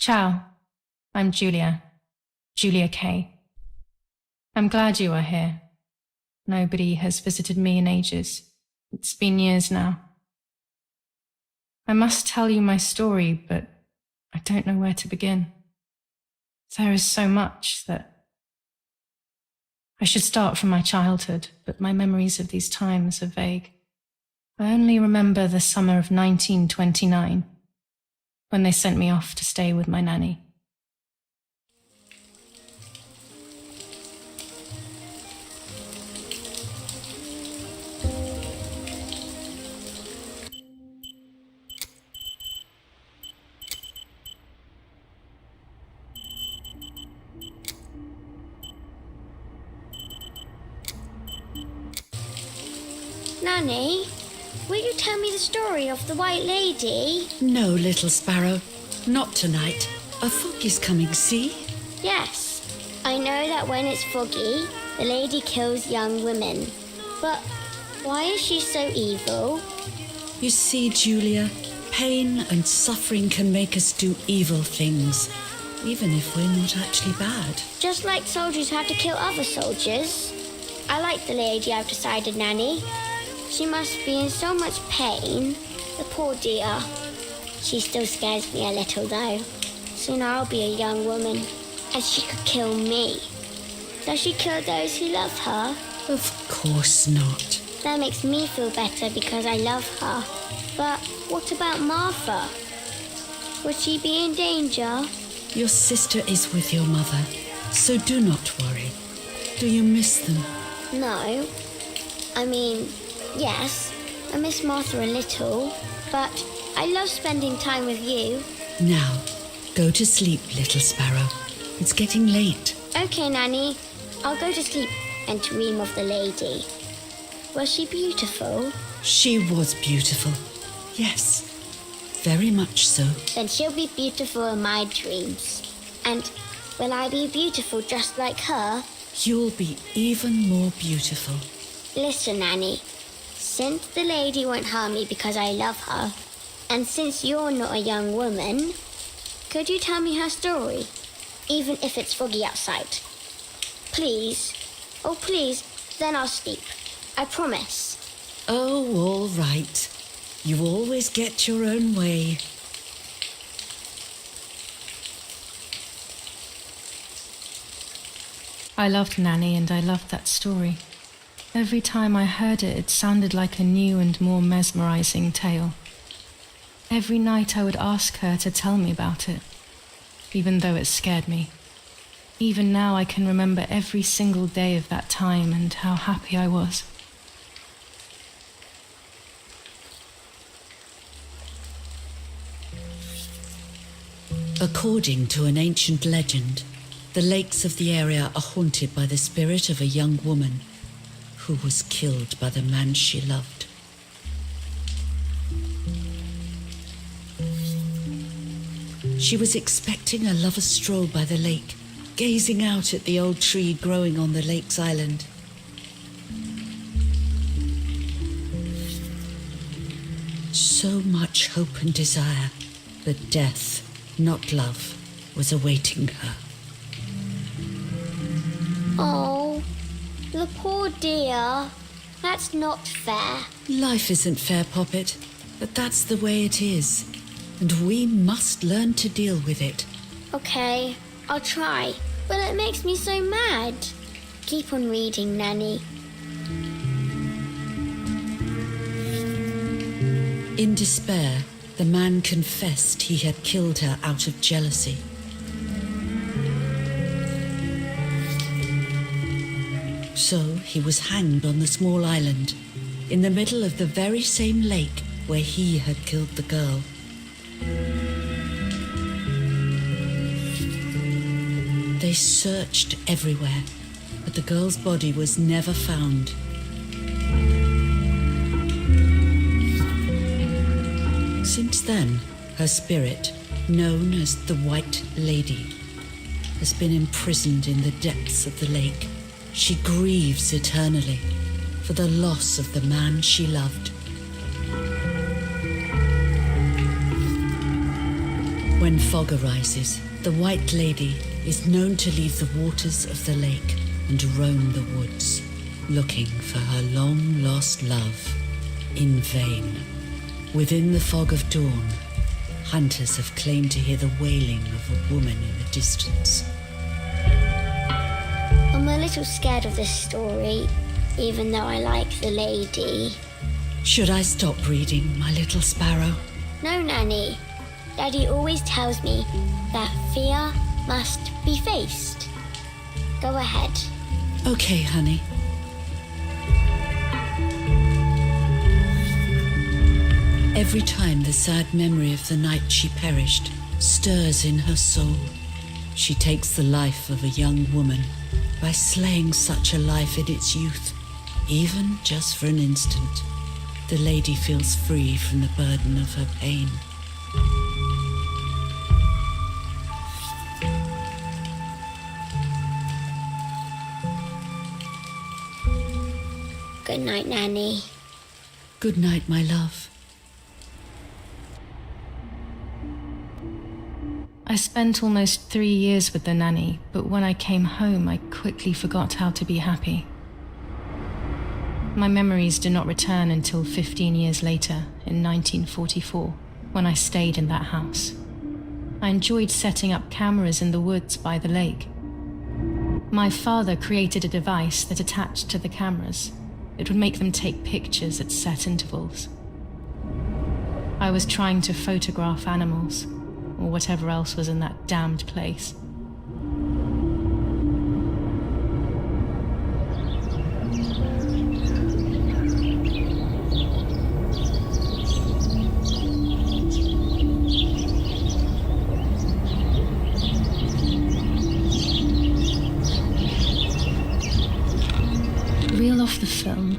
Ciao, I'm Julia K. I'm glad you are here. Nobody has visited me in ages. It's been years now. I must tell you my story, but I don't know where to begin. There is so much that I should start from my childhood, but my memories of these times are vague. I only remember the summer of 1929, when they sent me off to stay with my nanny. Nanny, will you tell me the story of the White Lady? No, little sparrow, not tonight. A fog is coming, see? Yes, I know that when it's foggy, the lady kills young women. But why is she so evil? You see, Julia, pain and suffering can make us do evil things, even if we're not actually bad. Just like soldiers have to kill other soldiers. I like the lady, I've decided, Nanny. She must be in so much pain. The poor dear. She still scares me a little, though. Soon I'll be a young woman, and she could kill me. Does she kill those who love her? Of course not. That makes me feel better because I love her. But what about Martha? Would she be in danger? Your sister is with your mother, so do not worry. Do you miss them? No. I mean, yes, I miss Martha a little, but I love spending time with you. Now, go to sleep, little sparrow. It's getting late. Okay, Nanny. I'll go to sleep and dream of the lady. Was she beautiful? She was beautiful. Yes, very much so. Then she'll be beautiful in my dreams. And will I be beautiful just like her? You'll be even more beautiful. Listen, Nanny. Since the lady won't harm me because I love her, and since you're not a young woman, could you tell me her story, even if it's foggy outside? Please. Oh, please. Then I'll sleep. I promise. Oh, all right. You always get your own way. I loved Nanny and I loved that story. Every time I heard it, it sounded like a new and more mesmerizing tale. Every night I would ask her to tell me about it, even though it scared me. Even now I can remember every single day of that time and how happy I was. According to an ancient legend, the lakes of the area are haunted by the spirit of a young woman who was killed by the man she loved. She was expecting a lover's stroll by the lake, gazing out at the old tree growing on the lake's island. So much hope and desire, but death, not love, was awaiting her. Oh, the poor dear. That's not fair. Life isn't fair, Poppet, but that's the way it is, and we must learn to deal with it. Okay, I'll try. But it makes me so mad. Keep on reading, Nanny. In despair, the man confessed he had killed her out of jealousy. So he was hanged on the small island, in the middle of the very same lake where he had killed the girl. They searched everywhere, but the girl's body was never found. Since then, her spirit, known as the White Lady, has been imprisoned in the depths of the lake. She grieves eternally for the loss of the man she loved. When fog arises, the White Lady is known to leave the waters of the lake and roam the woods, looking for her long-lost love in vain. Within the fog of dawn, hunters have claimed to hear the wailing of a woman in the distance. I'm a little scared of this story, even though I like the lady. Should I stop reading, my little sparrow? No, Nanny. Daddy always tells me that fear must be faced. Go ahead. Okay, honey. Every time the sad memory of the night she perished stirs in her soul, she takes the life of a young woman by slaying such a life in its youth, even just for an instant. The lady feels free from the burden of her pain. Good night, Nanny. Good night, my love. I spent almost 3 years with the nanny, but when I came home, I quickly forgot how to be happy. My memories do not return until 15 years later, in 1944, when I stayed in that house. I enjoyed setting up cameras in the woods by the lake. My father created a device that attached to the cameras. It would make them take pictures at set intervals. I was trying to photograph animals, or whatever else was in that damned place. Reel off the film.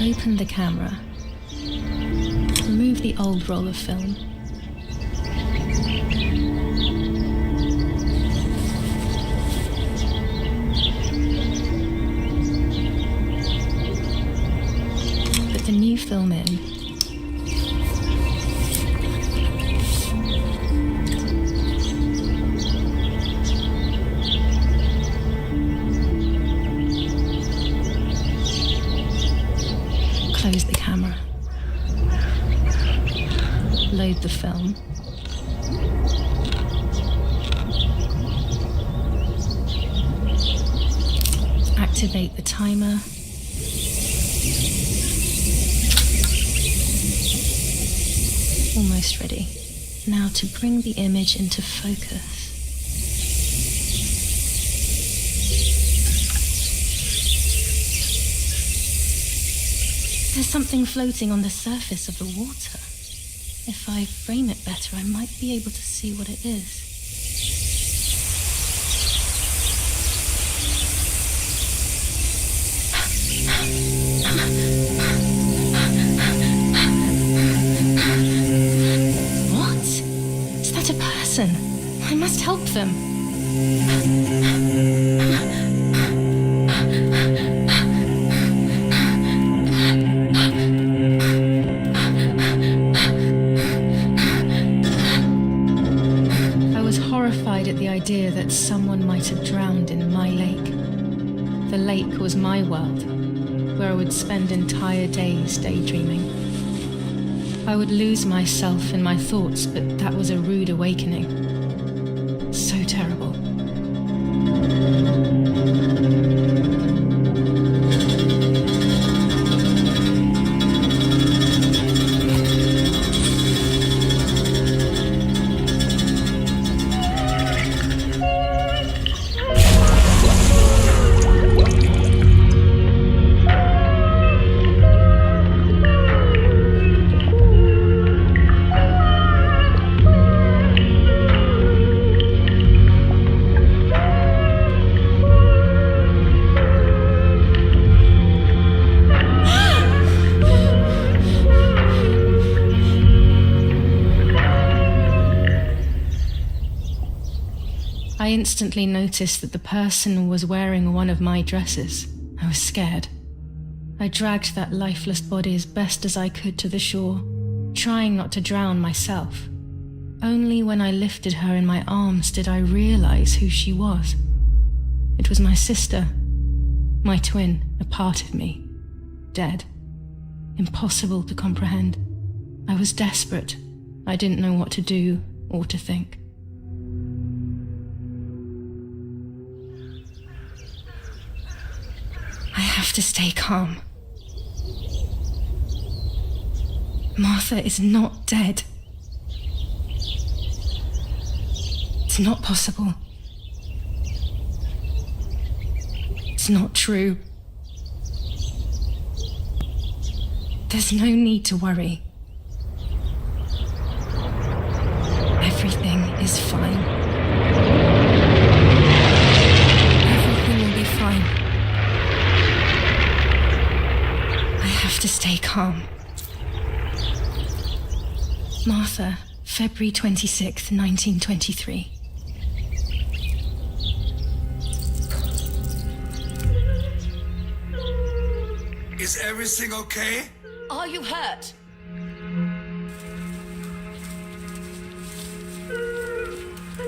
Open the camera. Remove the old roll of film. Put the new film in. Close the camera. Load the film. Activate the timer. Almost ready. Now to bring the image into focus. There's something floating on the surface of the water. If I frame it better, I might be able to see what it is. What? Is that a person? I must help them. At the idea that someone might have drowned in my lake. The lake was my world, where I would spend entire days daydreaming. I would lose myself in my thoughts, but that was a rude awakening. So terrible. I instantly noticed that the person was wearing one of my dresses. I was scared. I dragged that lifeless body as best as I could to the shore, trying not to drown myself. Only when I lifted her in my arms did I realize who she was. It was my sister, my twin, a part of me, dead. Impossible to comprehend. I was desperate. I didn't know what to do or to think. I have to stay calm. Martha is not dead. It's not possible. It's not true. There's no need to worry. Everything is fine. Everything will be fine. I have to stay calm. Martha, February 26th, 1923. Is everything okay? Are you hurt?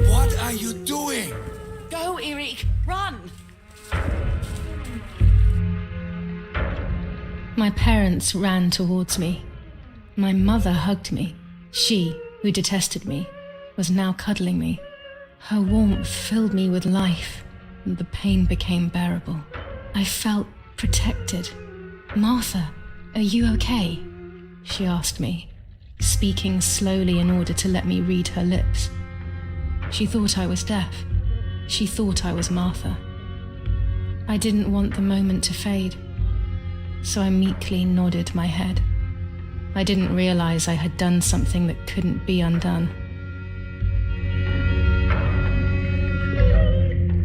What are you doing? Go, Eric, run! My parents ran towards me. My mother hugged me. She, who detested me, was now cuddling me. Her warmth filled me with life, and the pain became bearable. I felt protected. "Martha, are you okay?" she asked me, speaking slowly in order to let me read her lips. She thought I was deaf. She thought I was Martha. I didn't want the moment to fade, so I meekly nodded my head. I didn't realize I had done something that couldn't be undone.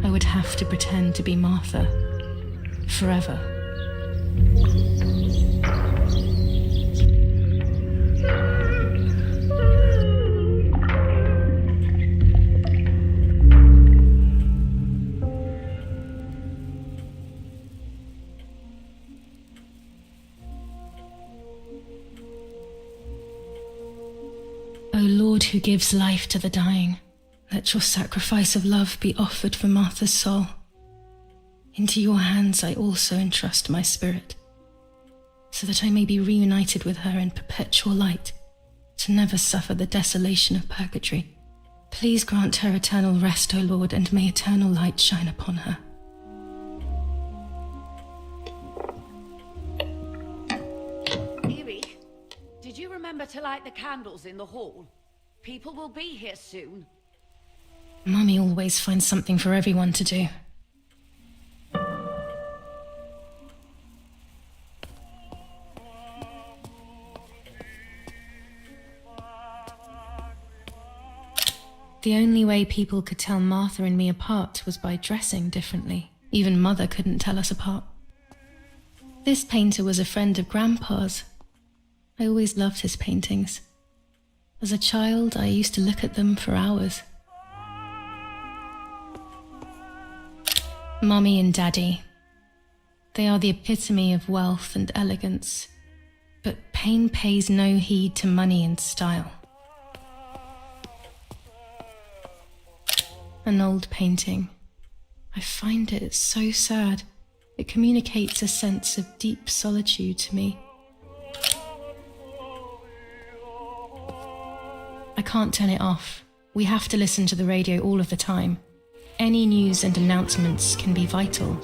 I would have to pretend to be Martha forever. O Lord, who gives life to the dying, let your sacrifice of love be offered for Martha's soul. Into your hands I also entrust my spirit, so that I may be reunited with her in perpetual light, to never suffer the desolation of purgatory. Please grant her eternal rest, O Lord, and may eternal light shine upon her. Eric, did you remember to light the candles in the hall? People will be here soon. Mummy always finds something for everyone to do. The only way people could tell Martha and me apart was by dressing differently. Even Mother couldn't tell us apart. This painter was a friend of Grandpa's. I always loved his paintings. As a child, I used to look at them for hours. Mummy and Daddy. They are the epitome of wealth and elegance, but pain pays no heed to money and style. An old painting. I find it so sad. It communicates a sense of deep solitude to me. I can't turn it off. We have to listen to the radio all of the time. Any news and announcements can be vital.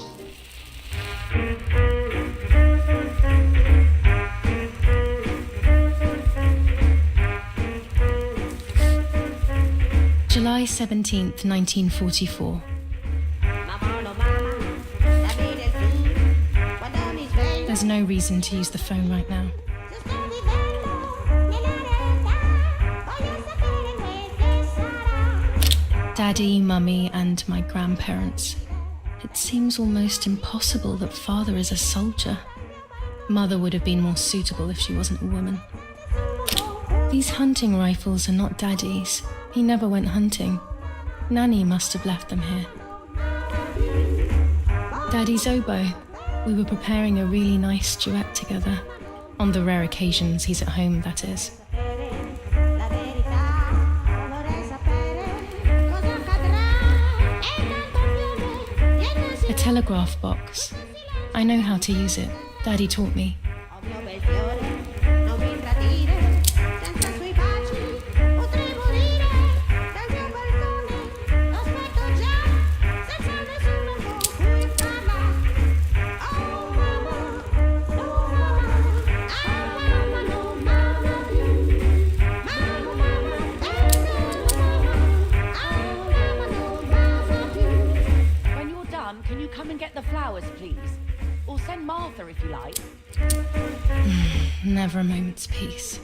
July 17th, 1944. There's no reason to use the phone right now. Daddy, Mummy, and my grandparents. It seems almost impossible that Father is a soldier. Mother would have been more suitable if she wasn't a woman. These hunting rifles are not Daddy's. He never went hunting. Nanny must have left them here. Daddy's oboe. We were preparing a really nice duet together. On the rare occasions he's at home, that is. A telegraph box. I know how to use it. Daddy taught me. When you're done, can you come and get the flowers, please? Or send Martha if you like. Never a moment's peace.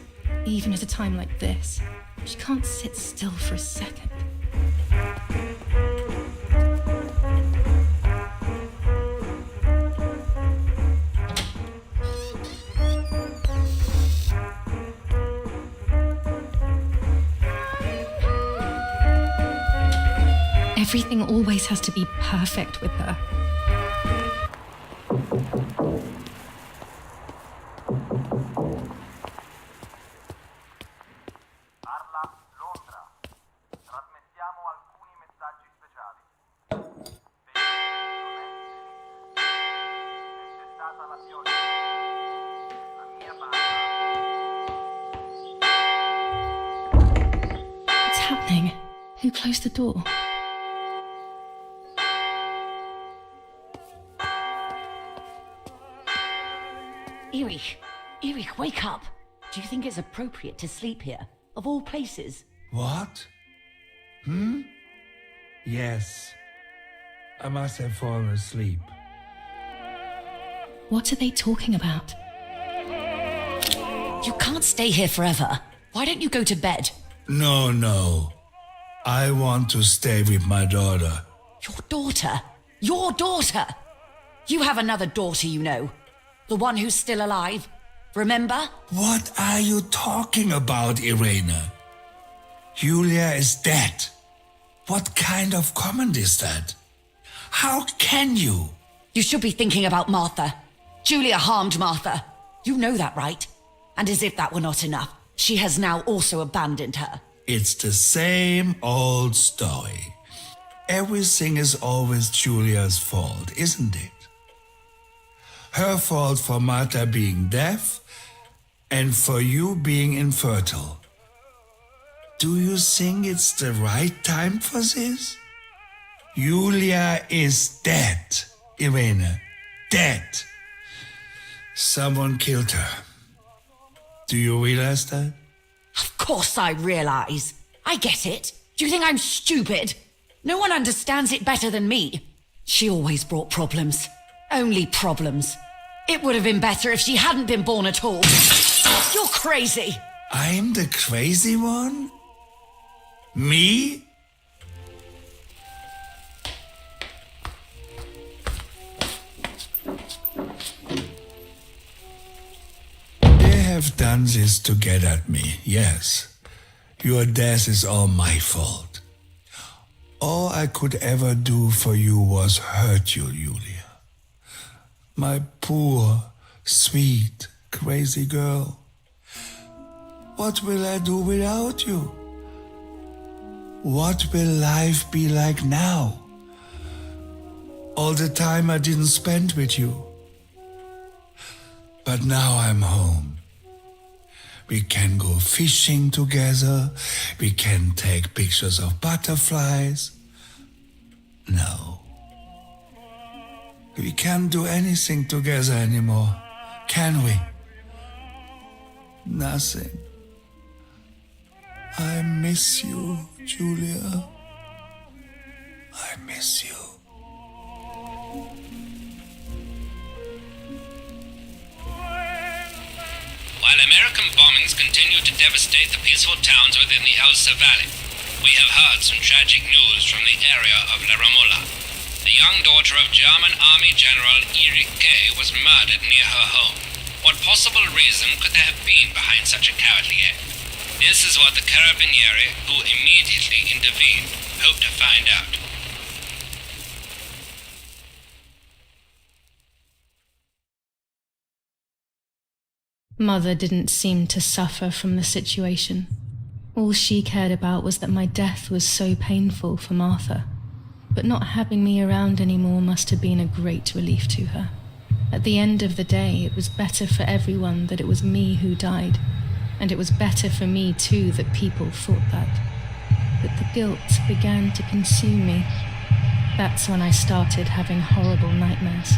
Even at a time like this. She can't sit still for a second. Everything always has to be perfect with her. Parla Londra. Trasmettiamo alcuni messaggi speciali. È stata la pioggia. La mia banda. What's happening? Who closed the door? Erich, wake up. Do you think it's appropriate to sleep here? Of all places? What? Yes. I must have fallen asleep. What are they talking about? You can't stay here forever. Why don't you go to bed? No. I want to stay with my daughter. Your daughter? Your daughter? You have another daughter, you know. The one who's still alive. Remember? What are you talking about, Irena? Julia is dead. What kind of comment is that? How can you? You should be thinking about Martha. Julia harmed Martha. You know that, right? And as if that were not enough, she has now also abandoned her. It's the same old story. Everything is always Julia's fault, isn't it? Her fault for Martha being deaf and for you being infertile. Do you think it's the right time for this? Julia is dead, Irene. Dead. Someone killed her. Do you realize that? Of course I realize. I get it. Do you think I'm stupid? No one understands it better than me. She always brought problems. Only problems. It would have been better if she hadn't been born at all. You're crazy. I'm the crazy one? Me? They have done this to get at me, yes. Your death is all my fault. All I could ever do for you was hurt you, Julia. My poor, sweet, crazy girl. What will I do without you? What will life be like now? All the time I didn't spend with you. But now I'm home. We can go fishing together. We can take pictures of butterflies. No. We can't do anything together anymore, can we? Nothing. I miss you, Julia. I miss you. While American bombings continue to devastate the peaceful towns within the Elsa Valley, we have heard some tragic news from the area of La Ramola. The young daughter of German Army General Erich K. was murdered near her home. What possible reason could there have been behind such a cowardly act? This is what the Carabinieri, who immediately intervened, hope to find out. Mother didn't seem to suffer from the situation. All she cared about was that my death was so painful for Martha. But not having me around anymore must have been a great relief to her. At the end of the day, it was better for everyone that it was me who died. And it was better for me too that people thought that. But the guilt began to consume me. That's when I started having horrible nightmares.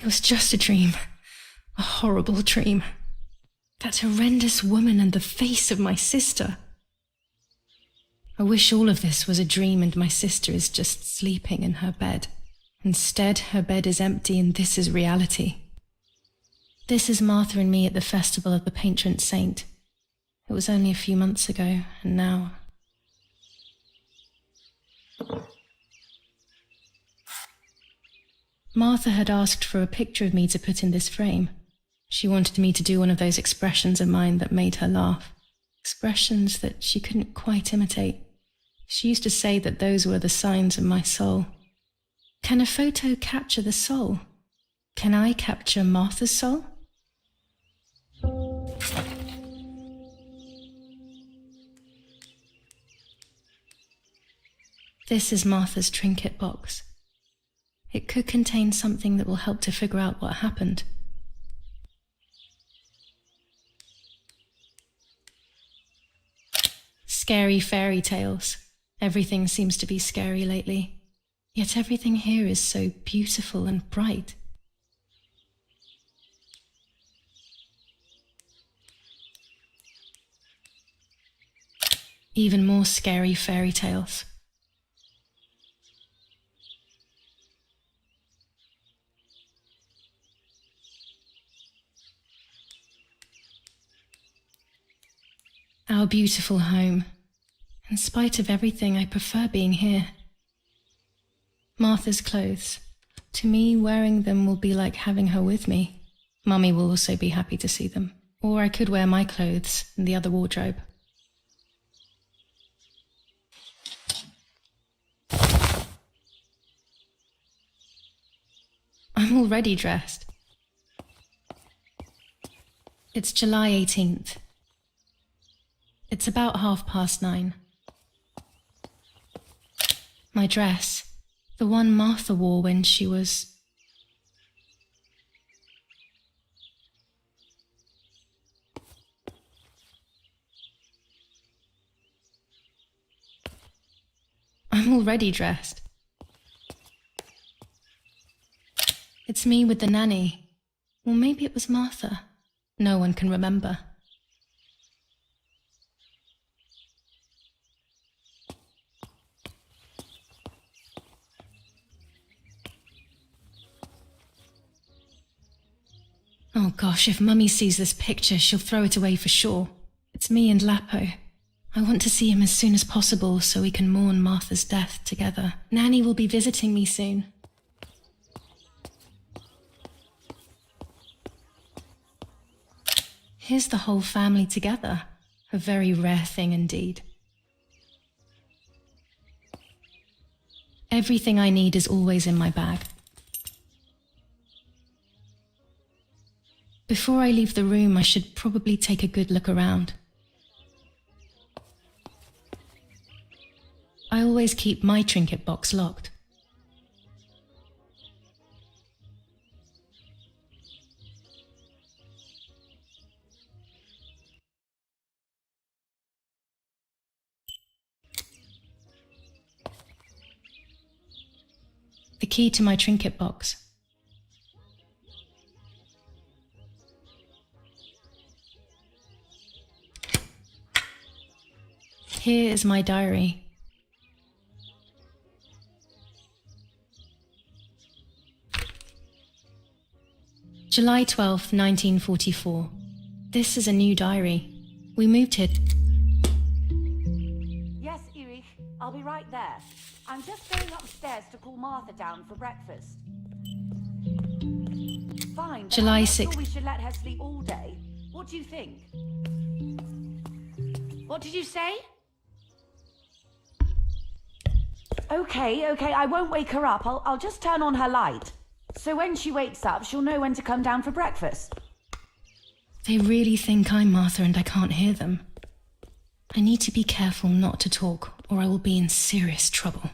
It was just a dream. A horrible dream. That horrendous woman and the face of my sister. I wish all of this was a dream and my sister is just sleeping in her bed. Instead, her bed is empty and this is reality. This is Martha and me at the festival of the patron saint. It was only a few months ago, and now... Martha had asked for a picture of me to put in this frame. She wanted me to do one of those expressions of mine that made her laugh. Expressions that she couldn't quite imitate. She used to say that those were the signs of my soul. Can a photo capture the soul? Can I capture Martha's soul? This is Martha's trinket box. It could contain something that will help to figure out what happened. Scary fairy tales. Everything seems to be scary lately. Yet everything here is so beautiful and bright. Even more scary fairy tales. Our beautiful home. In spite of everything, I prefer being here. Martha's clothes. To me, wearing them will be like having her with me. Mummy will also be happy to see them. Or I could wear my clothes in the other wardrobe. I'm already dressed. It's July 18th. It's about 9:30. My dress, the one Martha wore when she was... I'm already dressed. It's me with the nanny. Or maybe it was Martha. No one can remember. Oh gosh, if Mummy sees this picture, she'll throw it away for sure. It's me and Lapo. I want to see him as soon as possible so we can mourn Martha's death together. Nanny will be visiting me soon. Here's the whole family together. A very rare thing indeed. Everything I need is always in my bag. Before I leave the room, I should probably take a good look around. I always keep my trinket box locked. The key to my trinket box. Here is my diary. July 12th, 1944. This is a new diary. We moved here. Yes, Erich, I'll be right there. I'm just going upstairs to call Martha down for breakfast. Fine, but July I'm not sure 6th. we should let her sleep all day. What do you think? What did you say? Okay, I won't wake her up. I'll just turn on her light. So when she wakes up, she'll know when to come down for breakfast. They really think I'm Martha and I can't hear them. I need to be careful not to talk, or I will be in serious trouble.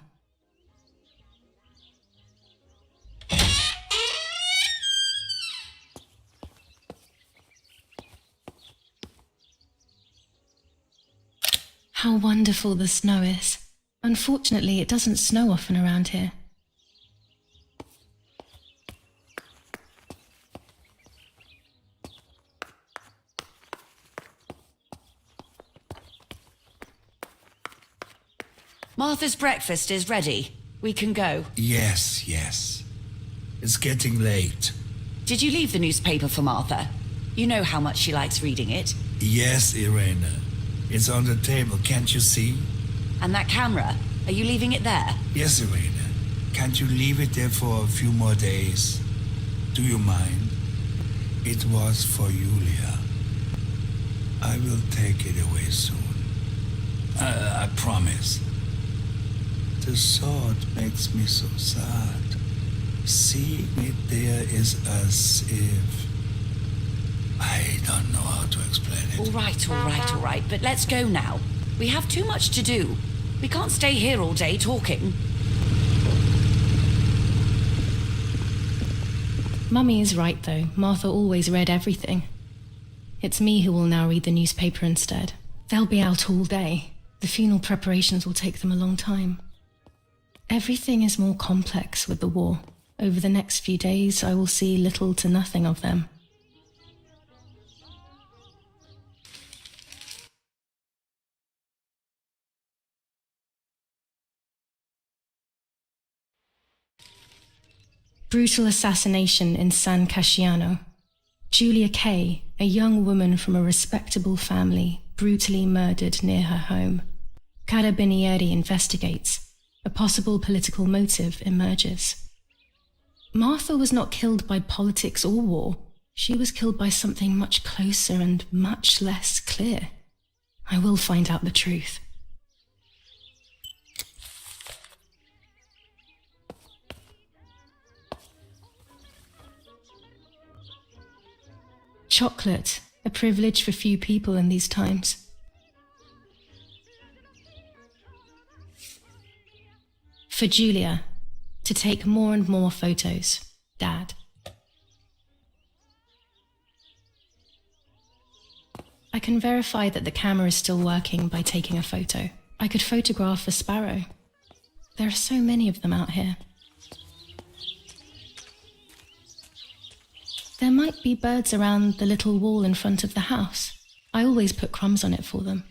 How wonderful the snow is. Unfortunately, it doesn't snow often around here. Martha's breakfast is ready. We can go. Yes, yes. It's getting late. Did you leave the newspaper for Martha? You know how much she likes reading it. Yes, Irena. It's on the table, can't you see? And that camera, are you leaving it there? Yes, Irena. Can't you leave it there for a few more days? Do you mind? It was for Julia. I will take it away soon. I promise. The thought makes me so sad. Seeing it there is as if... I don't know how to explain it. All right. But let's go now. We have too much to do. We can't stay here all day talking. Mummy is right, though. Martha always read everything. It's me who will now read the newspaper instead. They'll be out all day. The funeral preparations will take them a long time. Everything is more complex with the war. Over the next few days, I will see little to nothing of them. Brutal assassination in San Casciano. Julia Kay, a young woman from a respectable family, brutally murdered near her home. Carabinieri investigates. A possible political motive emerges. Martha was not killed by politics or war. She was killed by something much closer and much less clear. I will find out the truth. Chocolate, a privilege for few people in these times. For Julia, to take more and more photos, Dad. I can verify that the camera is still working by taking a photo. I could photograph a sparrow. There are so many of them out here. There might be birds around the little wall in front of the house. I always put crumbs on it for them.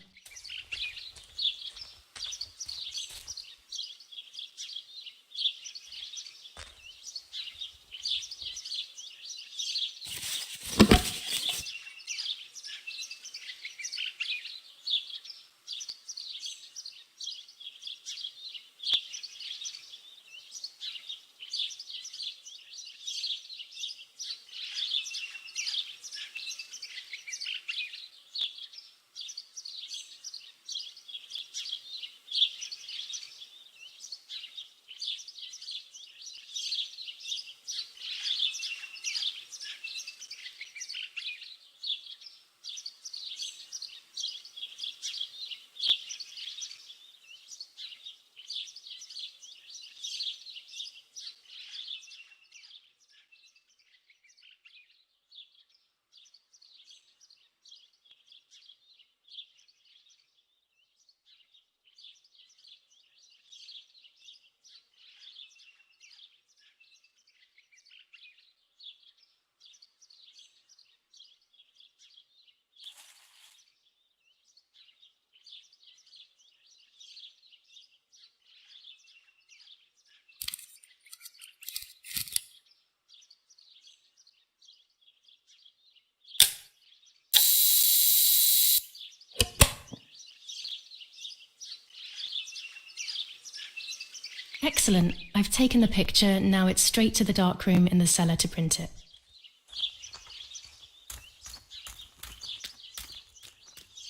Excellent. I've taken the picture. Now it's straight to the darkroom in the cellar to print it.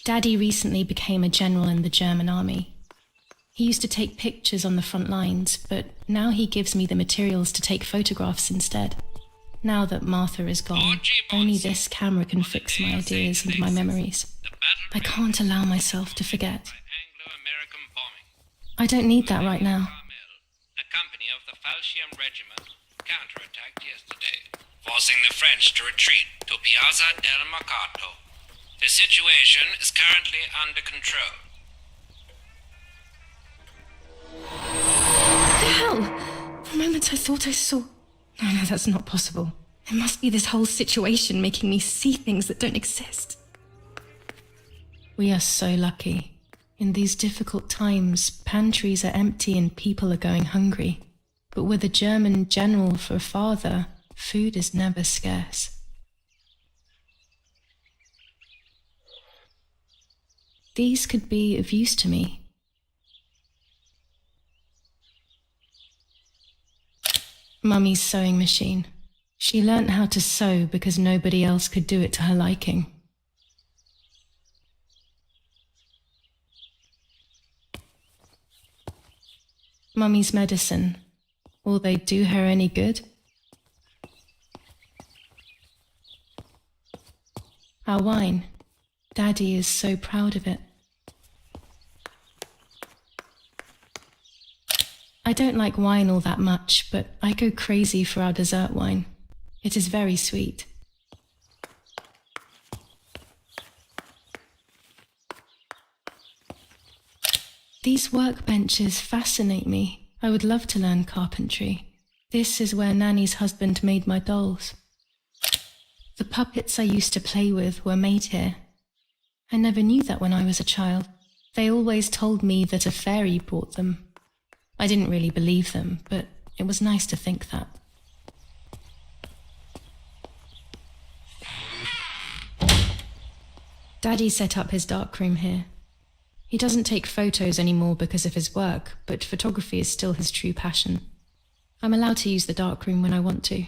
Daddy recently became a general in the German army. He used to take pictures on the front lines, but now he gives me the materials to take photographs instead. Now that Martha is gone, only this camera can fix my ideas and my memories. I can't allow myself to forget. I don't need that right now. A company of the Falchium Regiment counterattacked yesterday, forcing the French to retreat to Piazza del Mercato. The situation is currently under control. What the hell? For a moment I thought I saw... No, that's not possible. It must be this whole situation making me see things that don't exist. We are so lucky. In these difficult times, pantries are empty and people are going hungry. But with a German general for a father, food is never scarce. These could be of use to me. Mummy's sewing machine. She learnt how to sew because nobody else could do it to her liking. Mummy's medicine. Will they do her any good? Our wine. Daddy is so proud of it. I don't like wine all that much, but I go crazy for our dessert wine. It is very sweet. These workbenches fascinate me. I would love to learn carpentry. This is where Nanny's husband made my dolls. The puppets I used to play with were made here. I never knew that when I was a child. They always told me that a fairy brought them. I didn't really believe them, but it was nice to think that. Daddy set up his darkroom here. He doesn't take photos anymore because of his work, but photography is still his true passion. I'm allowed to use the darkroom when I want to.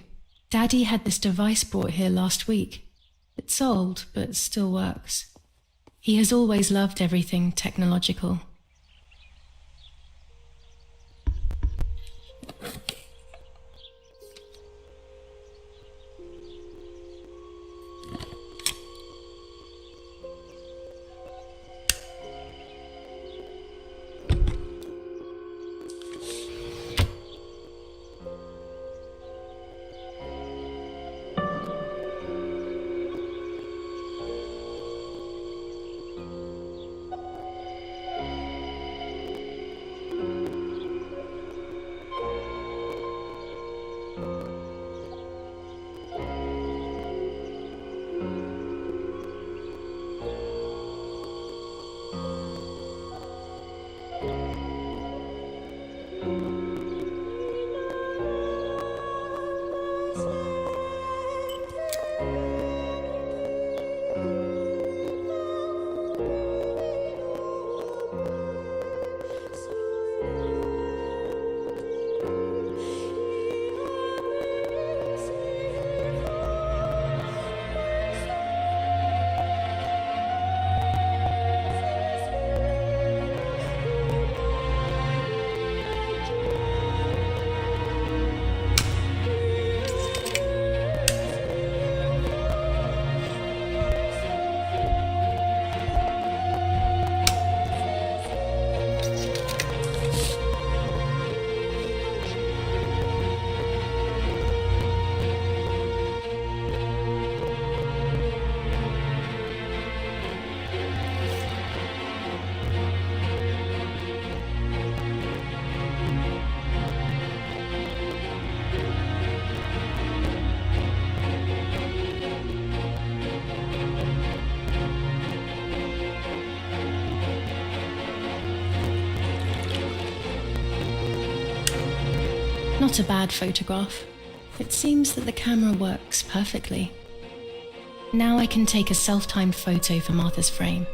Daddy had this device brought here last week. It's old, but still works. He has always loved everything technological. Not a bad photograph. It seems that the camera works perfectly. Now I can take a self-timed photo for Martha's frame.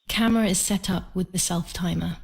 Camera is set up with the self-timer.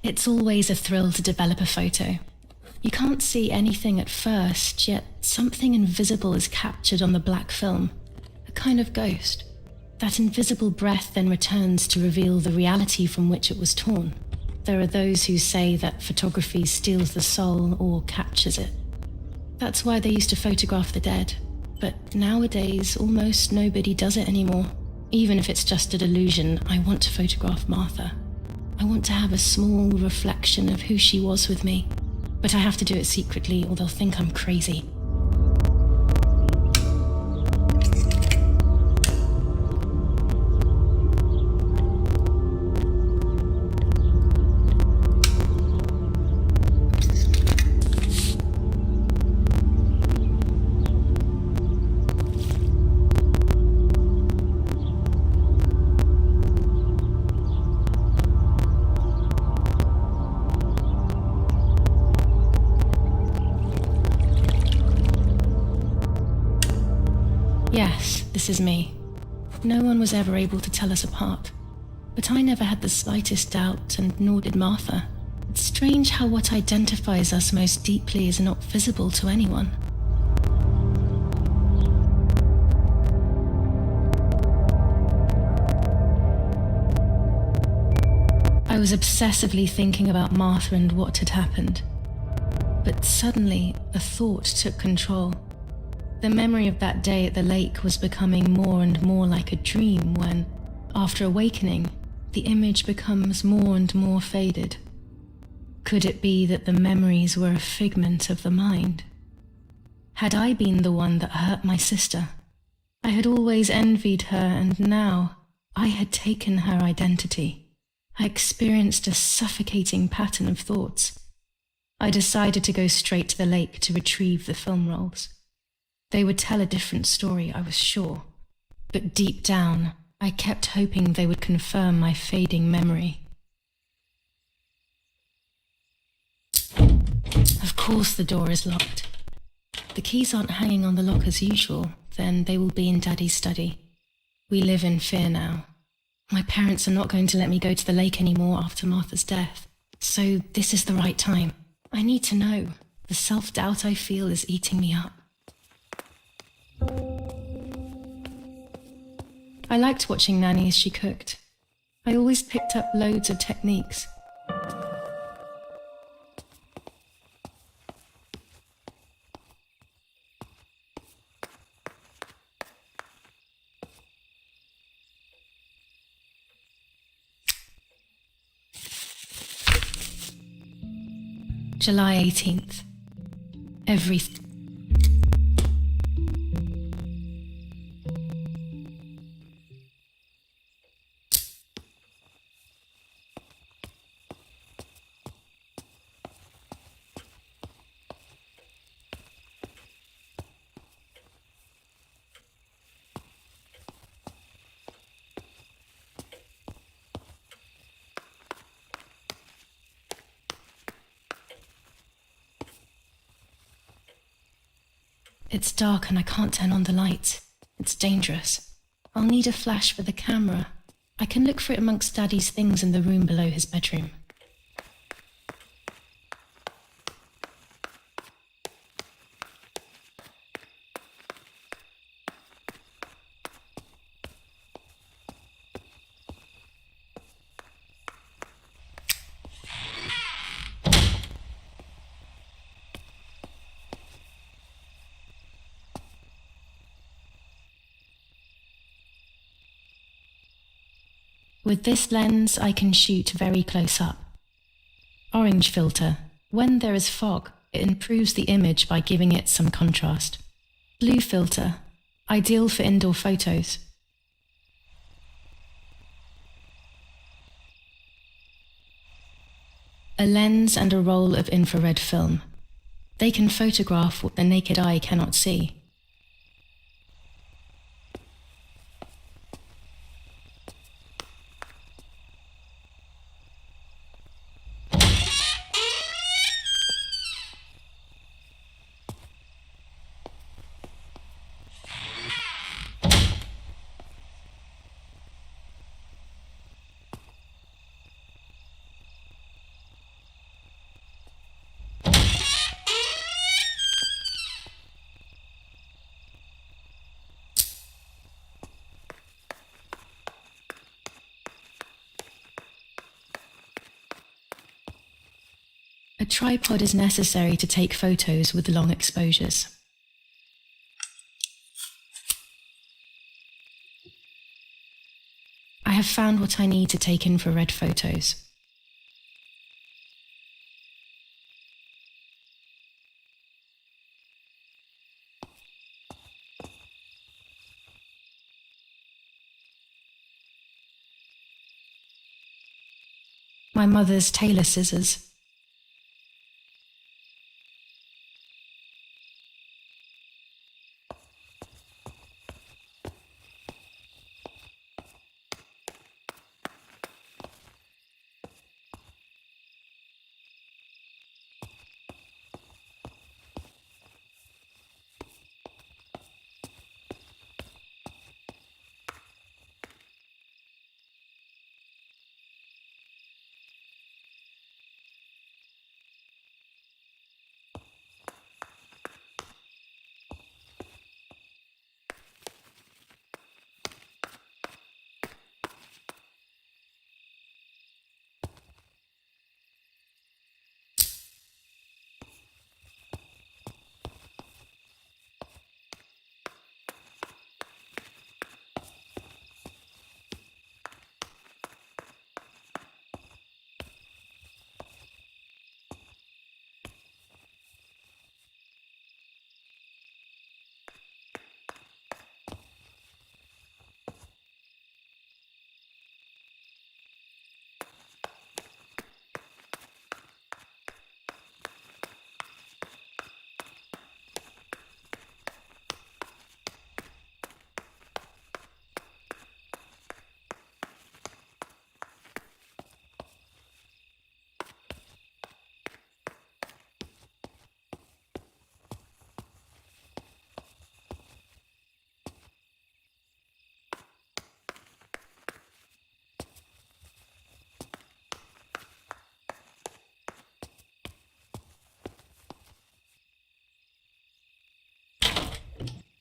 It's always a thrill to develop a photo. You can't see anything at first, yet something invisible is captured on the black film, a kind of ghost. That invisible breath then returns to reveal the reality from which it was torn. There are those who say that photography steals the soul or captures it. That's why they used to photograph the dead. But nowadays, almost nobody does it anymore. Even if it's just a delusion, I want to photograph Martha. I want to have a small reflection of who she was with me. But I have to do it secretly or they'll think I'm crazy. Yes, this is me. No one was ever able to tell us apart. But I never had the slightest doubt, and nor did Martha. It's strange how what identifies us most deeply is not visible to anyone. I was obsessively thinking about Martha and what had happened. But suddenly, a thought took control. The memory of that day at the lake was becoming more and more like a dream when, after awakening, the image becomes more and more faded. Could it be that the memories were a figment of the mind? Had I been the one that hurt my sister? I had always envied her, and now I had taken her identity. I experienced a suffocating pattern of thoughts. I decided to go straight to the lake to retrieve the film rolls. They would tell a different story, I was sure. But deep down, I kept hoping they would confirm my fading memory. Of course the door is locked. The keys aren't hanging on the lock as usual, then they will be in Daddy's study. We live in fear now. My parents are not going to let me go to the lake anymore after Martha's death. So this is the right time. I need to know. The self-doubt I feel is eating me up. I liked watching Nanny as she cooked. I always picked up loads of techniques. July 18th. Everything. It's dark and I can't turn on the lights. It's dangerous. I'll need a flash for the camera. I can look for it amongst Daddy's things in the room below his bedroom. With this lens, I can shoot very close up. Orange filter. When there is fog, it improves the image by giving it some contrast. Blue filter. Ideal for indoor photos. A lens and a roll of infrared film. They can photograph what the naked eye cannot see. A tripod is necessary to take photos with long exposures. I have found what I need to take infrared photos. My mother's tailor scissors.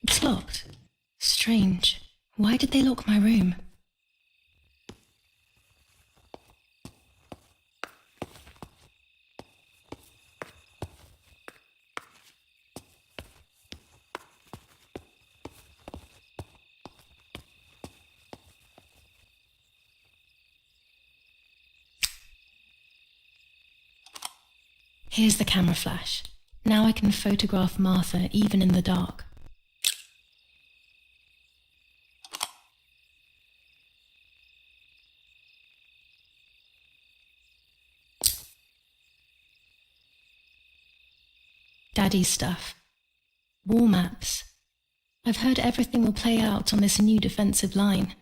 It's locked. Strange. Why did they lock my room? Here's the camera flash. Now I can photograph Martha even in the dark. Daddy's stuff. War maps. I've heard everything will play out on this new defensive line.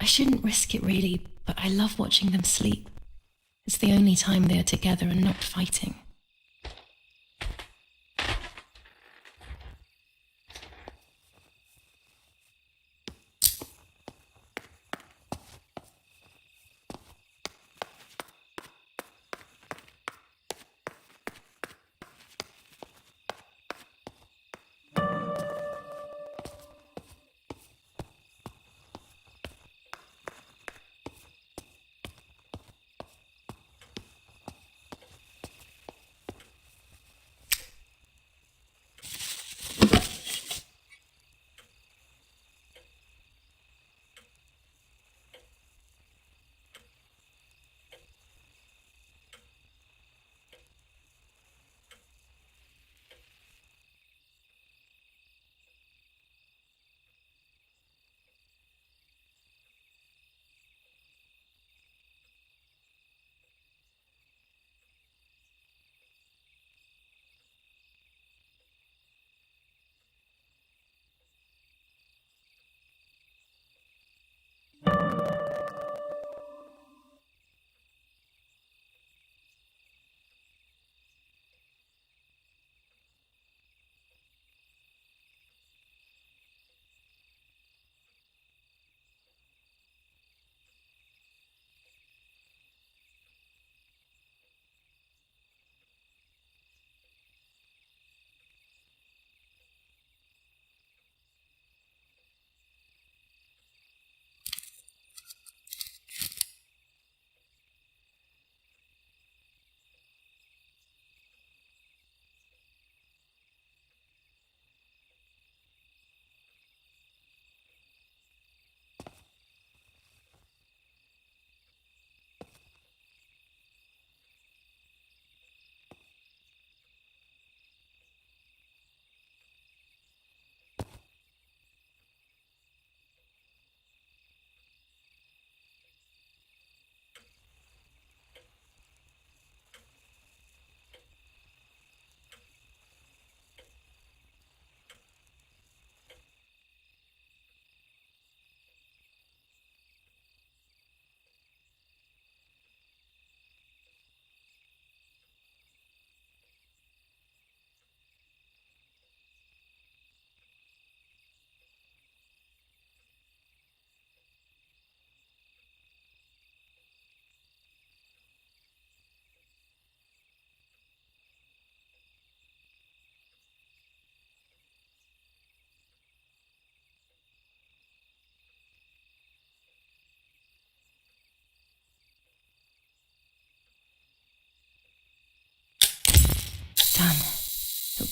I shouldn't risk it really, but I love watching them sleep. It's the only time they are together and not fighting.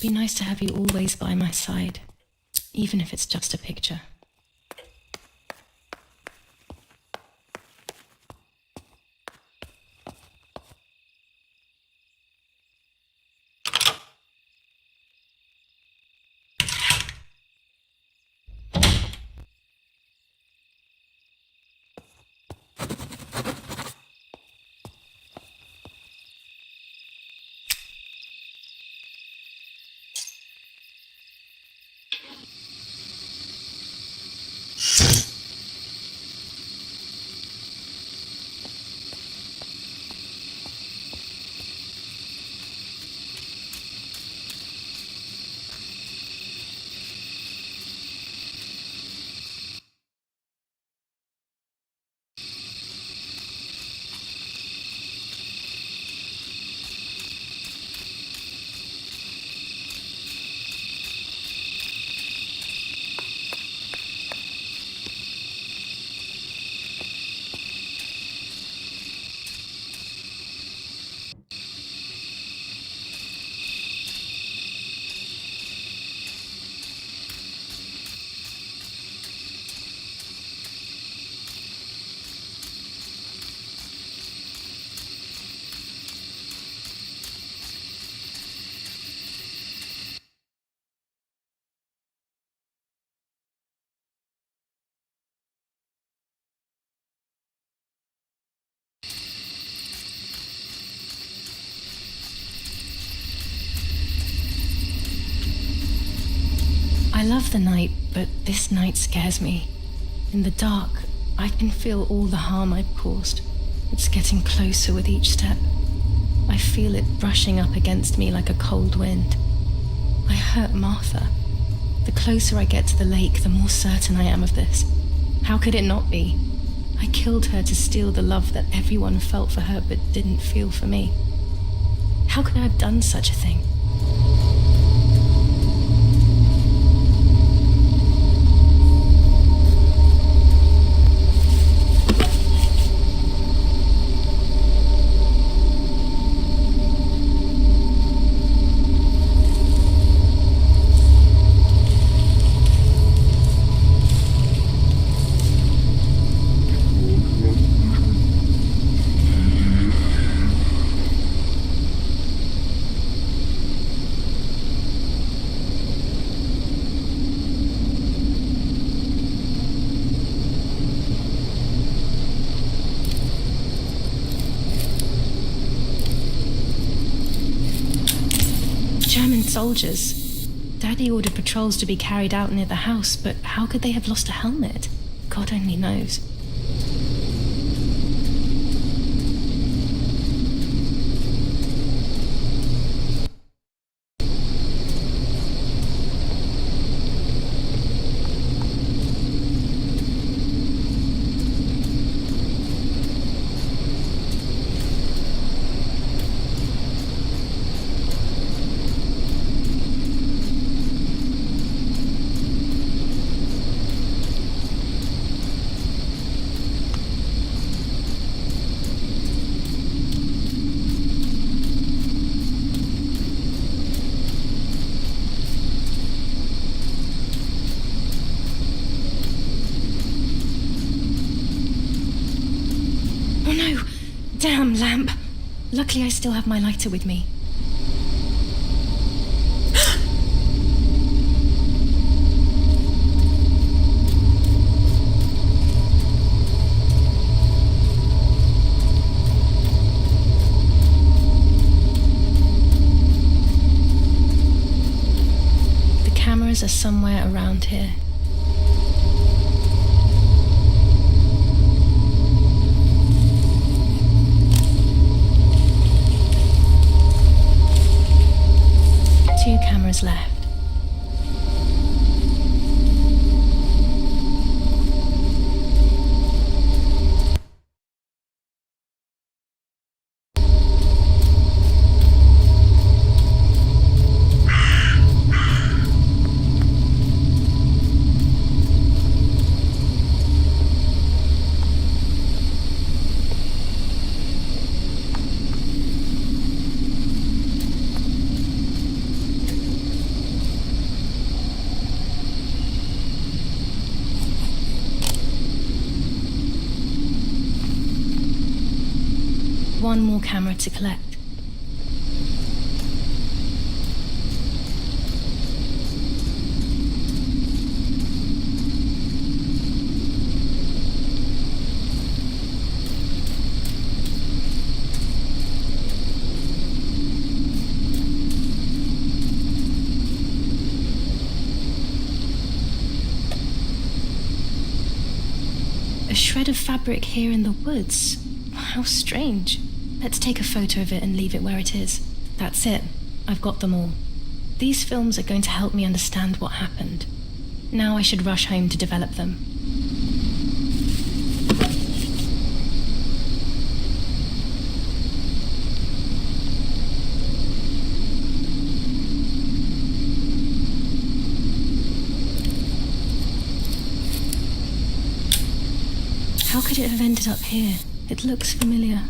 be nice to have you always by my side, even if it's just a picture. I love the night, but this night scares me. In the dark, I can feel all the harm I've caused. It's getting closer with each step. I feel it brushing up against me like a cold wind. I hurt Martha. The closer I get to the lake, the more certain I am of this. How could it not be? I killed her to steal the love that everyone felt for her but didn't feel for me. How could I have done such a thing? German soldiers. Daddy ordered patrols to be carried out near the house, but how could they have lost a helmet? God only knows. Oh no! Damn lamp! Luckily I still have my lighter with me. The cameras are somewhere around here. Two cameras left. one more camera to collect. A shred of fabric here in the woods. How strange. Let's take a photo of it and leave it where it is. That's it. I've got them all. These films are going to help me understand what happened. Now I should rush home to develop them. How could it have ended up here? It looks familiar.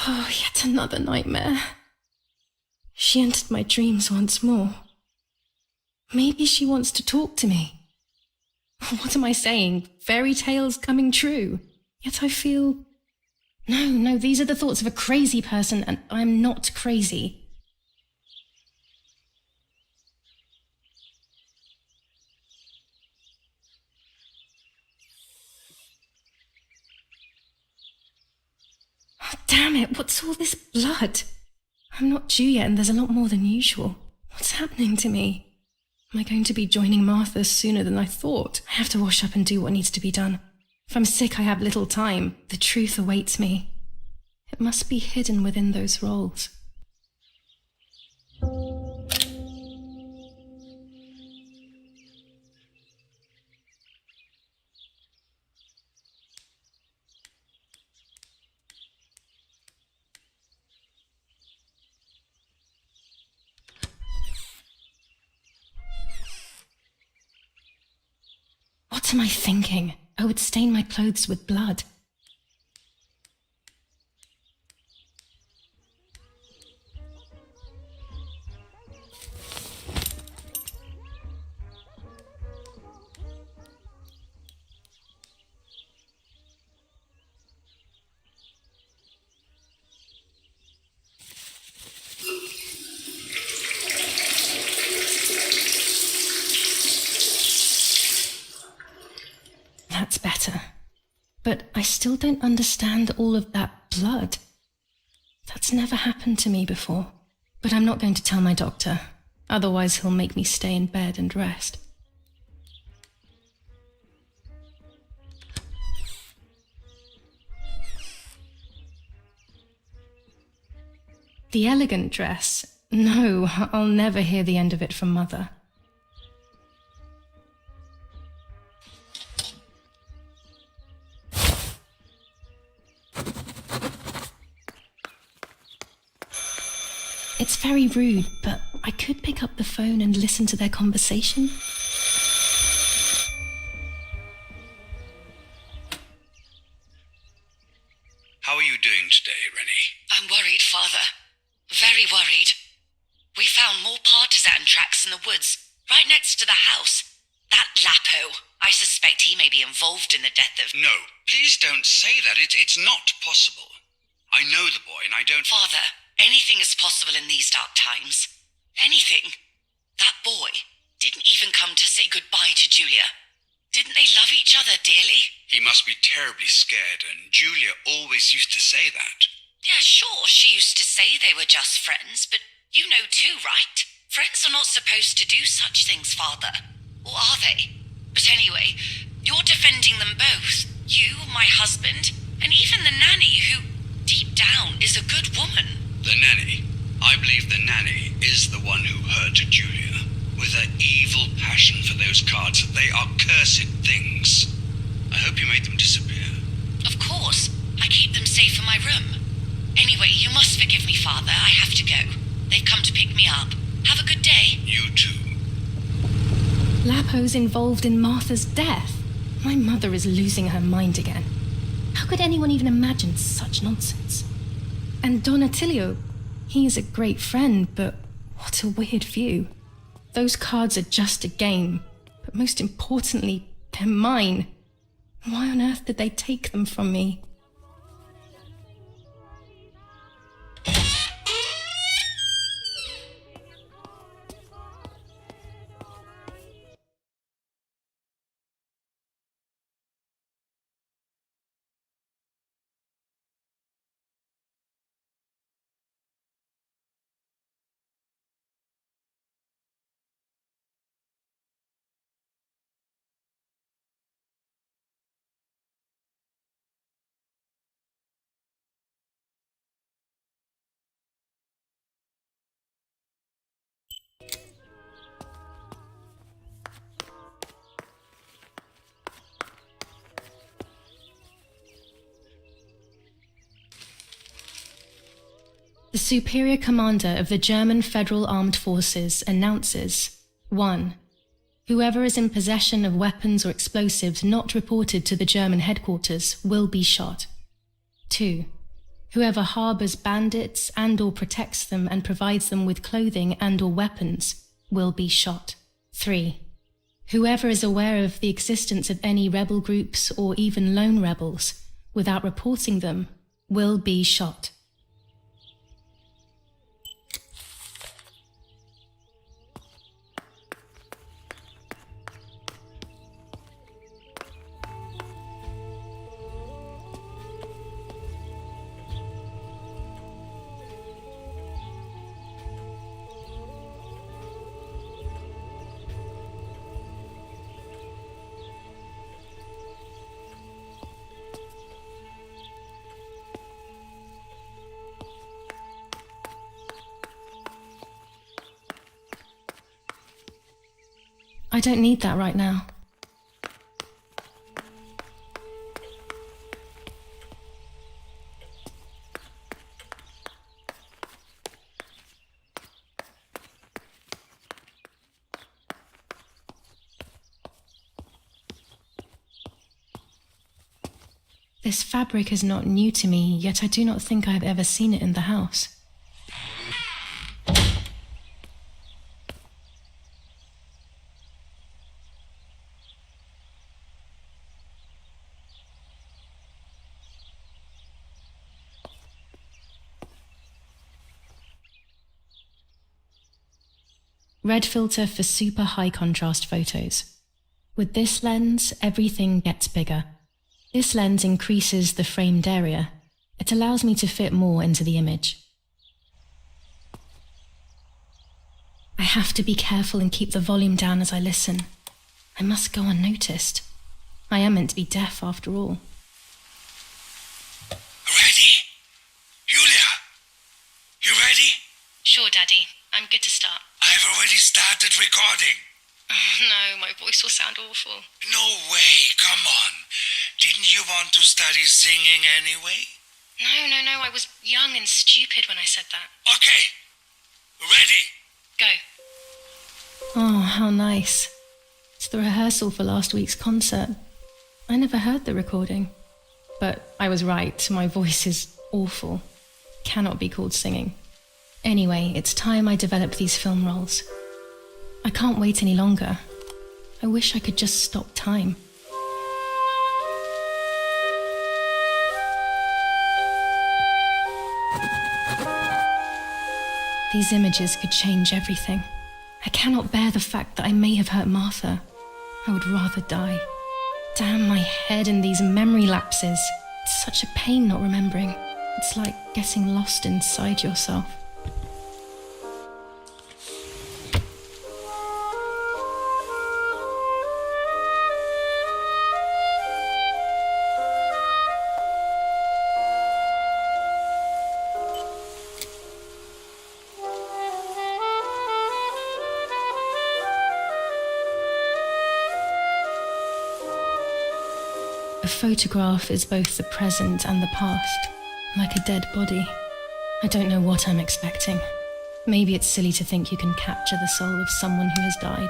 Oh, yet another nightmare. She entered my dreams once more. Maybe she wants to talk to me. What am I saying? Fairy tales coming true. Yet I feel... No, these are the thoughts of a crazy person, and I'm not crazy. Oh, damn it, what's all this blood? I'm not due yet, and there's a lot more than usual. What's happening to me? Am I going to be joining Martha sooner than I thought? I have to wash up and do what needs to be done. If I'm sick, I have little time. The truth awaits me. It must be hidden within those rolls. What am I thinking? I would stain my clothes with blood. That's better. But I still don't understand all of that blood. That's never happened to me before. But I'm not going to tell my doctor. Otherwise he'll make me stay in bed and rest. The elegant dress? No, I'll never hear the end of it from Mother. It's very rude, but I could pick up the phone and listen to their conversation. How are you doing today, Rennie? I'm worried, Father. Very worried. We found more partisan tracks in the woods, right next to the house. That Lapo, I suspect he may be involved in the death of... No, please don't say that. It's not possible. I know the boy and I don't... Father, anything is possible in these dark times. Anything. That boy didn't even come to say goodbye to Julia. Didn't they love each other dearly? He must be terribly scared, and Julia always used to say that. Yeah, sure, she used to say they were just friends, but you know too, right? Friends are not supposed to do such things, Father. Or are they? But anyway, you're defending them both. You, my husband, and even the nanny who, deep down, is a good woman. The nanny. I believe the nanny is the one who hurt Julia. With her evil passion for those cards, they are cursed things. I hope you made them disappear. Of course. I keep them safe in my room. Anyway, you must forgive me, Father. I have to go. They've come to pick me up. Have a good day. You too. Lapo's involved in Martha's death. My mother is losing her mind again. How could anyone even imagine such nonsense? And Don Attilio, he is a great friend, but what a weird view. Those cards are just a game, but most importantly, they're mine. Why on earth did they take them from me? The Superior Commander of the German Federal Armed Forces announces 1. Whoever is in possession of weapons or explosives not reported to the German headquarters will be shot. 2. Whoever harbors bandits and or protects them and provides them with clothing and or weapons will be shot. 3. Whoever is aware of the existence of any rebel groups or even lone rebels without reporting them will be shot. I don't need that right now. This fabric is not new to me, yet I do not think I have ever seen it in the house. Red filter for super high contrast photos. With this lens, everything gets bigger. This lens increases the framed area. It allows me to fit more into the image. I have to be careful and keep the volume down as I listen. I must go unnoticed. I am meant to be deaf after all. Ready? Julia? You ready? Sure, Daddy. I'm good to start. I've already started recording. Oh, no, my voice will sound awful. No way, come on. Didn't you want to study singing anyway? No, I was young and stupid when I said that. Okay, ready? Go. Oh, how nice. It's the rehearsal for last week's concert. I never heard the recording. But I was right, my voice is awful. Cannot be called singing. Anyway, it's time I developed these film roles. I can't wait any longer. I wish I could just stop time. These images could change everything. I cannot bear the fact that I may have hurt Martha. I would rather die. Damn my head and these memory lapses. It's such a pain not remembering. It's like getting lost inside yourself. A photograph is both the present and the past, like a dead body. I don't know what I'm expecting. Maybe it's silly to think you can capture the soul of someone who has died.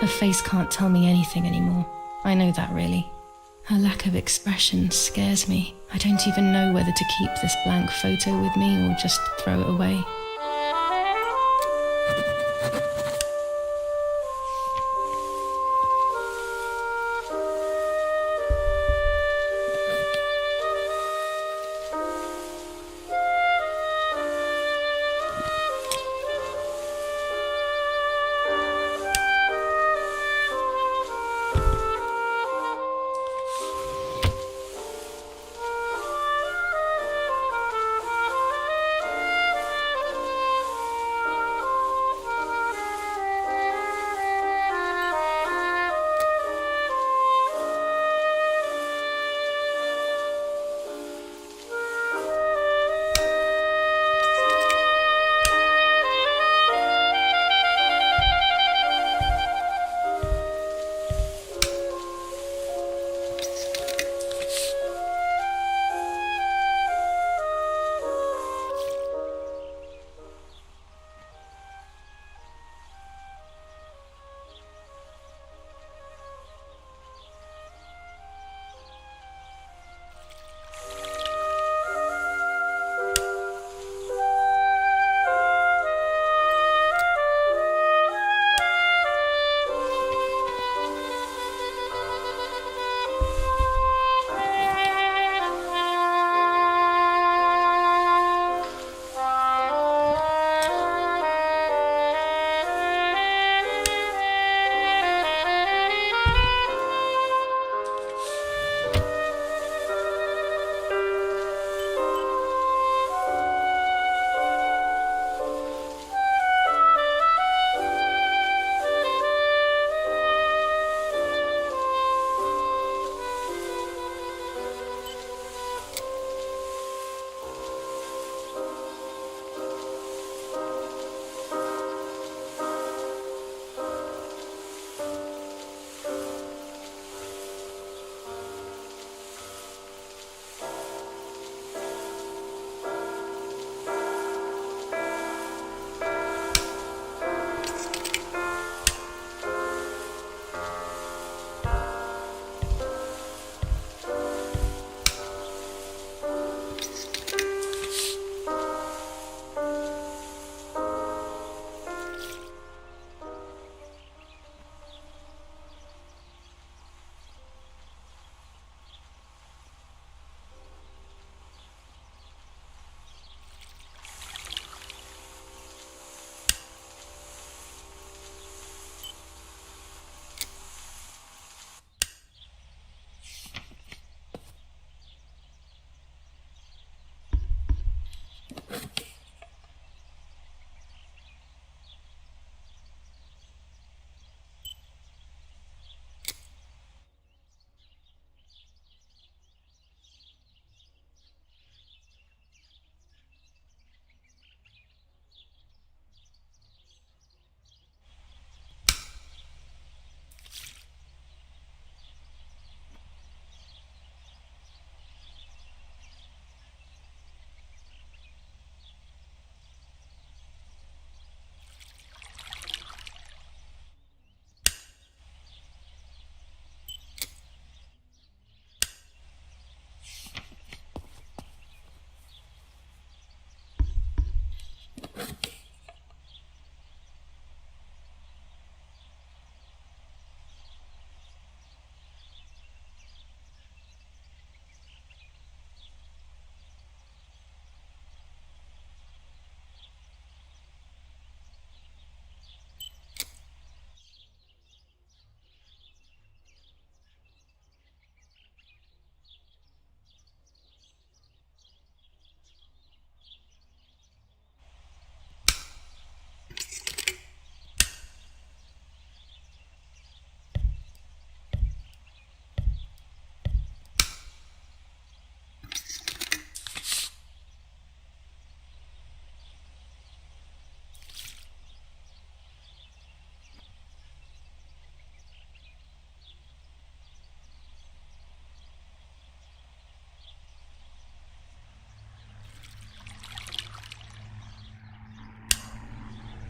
Her face can't tell me anything anymore. I know that, really. Her lack of expression scares me. I don't even know whether to keep this blank photo with me or just throw it away.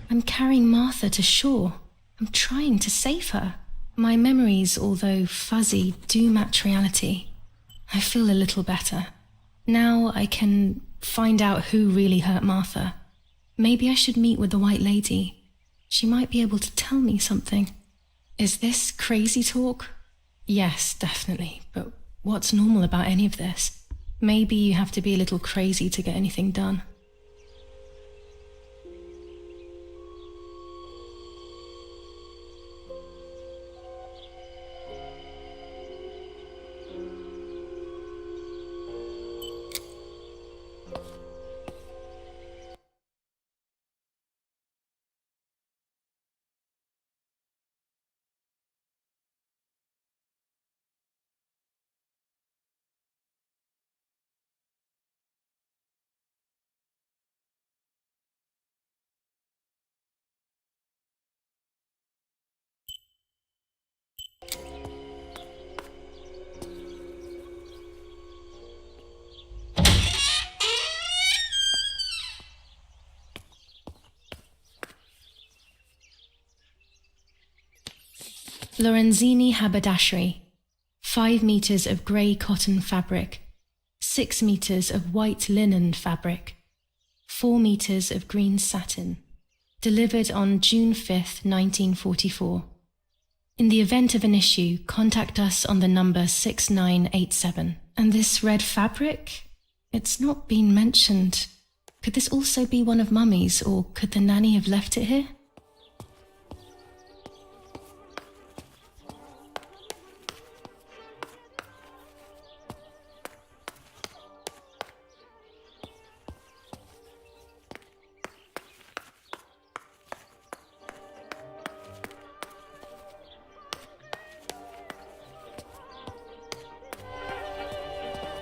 I'm carrying Martha to shore. I'm trying to save her. My memories, although fuzzy, do match reality. I feel a little better. Now I can find out who really hurt Martha. Maybe I should meet with the White Lady. She might be able to tell me something. Is this crazy talk? Yes, definitely. But what's normal about any of this? Maybe you have to be a little crazy to get anything done. Lorenzini haberdashery, 5 meters of grey cotton fabric, 6 meters of white linen fabric, 4 meters of green satin, delivered on June 5th, 1944. In the event of an issue, contact us on the number 6987. And this red fabric? It's not been mentioned. Could this also be one of Mummy's, or could the nanny have left it here?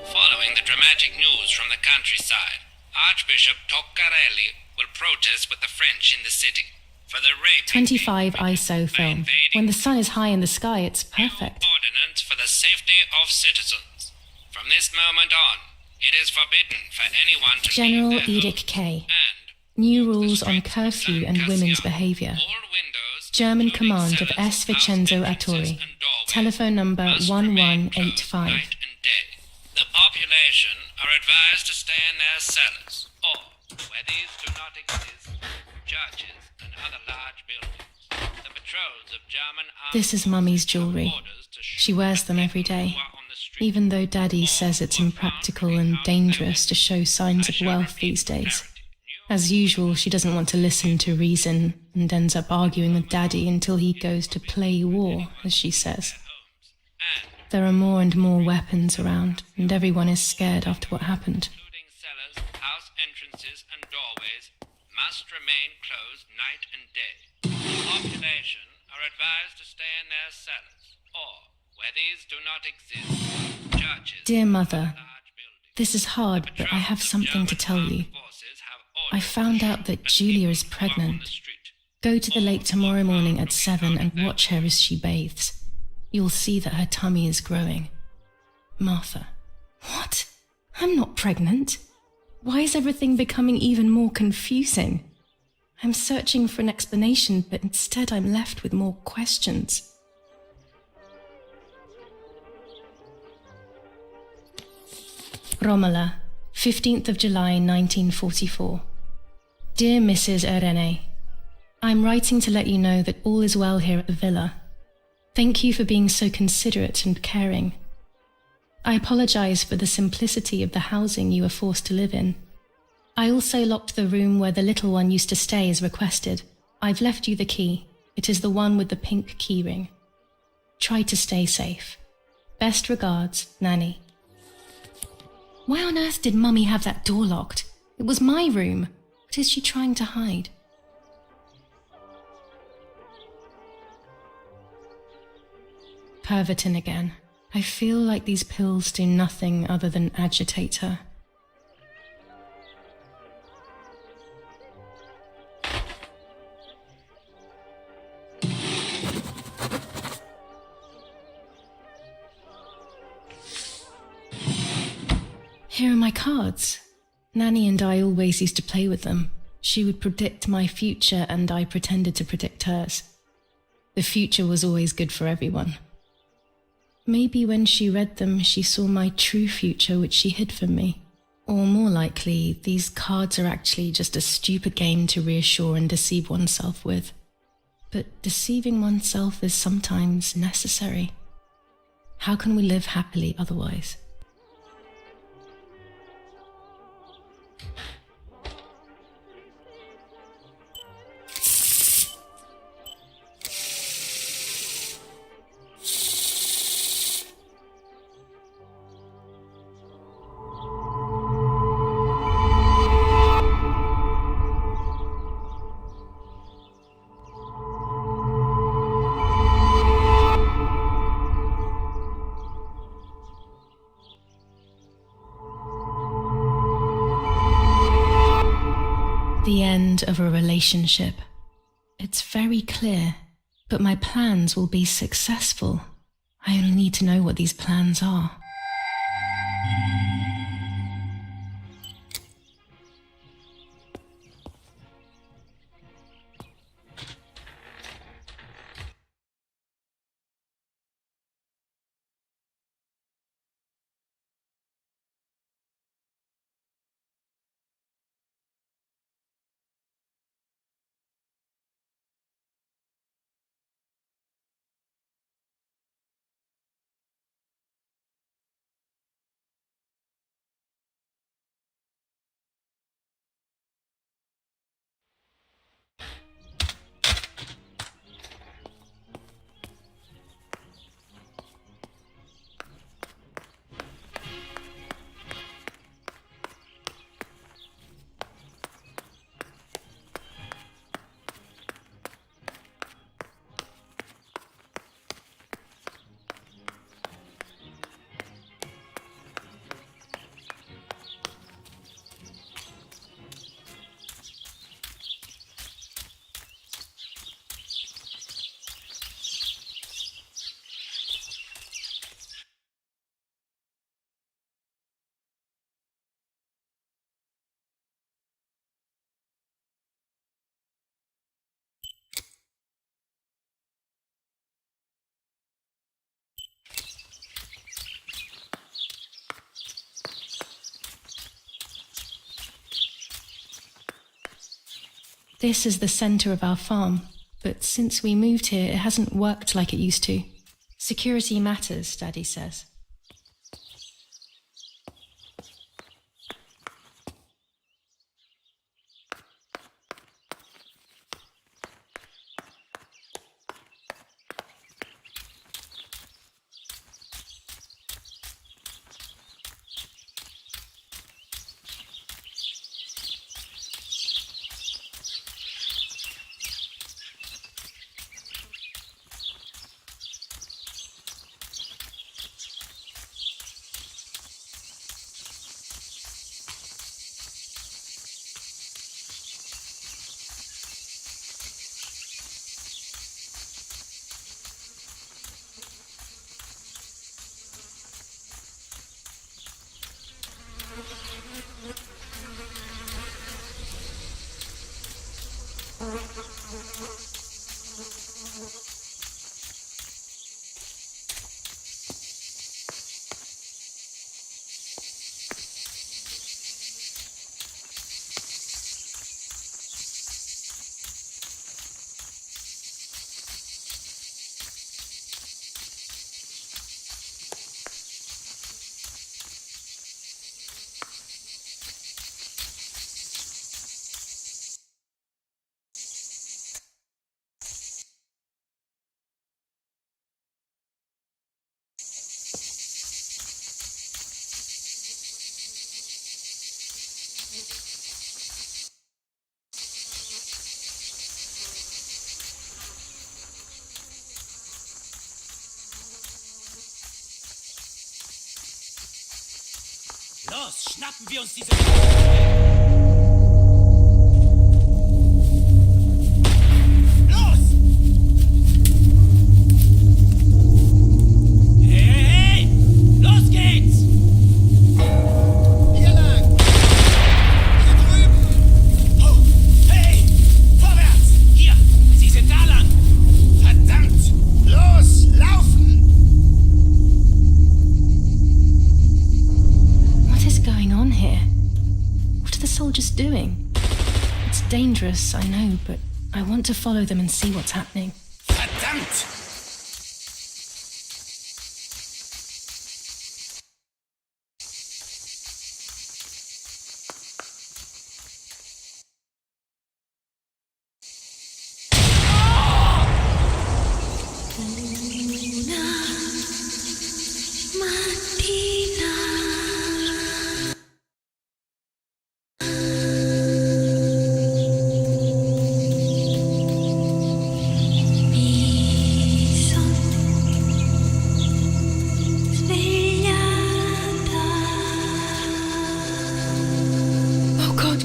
Following the dramatic news from the countryside, Archbishop Toccarelli will protest with the French in the city for the rape 25 ISO film. When the sun is high in the sky, it's perfect. ordinance for the safety of citizens. From this moment on, it is forbidden for anyone to General leave their Edict homes, K. and New rules on curfew and women's behaviour. all windows, German including command of cellars, S. Vincenzo house entrances Attori. and doorways, Telephone number must remain closed 1185. night and day. The population are advised to stay in their cellars, or, where these do not exist, churches and other large buildings. The patrols of German armed This is Mummy's forces have jewellery. orders to She shoot wears them at every people day, who are on the street. even though Daddy says it's impractical and dangerous to show signs of wealth these days. As usual, she doesn't want to listen to reason and ends up arguing with Daddy until he goes to play war, as she says. There are more and more weapons around, and everyone is scared after what happened. Including cellars, house entrances and doorways, must remain closed night and day. The population are advised to stay in their cellars, or, where these do not exist, churches Dear and Mother, large buildings. this is hard, but I have something to tell you. I found out that Julia is pregnant. Go to the lake tomorrow morning at 7 and watch her as she bathes. You'll see that her tummy is growing. Martha. What? I'm not pregnant. Why is everything becoming even more confusing? I'm searching for an explanation, but instead I'm left with more questions. Romola, 15th of July 1944. Dear Mrs. Irene, I'm writing to let you know that all is well here at the villa. Thank you for being so considerate and caring. I apologize for the simplicity of the housing you were forced to live in. I also locked the room where the little one used to stay as requested. I've left you the key. It is the one with the pink keyring. Try to stay safe. Best regards, Nanny. Why on earth did Mummy have that door locked? It was my room. What is she trying to hide? Pervertin again. I feel like these pills do nothing other than agitate her. Here are my cards. Nanny and I always used to play with them. She would predict my future, and I pretended to predict hers. The future was always good for everyone. Maybe when she read them, she saw my true future, which she hid from me. Or more likely, these cards are actually just a stupid game to reassure and deceive oneself with. But deceiving oneself is sometimes necessary. How can we live happily otherwise? The end of a relationship. It's very clear, but my plans will be successful. I only need to know what these plans are. This is the center of our farm, but since we moved here, it hasn't worked like it used to. Security matters, Daddy says. Los, schnappen wir uns diese... Los! Hey, hey! Los geht's! Hier lang! Hier drüben! Oh. dangerous, I know, but I want to follow them and see what's happening. Verdammt!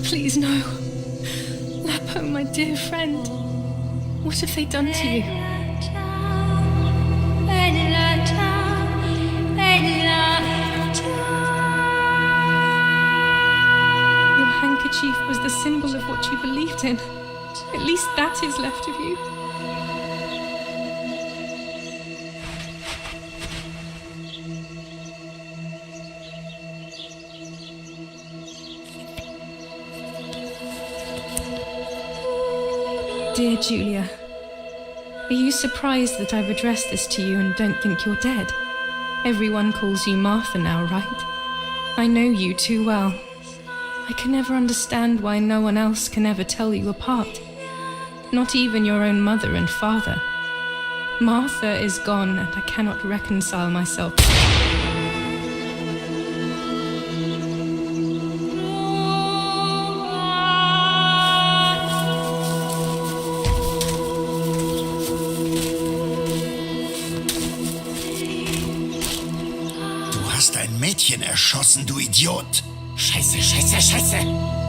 Please, no. Lapo, my dear friend. What have they done to you? Your handkerchief was the symbol of what you believed in. At least that is left of you. Dear Julia, are you surprised that I've addressed this to you and don't think you're dead? Everyone calls you Martha now, right? I know you too well. I can never understand why no one else can ever tell you apart. Not even your own mother and father. Martha is gone and I cannot reconcile myself. Mädchen erschossen, du Idiot! Scheiße, scheiße, scheiße!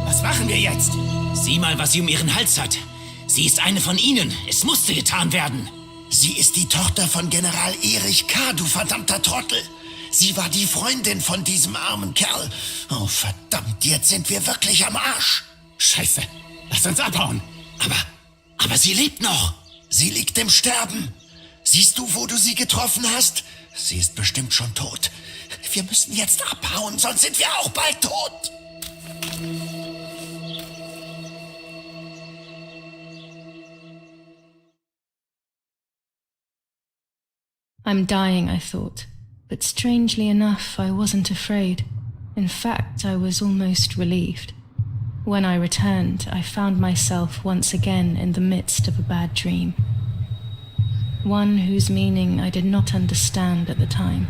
Was machen wir jetzt? Sieh mal, was sie um ihren Hals hat. Sie ist eine von ihnen. Es musste getan werden. Sie ist die Tochter von General Erich K., du verdammter Trottel. Sie war die Freundin von diesem armen Kerl. Oh, verdammt, jetzt sind wir wirklich am Arsch. Scheiße, lass uns abhauen. Aber sie lebt noch. Sie liegt im Sterben. Siehst du, wo du sie getroffen hast? Sie ist bestimmt schon tot. Wir müssen jetzt abhauen, sonst sind wir auch bald tot. I'm dying, I thought, but strangely enough, I wasn't afraid. In fact, I was almost relieved. When I returned, I found myself once again in the midst of a bad dream. One whose meaning I did not understand at the time.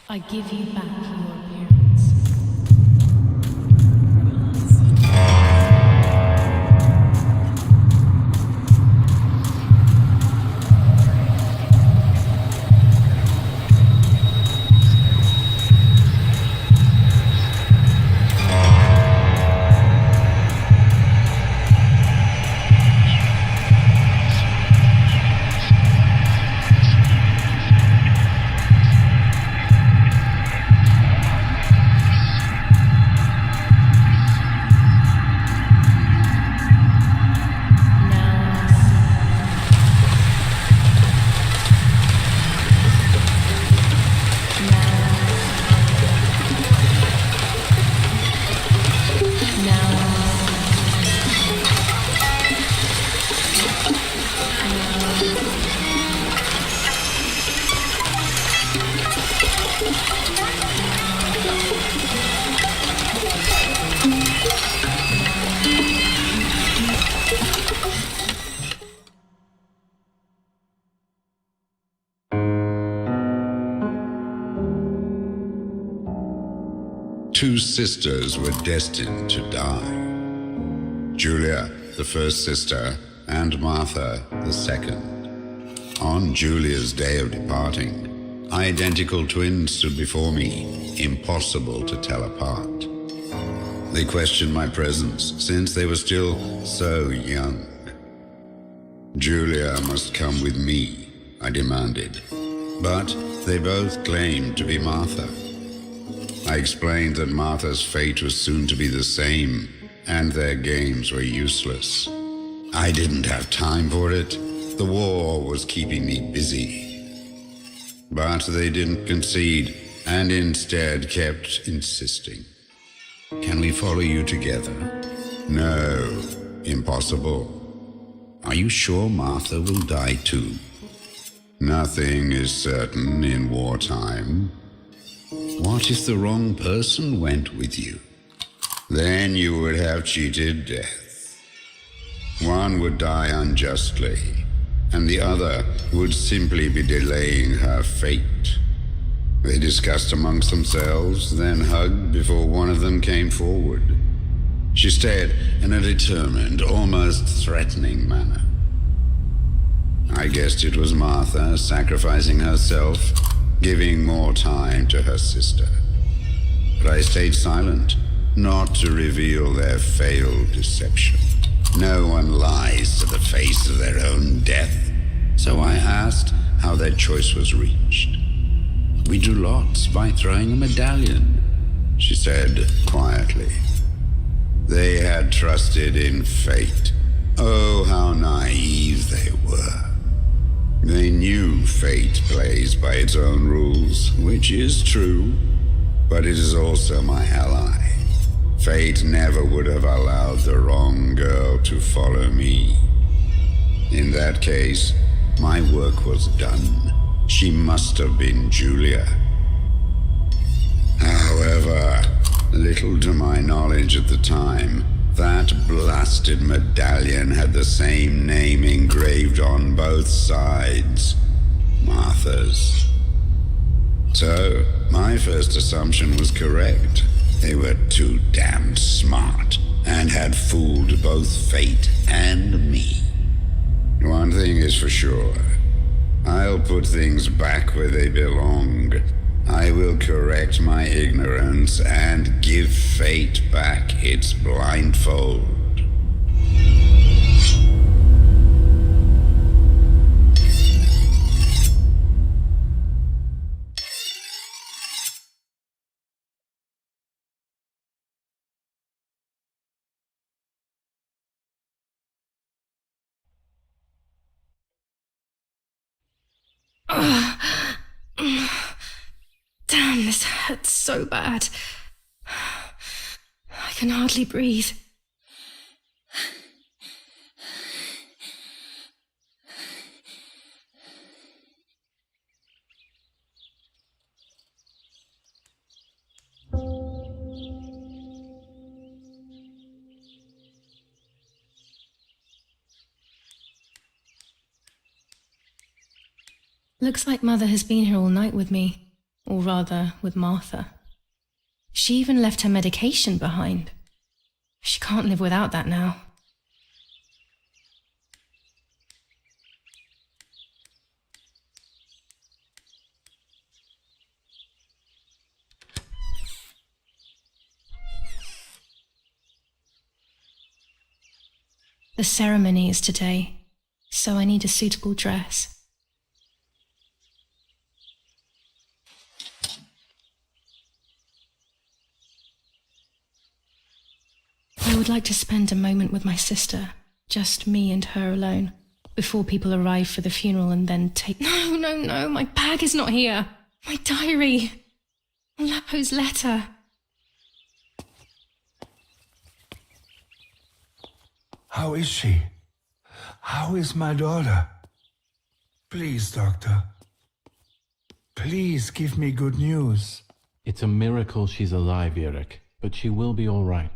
I give you back your appearance. two sisters were destined to die. Julia, the first sister, and Martha, the second. On Julia's day of departing, identical twins stood before me, impossible to tell apart. They questioned my presence, since they were still so young. Julia must come with me, I demanded, but they both claimed to be Martha. I explained that Martha's fate was soon to be the same, and their games were useless. I didn't have time for it. The war was keeping me busy. But they didn't concede, and instead kept insisting. Can we follow you together? No, impossible. Are you sure Martha will die too? Nothing is certain in wartime. What if the wrong person went with you? Then you would have cheated death. One would die unjustly, and the other would simply be delaying her fate. They discussed amongst themselves, then hugged before one of them came forward. She stared in a determined, almost threatening manner. I guessed it was Martha sacrificing herself, giving more time to her sister. But I stayed silent, not to reveal their failed deception. No one lies to the face of their own death, so I asked how their choice was reached. We drew lots by throwing a medallion, she said quietly. They had trusted in fate. Oh, how naive they were. They knew fate plays by its own rules, which is true, but it is also my ally. Fate never would have allowed the wrong girl to follow me. In that case, my work was done. She must have been Julia. However, little to my knowledge at the time, that blasted medallion had the same name engraved on both sides, Martha's. So, my first assumption was correct. They were too damn smart and had fooled both fate and me. One thing is for sure. I'll put things back where they belong. I will correct my ignorance and give fate back its blindfold. Damn, this hurts so bad. I can hardly breathe. Looks like Mother has been here all night with me. Or rather, with Martha. She even left her medication behind. She can't live without that now. The ceremony is today, so I need a suitable dress. I would like to spend a moment with my sister, just me and her alone, before people arrive for the funeral and then take... No, my bag is not here. My diary. Lapo's letter. How is she? How is my daughter? Please, doctor. Please give me good news. It's a miracle she's alive, Eric, but she will be all right.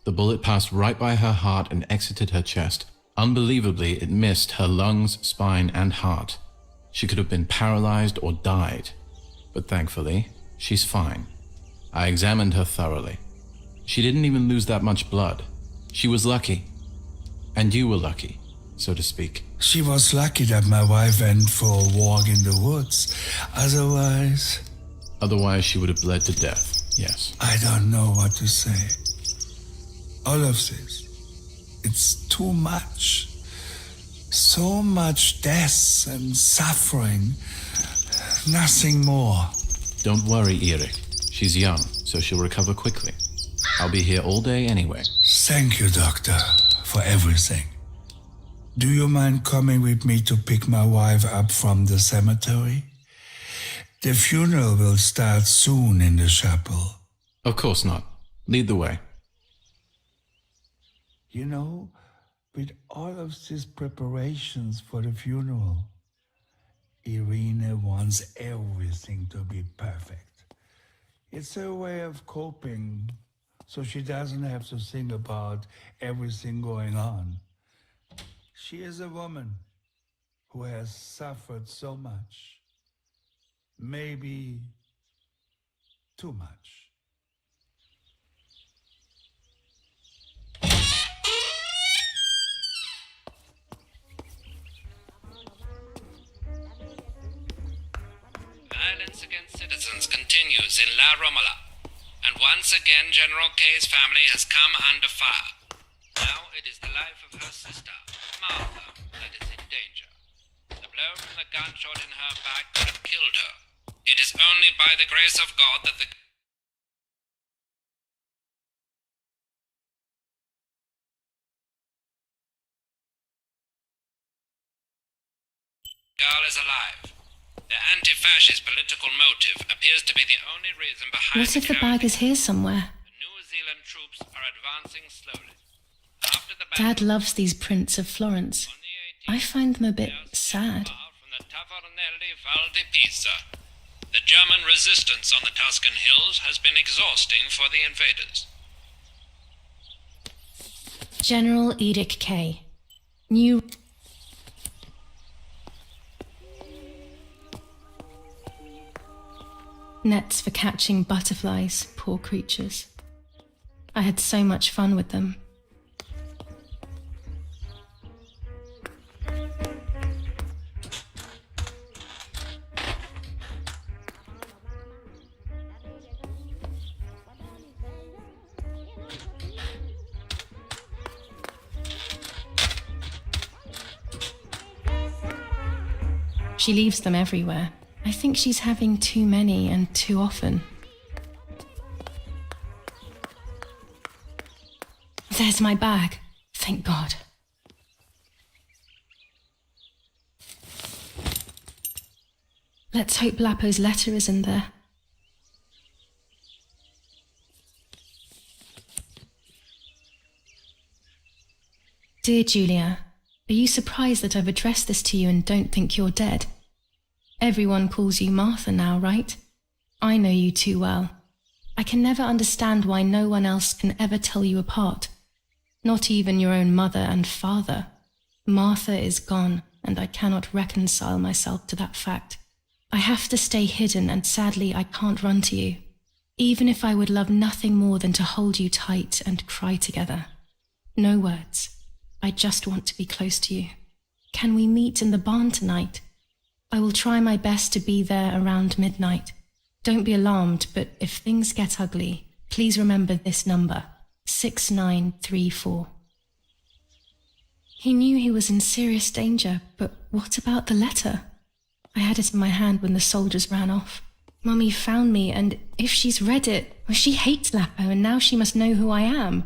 The bullet passed right by her heart and exited her chest. Unbelievably, it missed her lungs, spine, and heart. She could have been paralyzed or died. But thankfully, she's fine. I examined her thoroughly. She didn't even lose that much blood. She was lucky. And you were lucky, so to speak. She was lucky that my wife went for a walk in the woods. Otherwise, she would have bled to death, yes. I don't know what to say. All of this, it's too much. So much death and suffering. Nothing more. Don't worry, Erik. She's young, so she'll recover quickly. I'll be here all day anyway. Thank you, Doctor, for everything. Do you mind coming with me to pick my wife up from the cemetery? The funeral will start soon in the chapel. Of course not. Lead the way. You know, with all of these preparations for the funeral, Irene wants everything to be perfect. It's her way of coping, so she doesn't have to think about everything going on. She is a woman who has suffered so much. Maybe too much. Violence against citizens continues in La Romola, and once again General K's family has come under fire. Now it is the life of her sister, Martha, that is in danger. The blow from the gunshot in her back could have killed her. It is only by the grace of God that the girl is alive. The anti-fascist political motive appears to be the only reason behind What if the bag is here somewhere? The New Zealand troops are advancing slowly. After the Dad loves these prints of Florence. I find them a bit sad. from the Tavernelli Val di Pisa. The German resistance on the Tuscan hills has been exhausting for the invaders. General Edict K. New... Nets for catching butterflies, poor creatures. I had so much fun with them. She leaves them everywhere. I think she's having too many and too often. There's my bag. Thank God. Let's hope Lapo's letter is in there. Dear Julia, are you surprised that I've addressed this to you and don't think you're dead? Everyone calls you Martha now, right? I know you too well. I can never understand why no one else can ever tell you apart. Not even your own mother and father. Martha is gone, and I cannot reconcile myself to that fact. I have to stay hidden, and sadly I can't run to you. Even if I would love nothing more than to hold you tight and cry together. No words. I just want to be close to you. Can we meet in the barn tonight? I will try my best to be there around midnight. Don't be alarmed, but if things get ugly, please remember this number, 6934. He knew he was in serious danger, but what about the letter? I had it in my hand when the soldiers ran off. Mummy found me, and if she's read it, well, she hates Lapo, and now she must know who I am.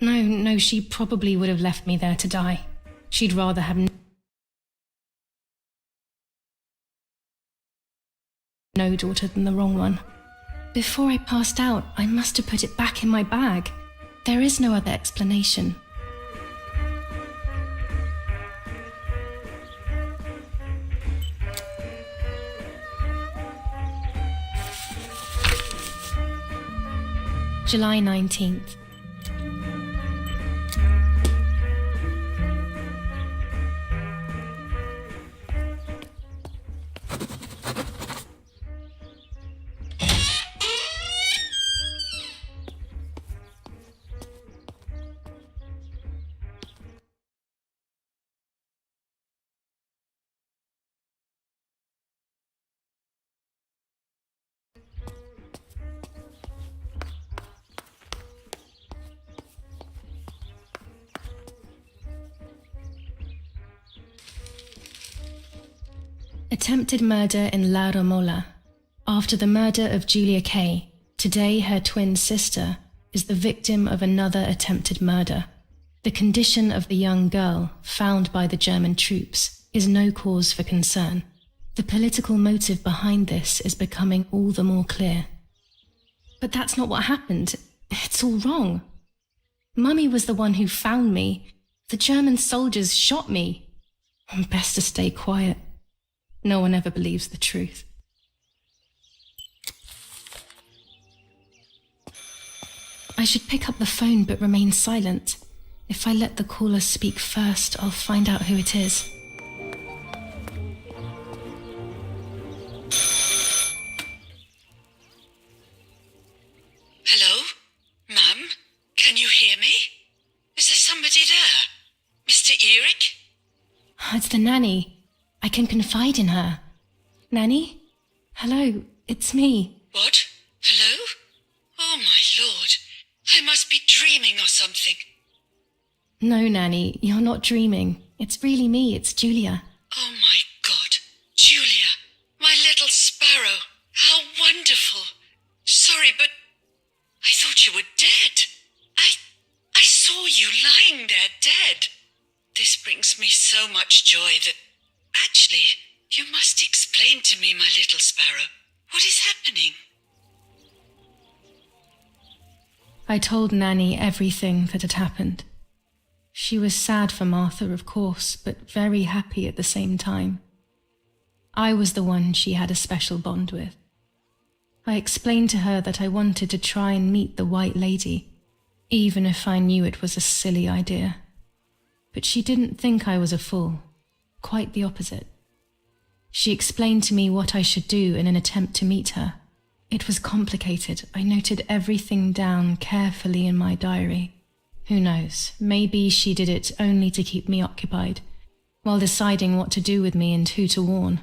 No, she probably would have left me there to die. She'd rather have no daughter than the wrong one. Before I passed out, I must have put it back in my bag. There is no other explanation. July 19th. Attempted murder in La Romola. After the murder of Julia Kay, today her twin sister is the victim of another attempted murder. The condition of the young girl, found by the German troops, is no cause for concern. The political motive behind this is becoming all the more clear. But that's not what happened. It's all wrong. Mummy was the one who found me. The German soldiers shot me. Best to stay quiet. No one ever believes the truth. I should pick up the phone but remain silent. If I let the caller speak first, I'll find out who it is. Hello? Ma'am? Can you hear me? Is there somebody there? Mr. Eric? It's the nanny. I can confide in her. Nanny? Hello, it's me. What? Hello? Oh my lord. I must be dreaming or something. No, Nanny, you're not dreaming. It's really me, it's Julia. Oh my God. Julia, my little sparrow. How wonderful. Sorry, but I thought you were dead. I saw you lying there dead. This brings me so much joy that... Actually, you must explain to me, my little sparrow. What is happening? I told Nanny everything that had happened. She was sad for Martha, of course, but very happy at the same time. I was the one she had a special bond with. I explained to her that I wanted to try and meet the White Lady, even if I knew it was a silly idea. But she didn't think I was a fool, quite the opposite. She explained to me what I should do in an attempt to meet her. It was complicated. I noted everything down carefully in my diary. Who knows, maybe she did it only to keep me occupied, while deciding what to do with me and who to warn.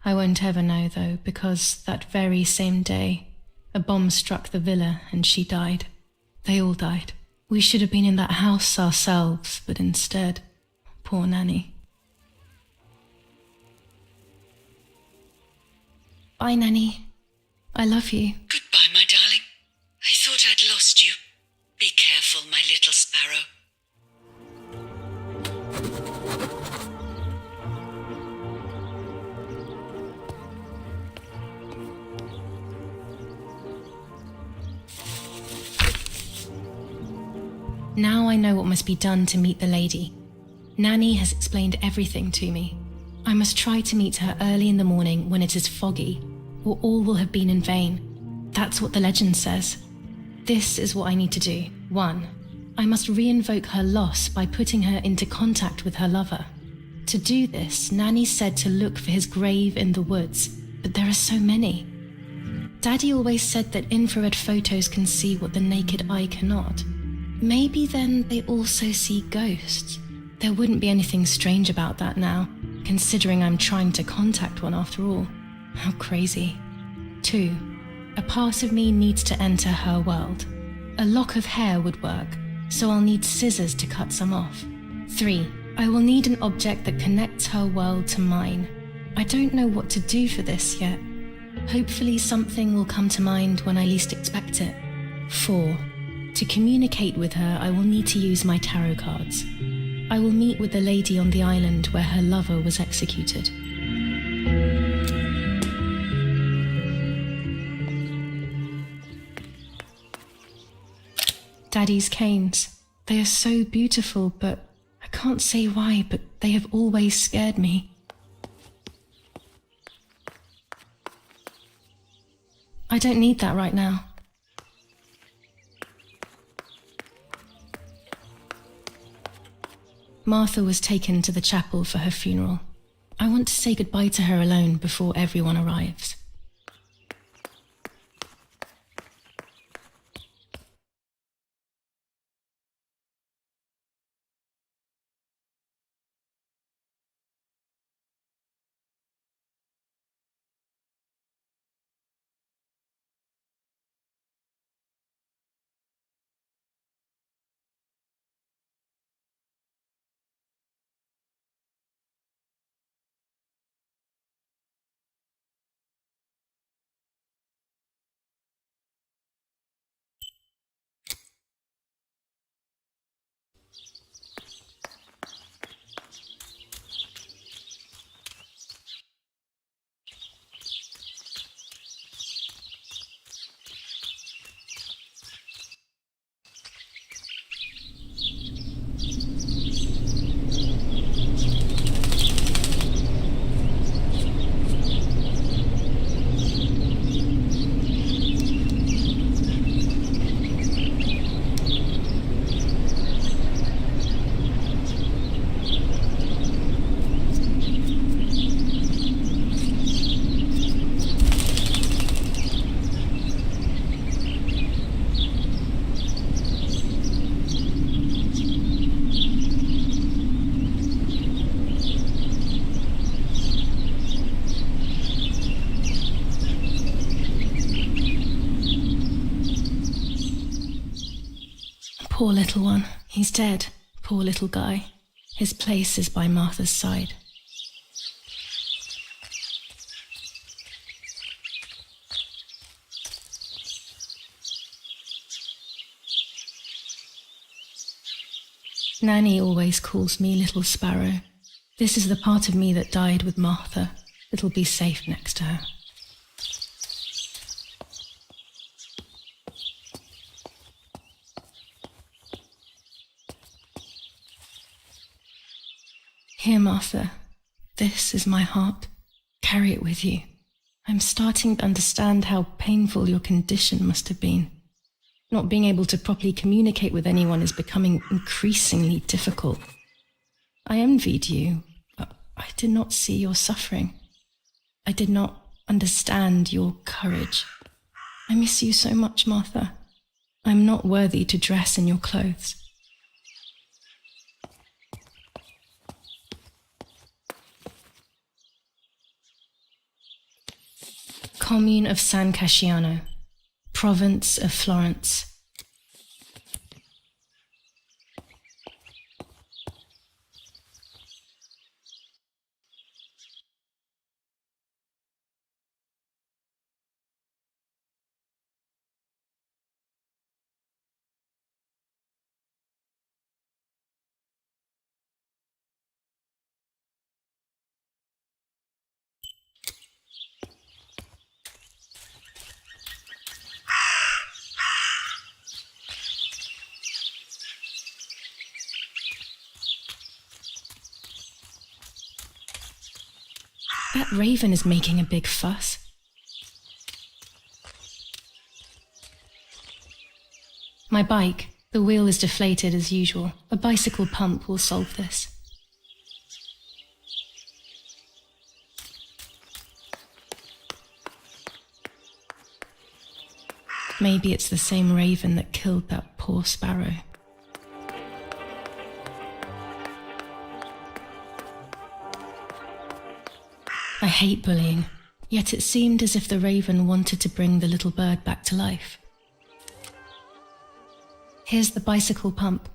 I won't ever know, though, because that very same day, a bomb struck the villa and she died. They all died. We should have been in that house ourselves, but instead, poor Nanny. Bye, Nanny. I love you. Goodbye, my darling. I thought I'd lost you. Be careful, my little sparrow. Now I know what must be done to meet the lady. Nanny has explained everything to me. I must try to meet her early in the morning when it is foggy, or all will have been in vain. That's what the legend says. This is what I need to do. 1. I must re-invoke her loss by putting her into contact with her lover. To do this, Nanny said to look for his grave in the woods, but there are so many. Daddy always said that infrared photos can see what the naked eye cannot. Maybe then they also see ghosts. There wouldn't be anything strange about that now, considering I'm trying to contact one after all. How crazy. 2. A part of me needs to enter her world. A lock of hair would work, so I'll need scissors to cut some off. 3. I will need an object that connects her world to mine. I don't know what to do for this yet. Hopefully something will come to mind when I least expect it. 4. To communicate with her, I will need to use my tarot cards. I will meet with the lady on the island where her lover was executed. Daddy's canes. They are so beautiful, but I can't say why, but they have always scared me. I don't need that right now. Martha was taken to the chapel for her funeral. I want to say goodbye to her alone before everyone arrives. Poor little one. He's dead. Poor little guy. His place is by Martha's side. Nanny always calls me Little Sparrow. This is the part of me that died with Martha. It'll be safe next to her. Here, Martha. This is my heart. Carry it with you. I'm starting to understand how painful your condition must have been. Not being able to properly communicate with anyone is becoming increasingly difficult. I envied you, but I did not see your suffering. I did not understand your courage. I miss you so much, Martha. I'm not worthy to dress in your clothes. Commune of San Casciano, province of Florence. That raven is making a big fuss. My bike, the wheel is deflated as usual. A bicycle pump will solve this. Maybe it's the same raven that killed that poor sparrow. I hate bullying, yet it seemed as if the raven wanted to bring the little bird back to life. Here's the bicycle pump.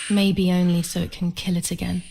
Maybe only so it can kill it again.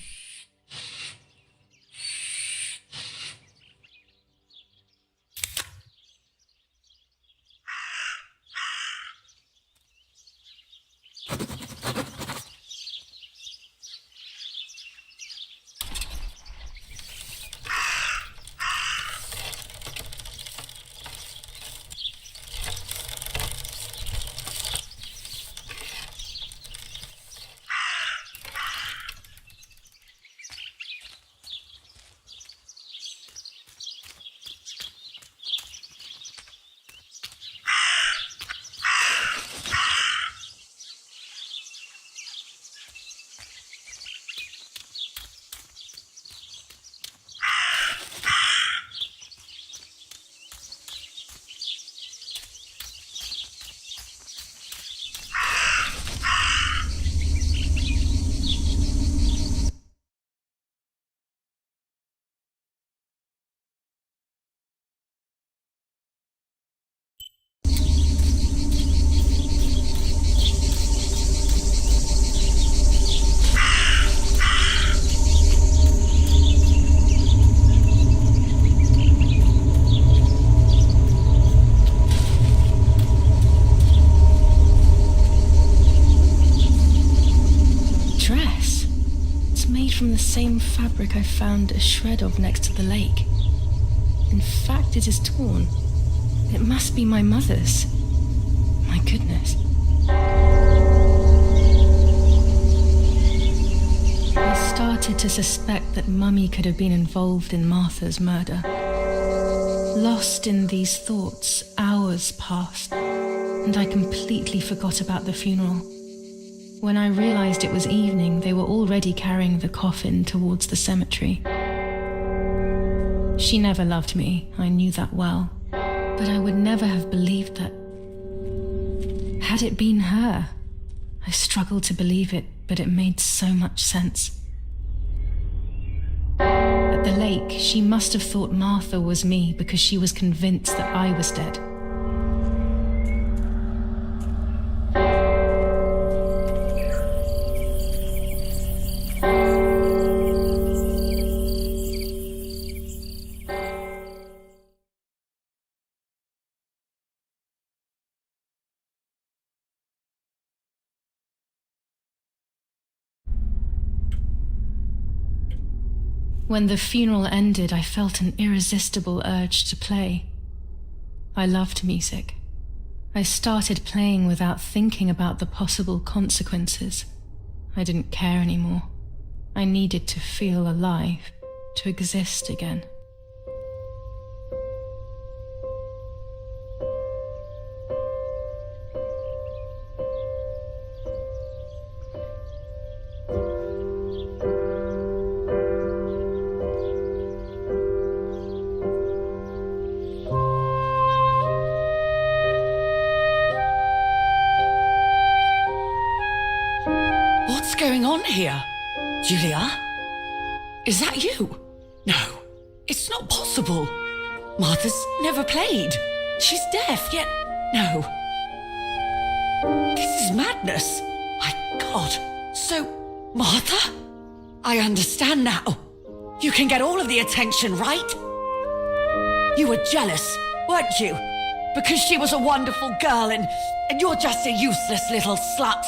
From the same fabric I found a shred of next to the lake. In fact, it is torn. It must be my mother's. My goodness. I started to suspect that Mummy could have been involved in Martha's murder. Lost in these thoughts, hours passed, and I completely forgot about the funeral. when I realized it was evening, they were already carrying the coffin towards the cemetery. She never loved me, I knew that well, but I would never have believed that. Had it been her? I struggled to believe it, but it made so much sense. At the lake, she must have thought Martha was me because she was convinced that I was dead. When the funeral ended, I felt an irresistible urge to play. I loved music. I started playing without thinking about the possible consequences. I didn't care anymore. I needed to feel alive, to exist again. What's going on here? Julia? Is that you? No, it's not possible. Martha's never played. She's deaf, yet no. This is madness. My God. So, Martha? I understand now. You can get all of the attention, right? You were jealous, weren't you? Because she was a wonderful girl and you're just a useless little slut.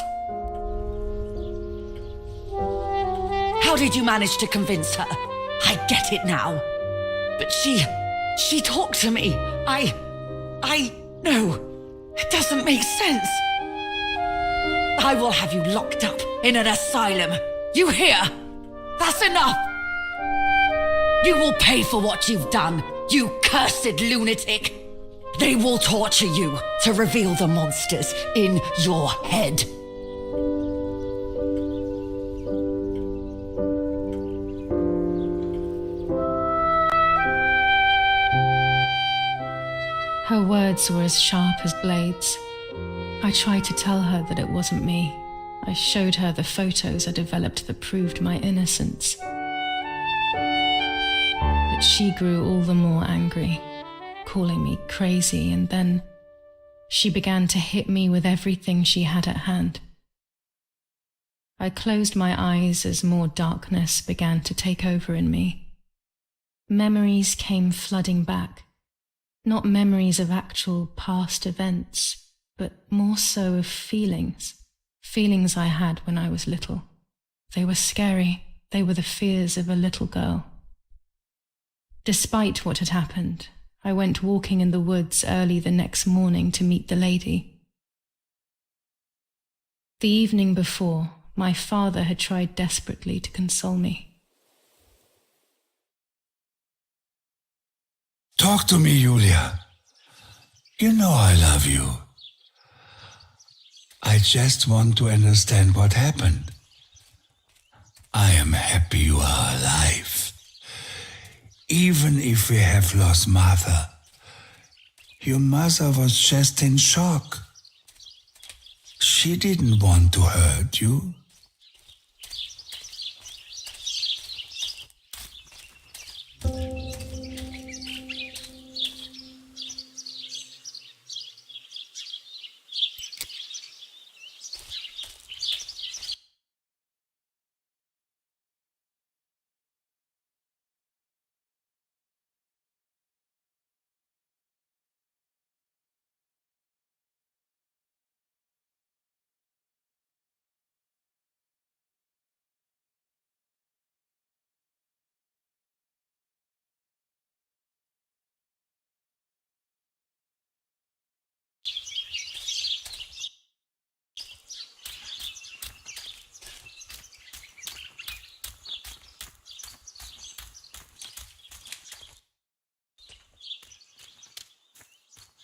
How did you manage to convince her? I get it now. But she talked to me. No, it doesn't make sense. I will have you locked up in an asylum. You hear? That's enough. You will pay for what you've done, you cursed lunatic. They will torture you to reveal the monsters in your head. Her words were as sharp as blades. I tried to tell her that it wasn't me. I showed her the photos I developed that proved my innocence. But she grew all the more angry, calling me crazy, and then she began to hit me with everything she had at hand. I closed my eyes as more darkness began to take over in me. Memories came flooding back. Not memories of actual past events, but more so of feelings. Feelings I had when I was little. They were scary. They were the fears of a little girl. Despite what had happened, I went walking in the woods early the next morning to meet the lady. The evening before, my father had tried desperately to console me. Talk to me, Julia. You know I love you. I just want to understand what happened. I am happy you are alive. Even if we have lost Martha, your mother was just in shock. She didn't want to hurt you.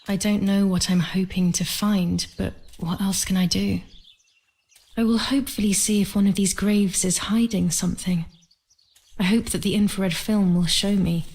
I don't know what I'm hoping to find, but what else can I do? I will hopefully see if one of these graves is hiding something. I hope that the infrared film will show me.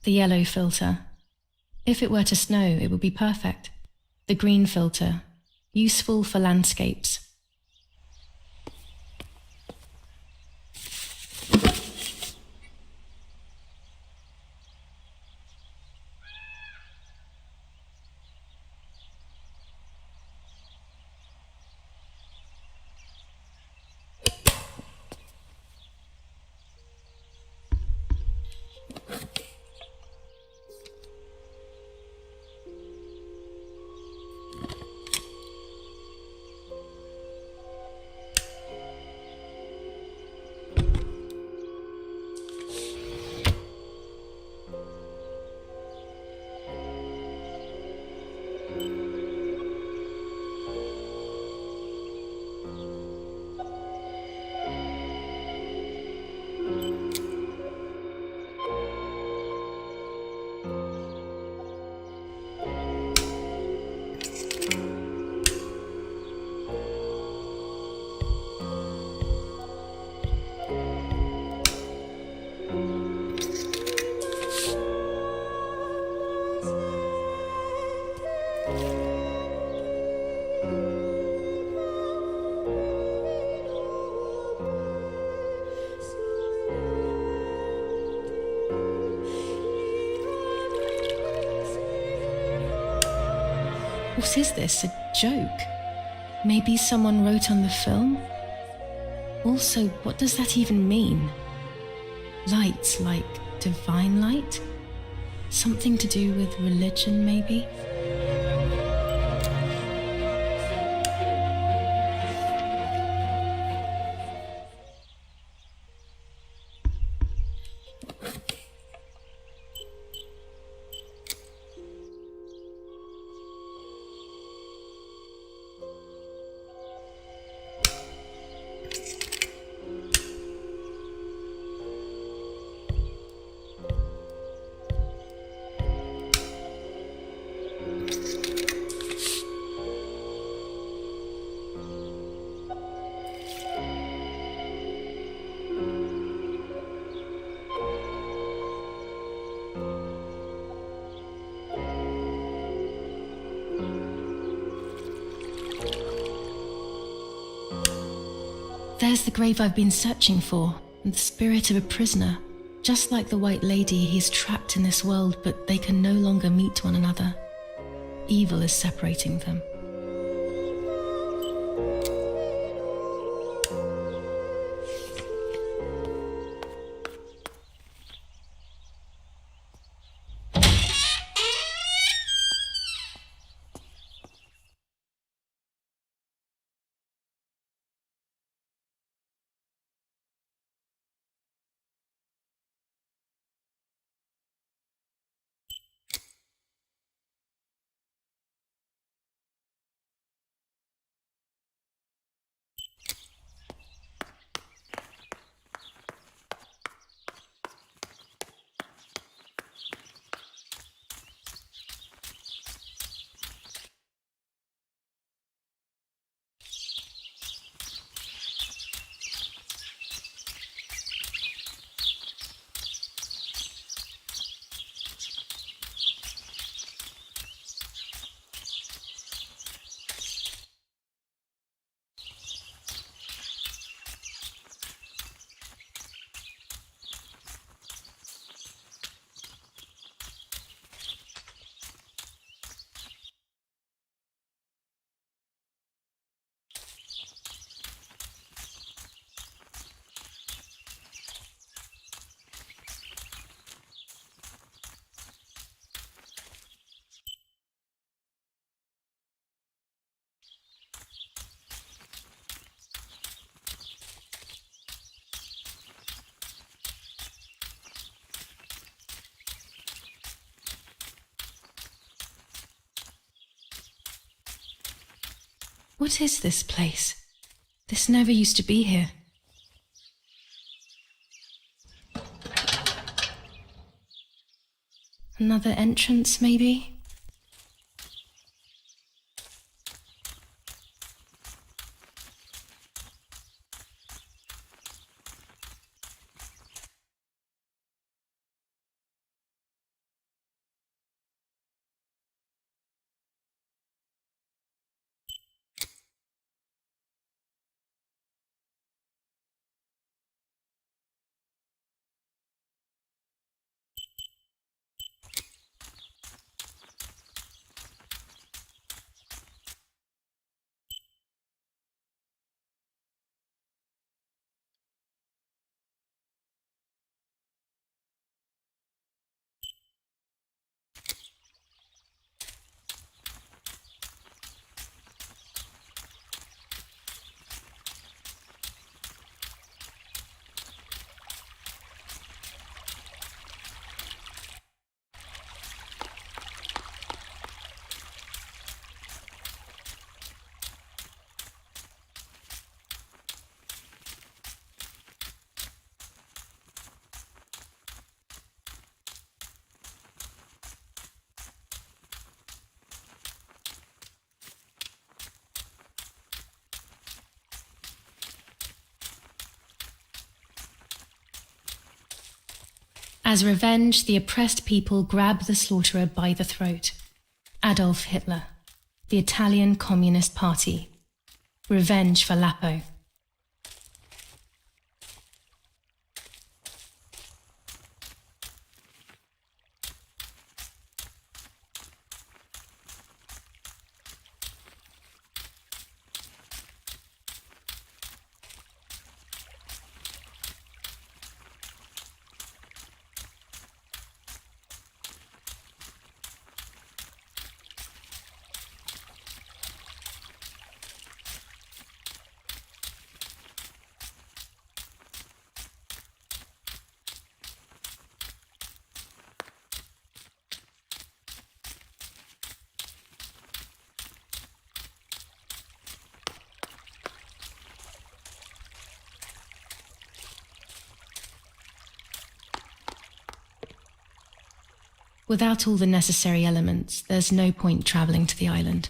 The yellow filter. If it were to snow, it would be perfect. The green filter. Useful for landscapes. What is this? A joke? Maybe someone wrote on the film? Also, what does that even mean? Light, like divine light? Something to do with religion, maybe? There's the grave I've been searching for, and the spirit of a prisoner. Just like the White Lady, he's trapped in this world, but they can no longer meet one another. Evil is separating them. What is this place? This never used to be here. Another entrance, maybe? As revenge, the oppressed people grab the slaughterer by the throat. Adolf Hitler, the Italian Communist Party. Revenge for Lapo. Without all the necessary elements, there's no point travelling to the island.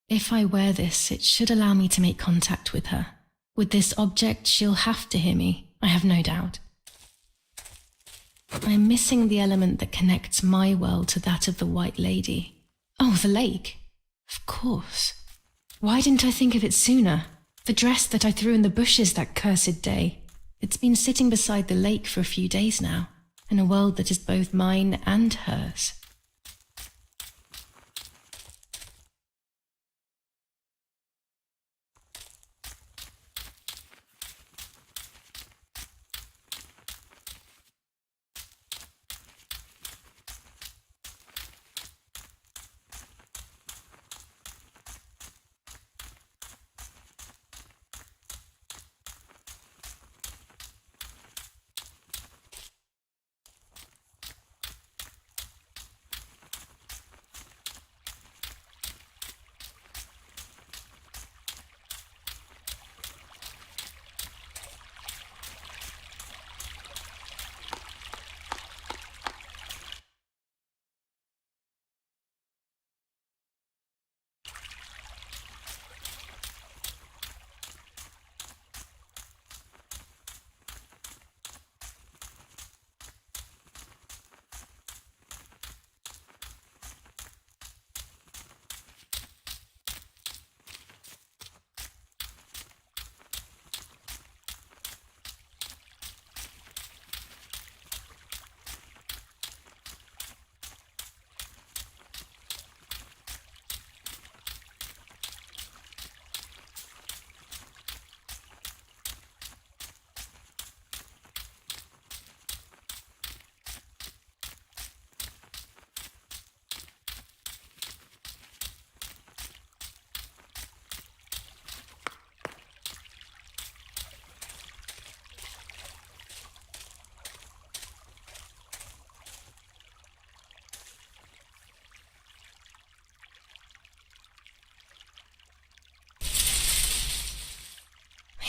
If I wear this, it should allow me to make contact with her. With this object, she'll have to hear me, I have no doubt. I'm missing the element that connects my world to that of the White Lady. Oh, the lake. Of course. Why didn't I think of it sooner? The dress that I threw in the bushes that cursed day. It's been sitting beside the lake for a few days now, in a world that is both mine and hers.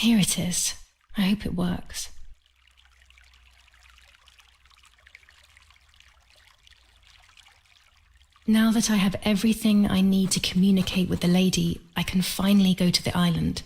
Here it is. I hope it works. Now that I have everything I need to communicate with the lady, I can finally go to the island.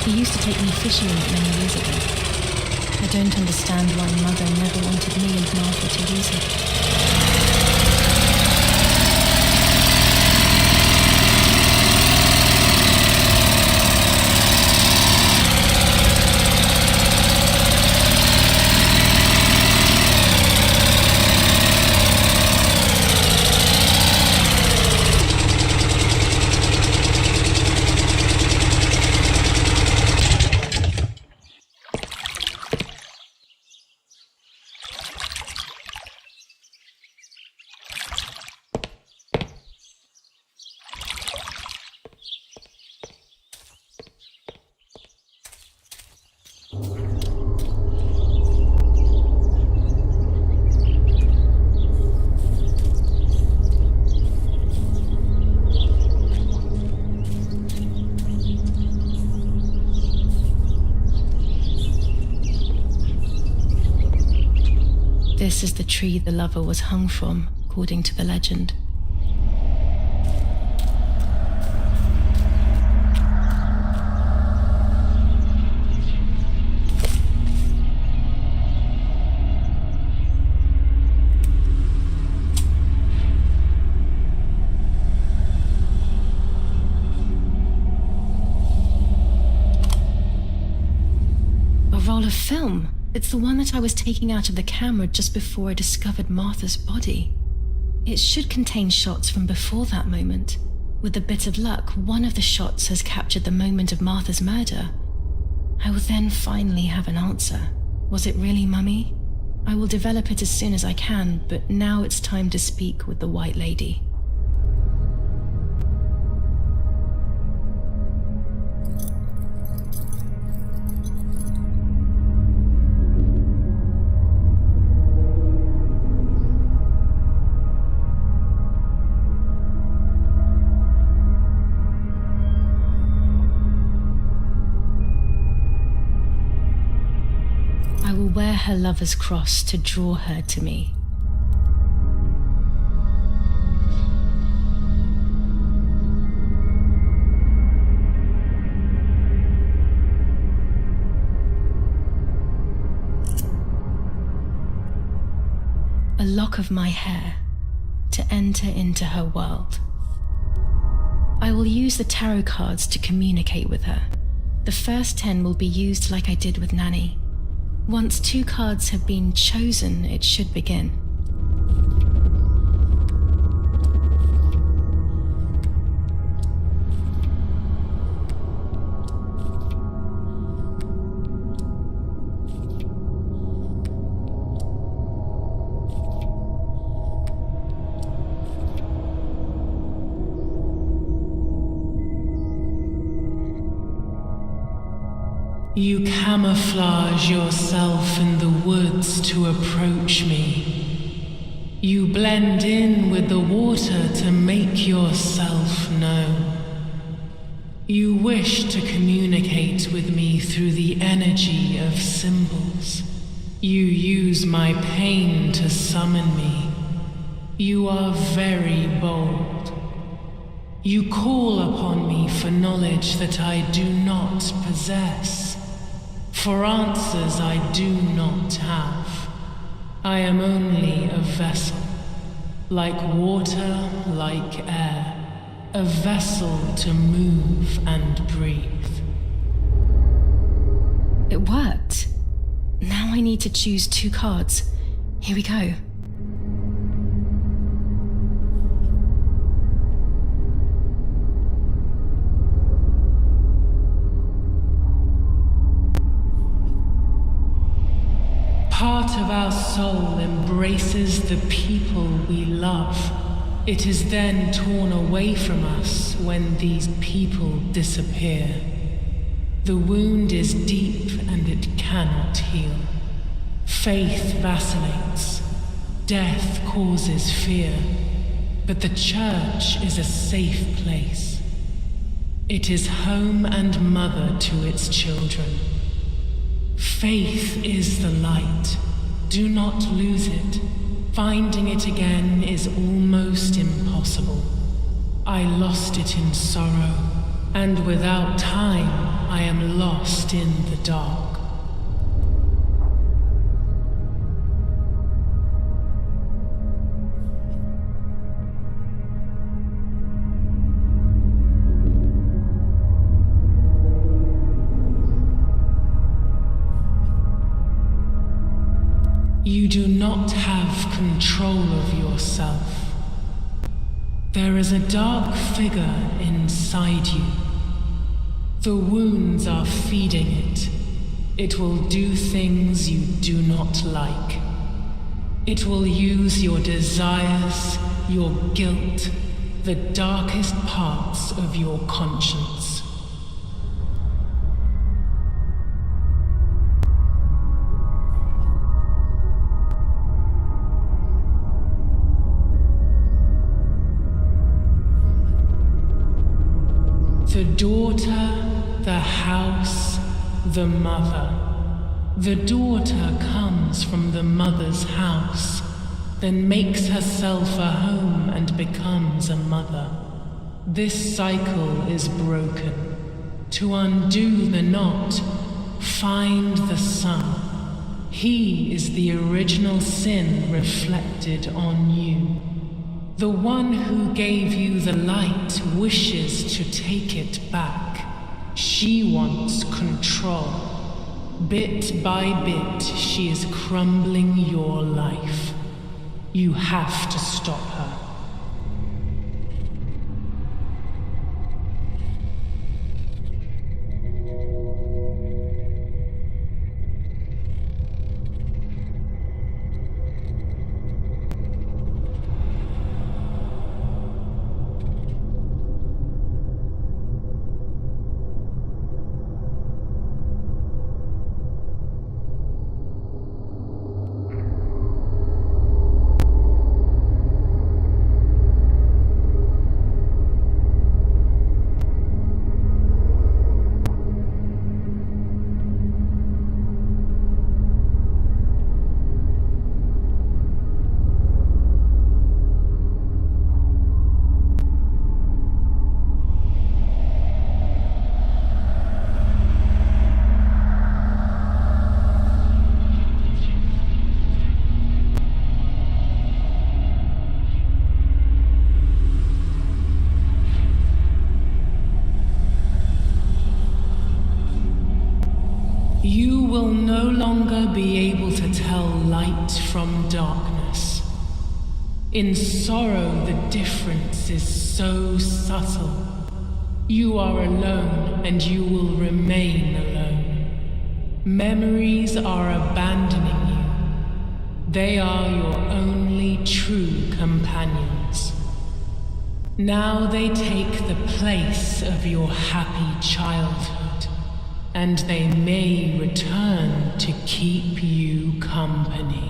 He used to take me fishing in it many years ago. I don't understand why Mother never wanted me and Martha to use it. This is the tree the lover was hung from, according to the legend. film. It's the one that I was taking out of the camera just before I discovered Martha's body. It should contain shots from before that moment. With a bit of luck, one of the shots has captured the moment of Martha's murder. I will then finally have an answer. Was it really Mummy? I will develop it as soon as I can, but now it's time to speak with the White Lady. I will wear her lover's cross to draw her to me. A lock of my hair to enter into her world. I will use the tarot cards to communicate with her. The first 10 will be used like I did with Nanny. Once 2 cards have been chosen, it should begin. You camouflage yourself in the woods to approach me. You blend in with the water to make yourself known. You wish to communicate with me through the energy of symbols. You use my pain to summon me. You are very bold. You call upon me for knowledge that I do not possess. For answers I do not have. I am only a vessel, like water, like air, a vessel to move and breathe. It worked. Now I need to choose 2 cards. Here we go. Part of our soul embraces the people we love. It is then torn away from us when these people disappear. The wound is deep and it cannot heal. Faith vacillates. Death causes fear. But the church is a safe place. It is home and mother to its children. Faith is the light. Do not lose it. Finding it again is almost impossible. I lost it in sorrow, and without time, I am lost in the dark. You do not have control of yourself. There is a dark figure inside you. The wounds are feeding it. It will do things you do not like. It will use your desires, your guilt, the darkest parts of your conscience. The daughter, the house, the mother. The daughter comes from the mother's house, then makes herself a home and becomes a mother. This cycle is broken. To undo the knot, find the sun. He is the original sin reflected on you. The one who gave you the light wishes to take it back. She wants control. Bit by bit, she is crumbling your life. You have to stop her. You will no longer be able to tell light from darkness. In sorrow, the difference is so subtle. You are alone, and you will remain alone. Memories are abandoning you. They are your only true companions. Now they take the place of your happy childhood, and they may return to keep you company.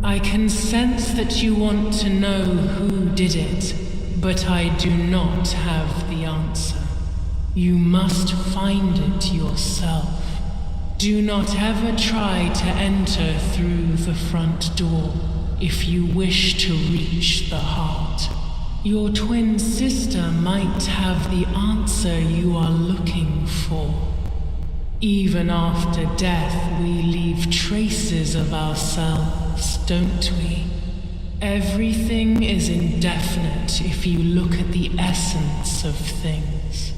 I can sense that you want to know who did it, but I do not have the answer. You must find it yourself. Do not ever try to enter through the front door if you wish to reach the heart. Your twin sister might have the answer you are looking for. Even after death, we leave traces of ourselves, don't we? Everything is indefinite if you look at the essence of things.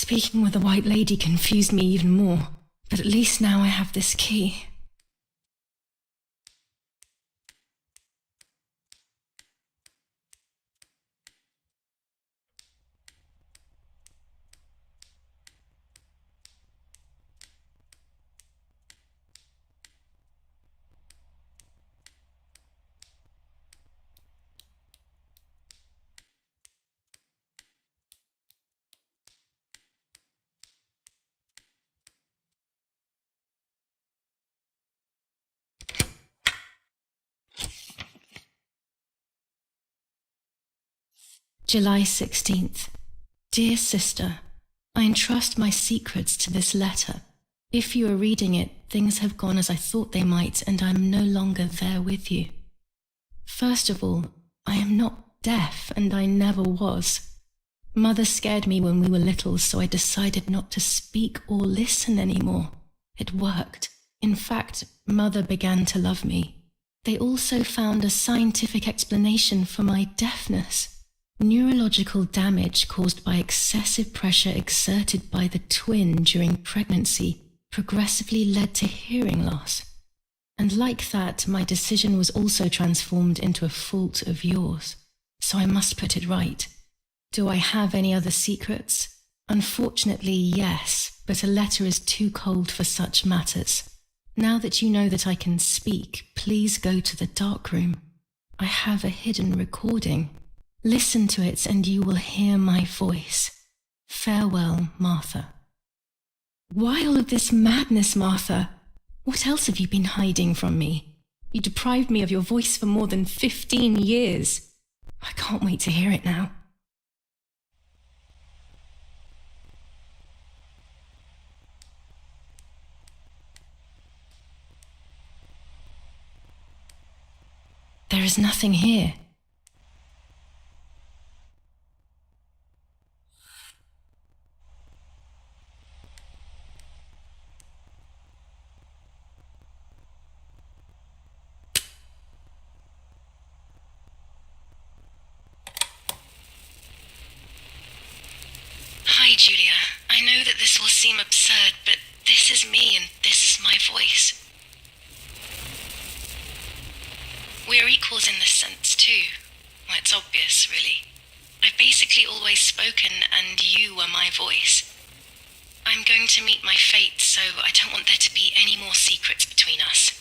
Speaking with the White Lady confused me even more, but at least now I have this key. July 16th. Dear sister, I entrust my secrets to this letter. If you are reading it, things have gone as I thought they might, and I am no longer there with you. First of all, I am not deaf, and I never was. Mother scared me when we were little, so I decided not to speak or listen anymore. It worked. In fact, Mother began to love me. They also found a scientific explanation for my deafness. Neurological damage caused by excessive pressure exerted by the twin during pregnancy progressively led to hearing loss. And like that, my decision was also transformed into a fault of yours. So I must put it right. Do I have any other secrets? Unfortunately, yes, but a letter is too cold for such matters. Now that you know that I can speak, please go to the dark room. I have a hidden recording. Listen to it and you will hear my voice. Farewell, Martha. Why all of this madness, Martha? What else have you been hiding from me? You deprived me of your voice for more than 15 years. I can't wait to hear it now. There is nothing here. Hi, Julia. I know that this will seem absurd, but this is me and this is my voice. We're equals in this sense, too. Well, it's obvious, really. I've basically always spoken, and you were my voice. I'm going to meet my fate, so I don't want there to be any more secrets between us.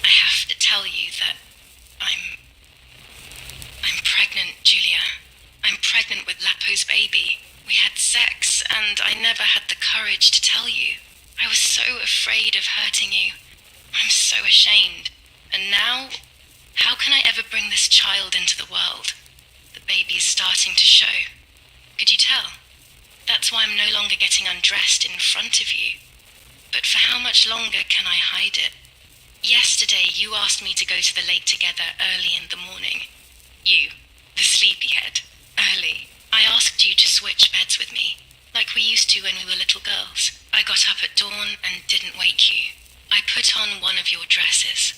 I have to tell you that I'm pregnant, Julia. I'm pregnant with Lapo's baby. We had sex, and I never had the courage to tell you. I was so afraid of hurting you. I'm so ashamed. And now, how can I ever bring this child into the world? The baby is starting to show. Could you tell? That's why I'm no longer getting undressed in front of you. But for how much longer can I hide it? Yesterday, you asked me to go to the lake together early in the morning. You, the sleepyhead. Early. I asked you to switch beds with me, like we used to when we were little girls. I got up at dawn and didn't wake you. I put on one of your dresses.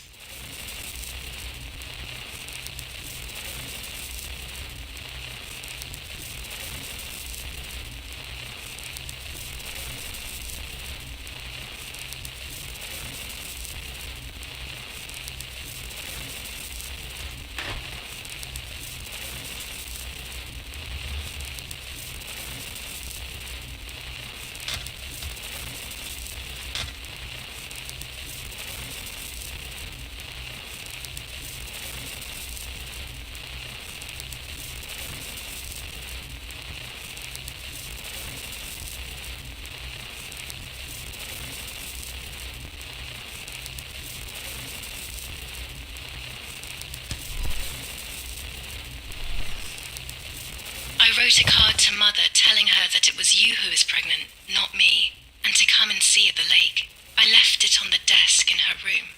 I wrote a card to Mother telling her that it was you who was pregnant, not me, and to come and see at the lake. I left it on the desk in her room.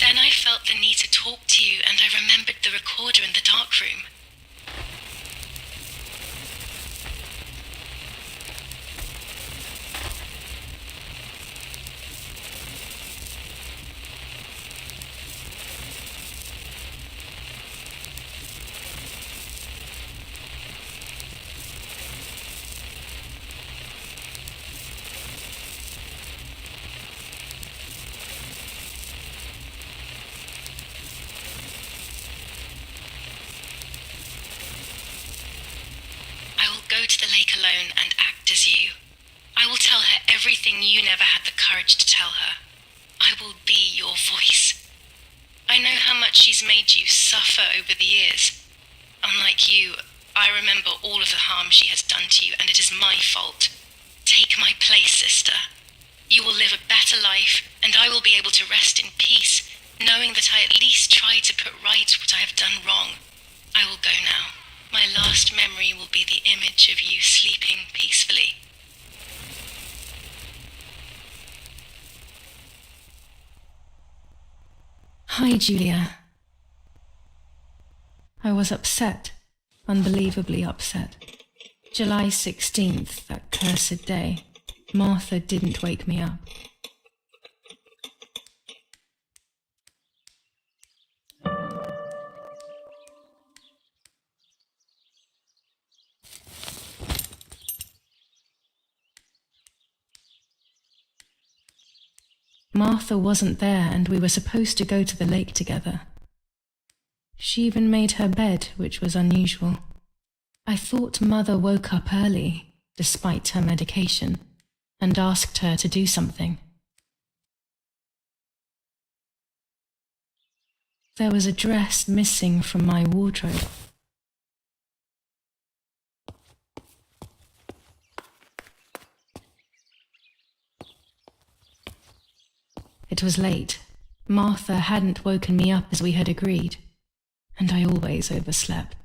Then I felt the need to talk to you, and I remembered the recorder in the dark room. Go to the lake alone and act as you. I will tell her everything you never had the courage to tell her. I will be your voice. I know how much she's made you suffer over the years. Unlike you, I remember all of the harm she has done to you, and it is my fault. Take my place, sister. You will live a better life, and I will be able to rest in peace, knowing that I at least tried to put right what I have done wrong. I will go now. My last memory will be the image of you sleeping peacefully. Hi, Julia. I was upset, unbelievably upset. July 16th, that cursed day, Martha didn't wake me up. Martha wasn't there, and we were supposed to go to the lake together. She even made her bed, which was unusual. I thought Mother woke up early, despite her medication, and asked her to do something. There was a dress missing from my wardrobe. It was late. Martha hadn't woken me up as we had agreed, and I always overslept.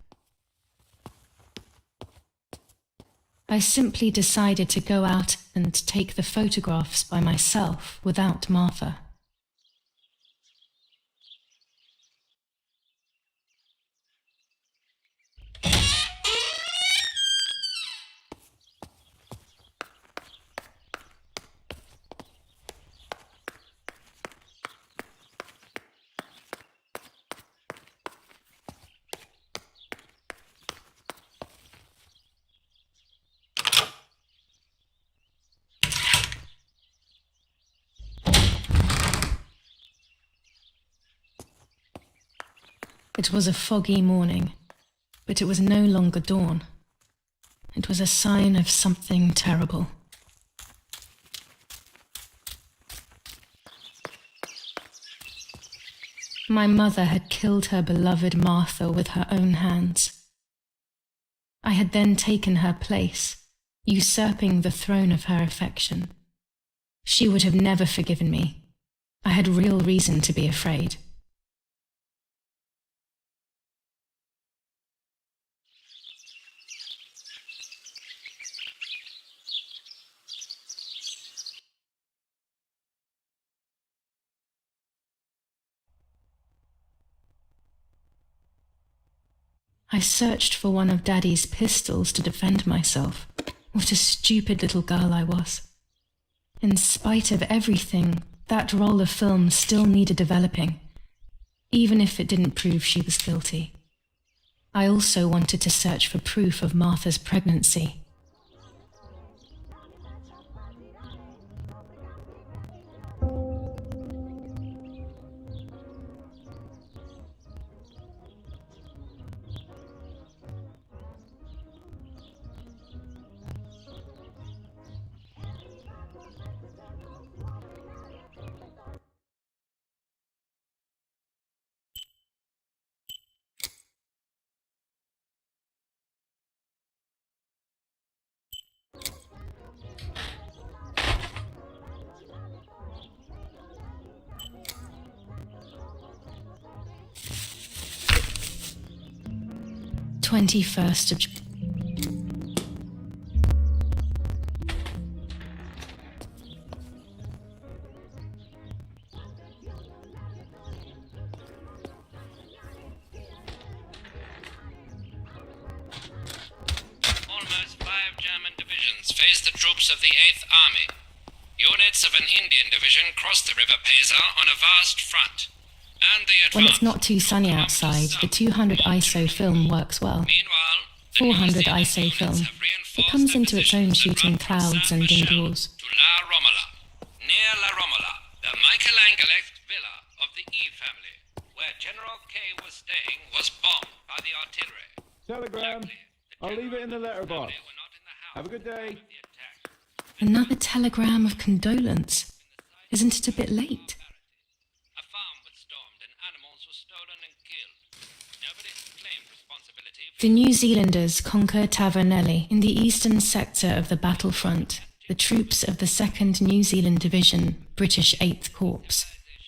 I simply decided to go out and take the photographs by myself without Martha. It was a foggy morning, but it was no longer dawn. It was a sign of something terrible. My mother had killed her beloved Martha with her own hands. I had then taken her place, usurping the throne of her affection. She would have never forgiven me. I had real reason to be afraid. I searched for one of Daddy's pistols to defend myself. What a stupid little girl I was. In spite of everything, that roll of film still needed developing, even if it didn't prove she was guilty. I also wanted to search for proof of Martha's pregnancy. First of face the troops of the 8th Army. Units of an Indian division crossed the River Pesa on a vast front. And the When it's advance not too sunny outside, the 200 ISO film works well. 400 ISO film. It comes into its own shooting clouds and indoors. to La Romola. Near La Romola, the Michelangelo villa of the E family, where General K was staying, was bombed by the artillery. Telegram. I'll leave it in the letterbox. Have a good day. Another telegram of condolence. Isn't it a bit late? A farm was stormed and animals were stolen and killed. Nobody claimed responsibility for The New Zealanders conquer Tavernelli in the eastern sector of the battlefront. The troops of the 2nd New Zealand Division, British 8th Corps,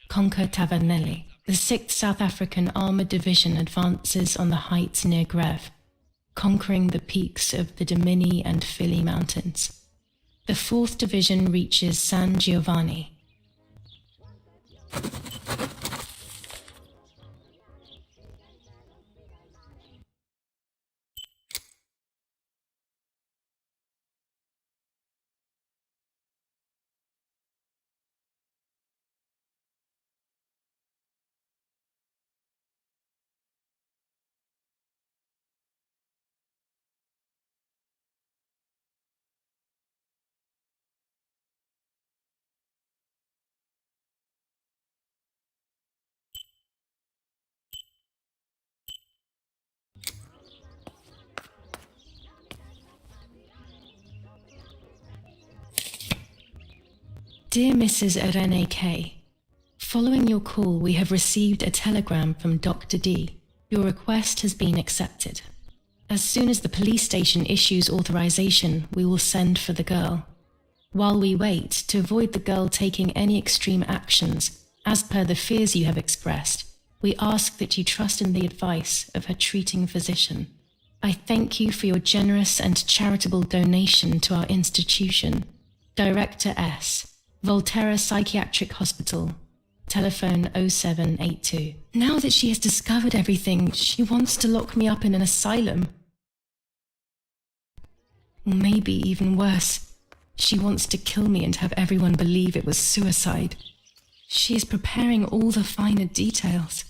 conquer Tavernelli. The 6th South African Armoured Division advances on the heights near Greve, conquering the peaks of the Dimini and Philly Mountains. The 4th Division reaches San Giovanni. Dear Mrs. Irene K., following your call, we have received a telegram from Dr. D. Your request has been accepted. As soon as the police station issues authorization, we will send for the girl. While we wait, to avoid the girl taking any extreme actions, as per the fears you have expressed, we ask that you trust in the advice of her treating physician. I thank you for your generous and charitable donation to our institution. Director S., Volterra Psychiatric Hospital, telephone 0782. Now that she has discovered everything, she wants to lock me up in an asylum. Or maybe even worse, she wants to kill me and have everyone believe it was suicide. She is preparing all the finer details.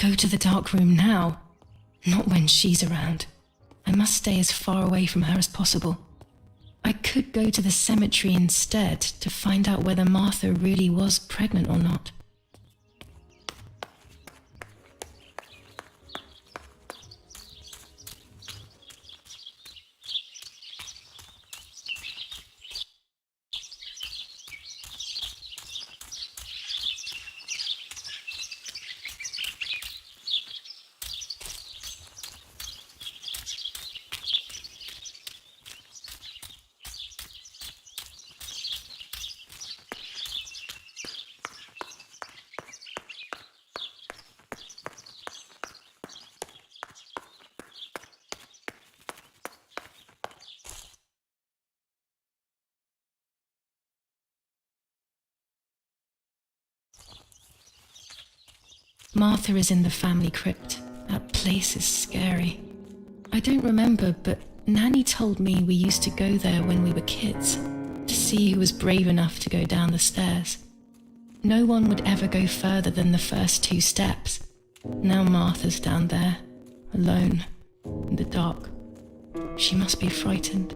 Go to the dark room now. Not when she's around. I must stay as far away from her as possible. I could go to the cemetery instead to find out whether Martha really was pregnant or not. Martha is in the family crypt. That place is scary. I don't remember, but Nanny told me we used to go there when we were kids, to see who was brave enough to go down the stairs. No one would ever go further than the first 2 steps. Now Martha's down there, alone, in the dark. She must be frightened.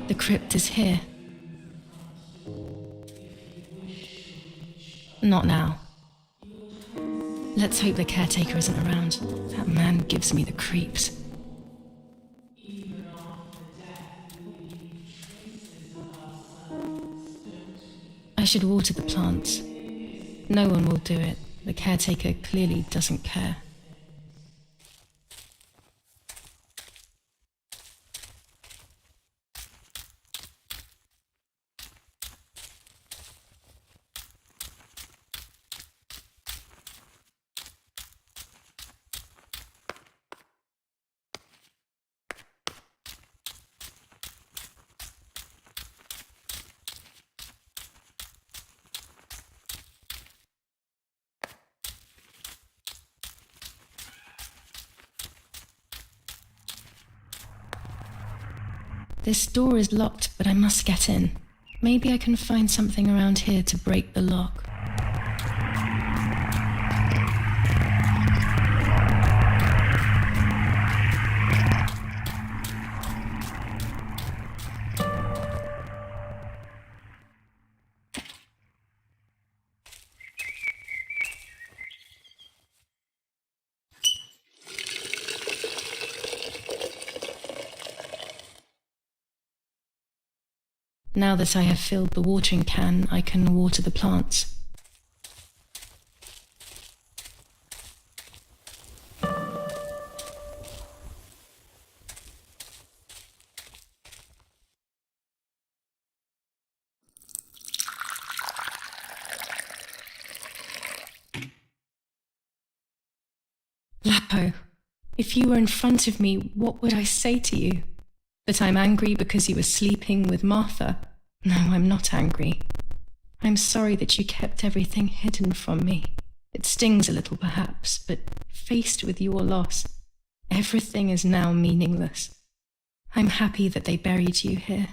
The crypt is here. Not now. Let's hope the caretaker isn't around. That man gives me the creeps. I should water the plants. No one will do it. The caretaker clearly doesn't care. This door is locked, but I must get in. Maybe I can find something around here to break the lock. Now that I have filled the watering can, I can water the plants. Lapo, if you were in front of me, what would I say to you? That I'm angry because you were sleeping with Martha? No, I'm not angry. I'm sorry that you kept everything hidden from me. It stings a little perhaps, but faced with your loss, everything is now meaningless. I'm happy that they buried you here.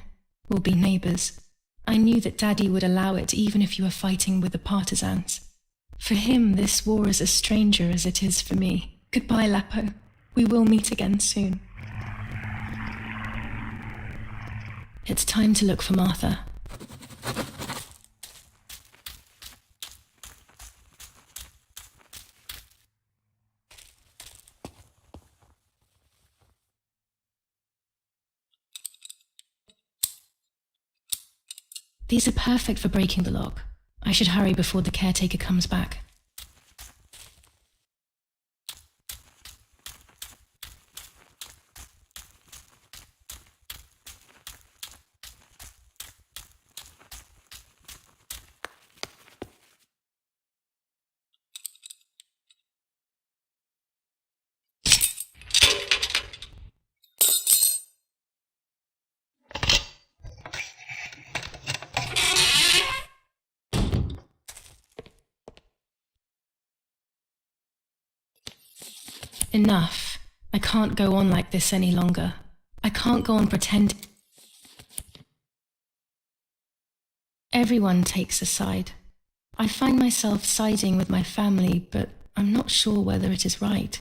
We'll be neighbours. I knew that Daddy would allow it even if you were fighting with the partisans. For him, this war is as stranger as it is for me. Goodbye, Lapo. We will meet again soon. It's time to look for Martha. These are perfect for breaking the lock. I should hurry before the caretaker comes back. Enough. I can't go on like this any longer. I can't go on pretending. Everyone takes a side. I find myself siding with my family, but I'm not sure whether it is right.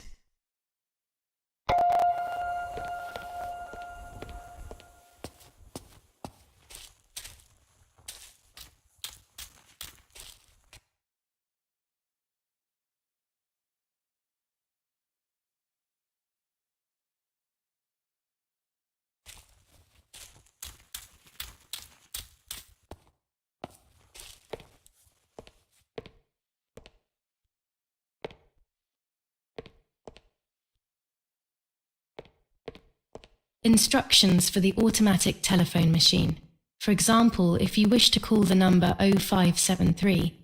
Instructions for the automatic telephone machine. For example, if you wish to call the number 0573,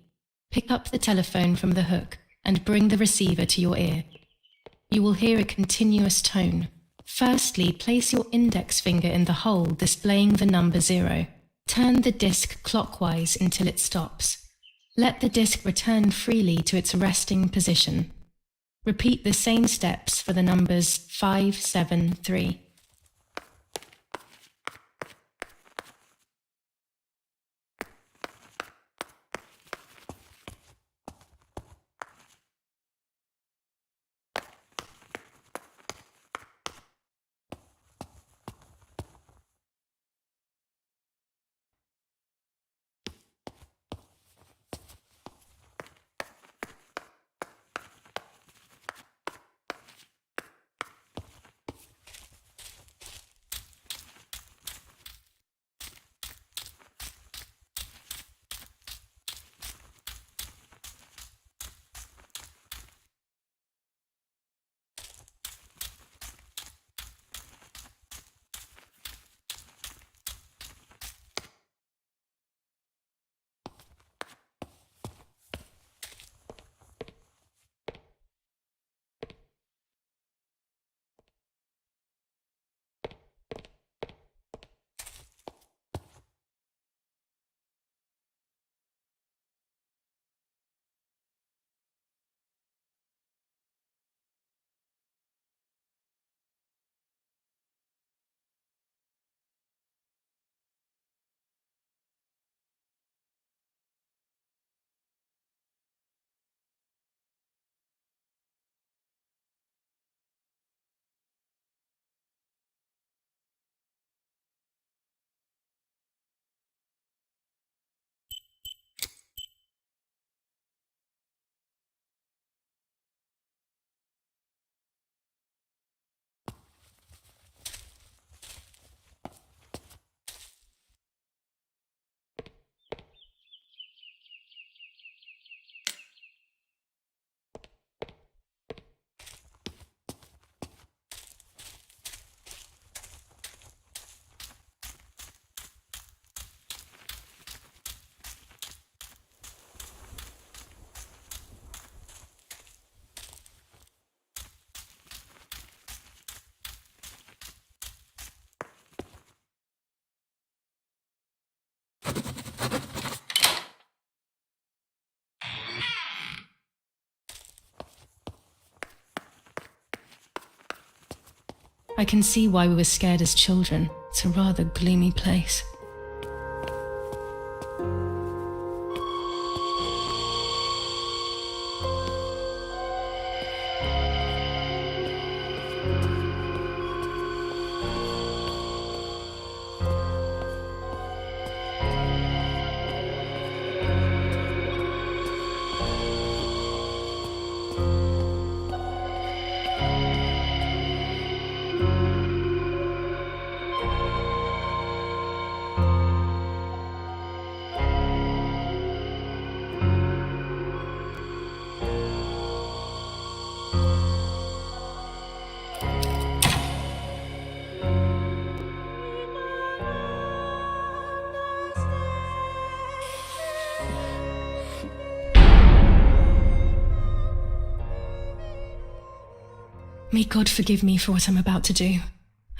pick up the telephone from the hook and bring the receiver to your ear. You will hear a continuous tone. Firstly, place your index finger in the hole displaying the number 0. Turn the disc clockwise until it stops. Let the disc return freely to its resting position. Repeat the same steps for the numbers 573. I can see why we were scared as children. It's a rather gloomy place. May God forgive me for what I'm about to do.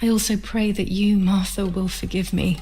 I also pray that you, Martha, will forgive me.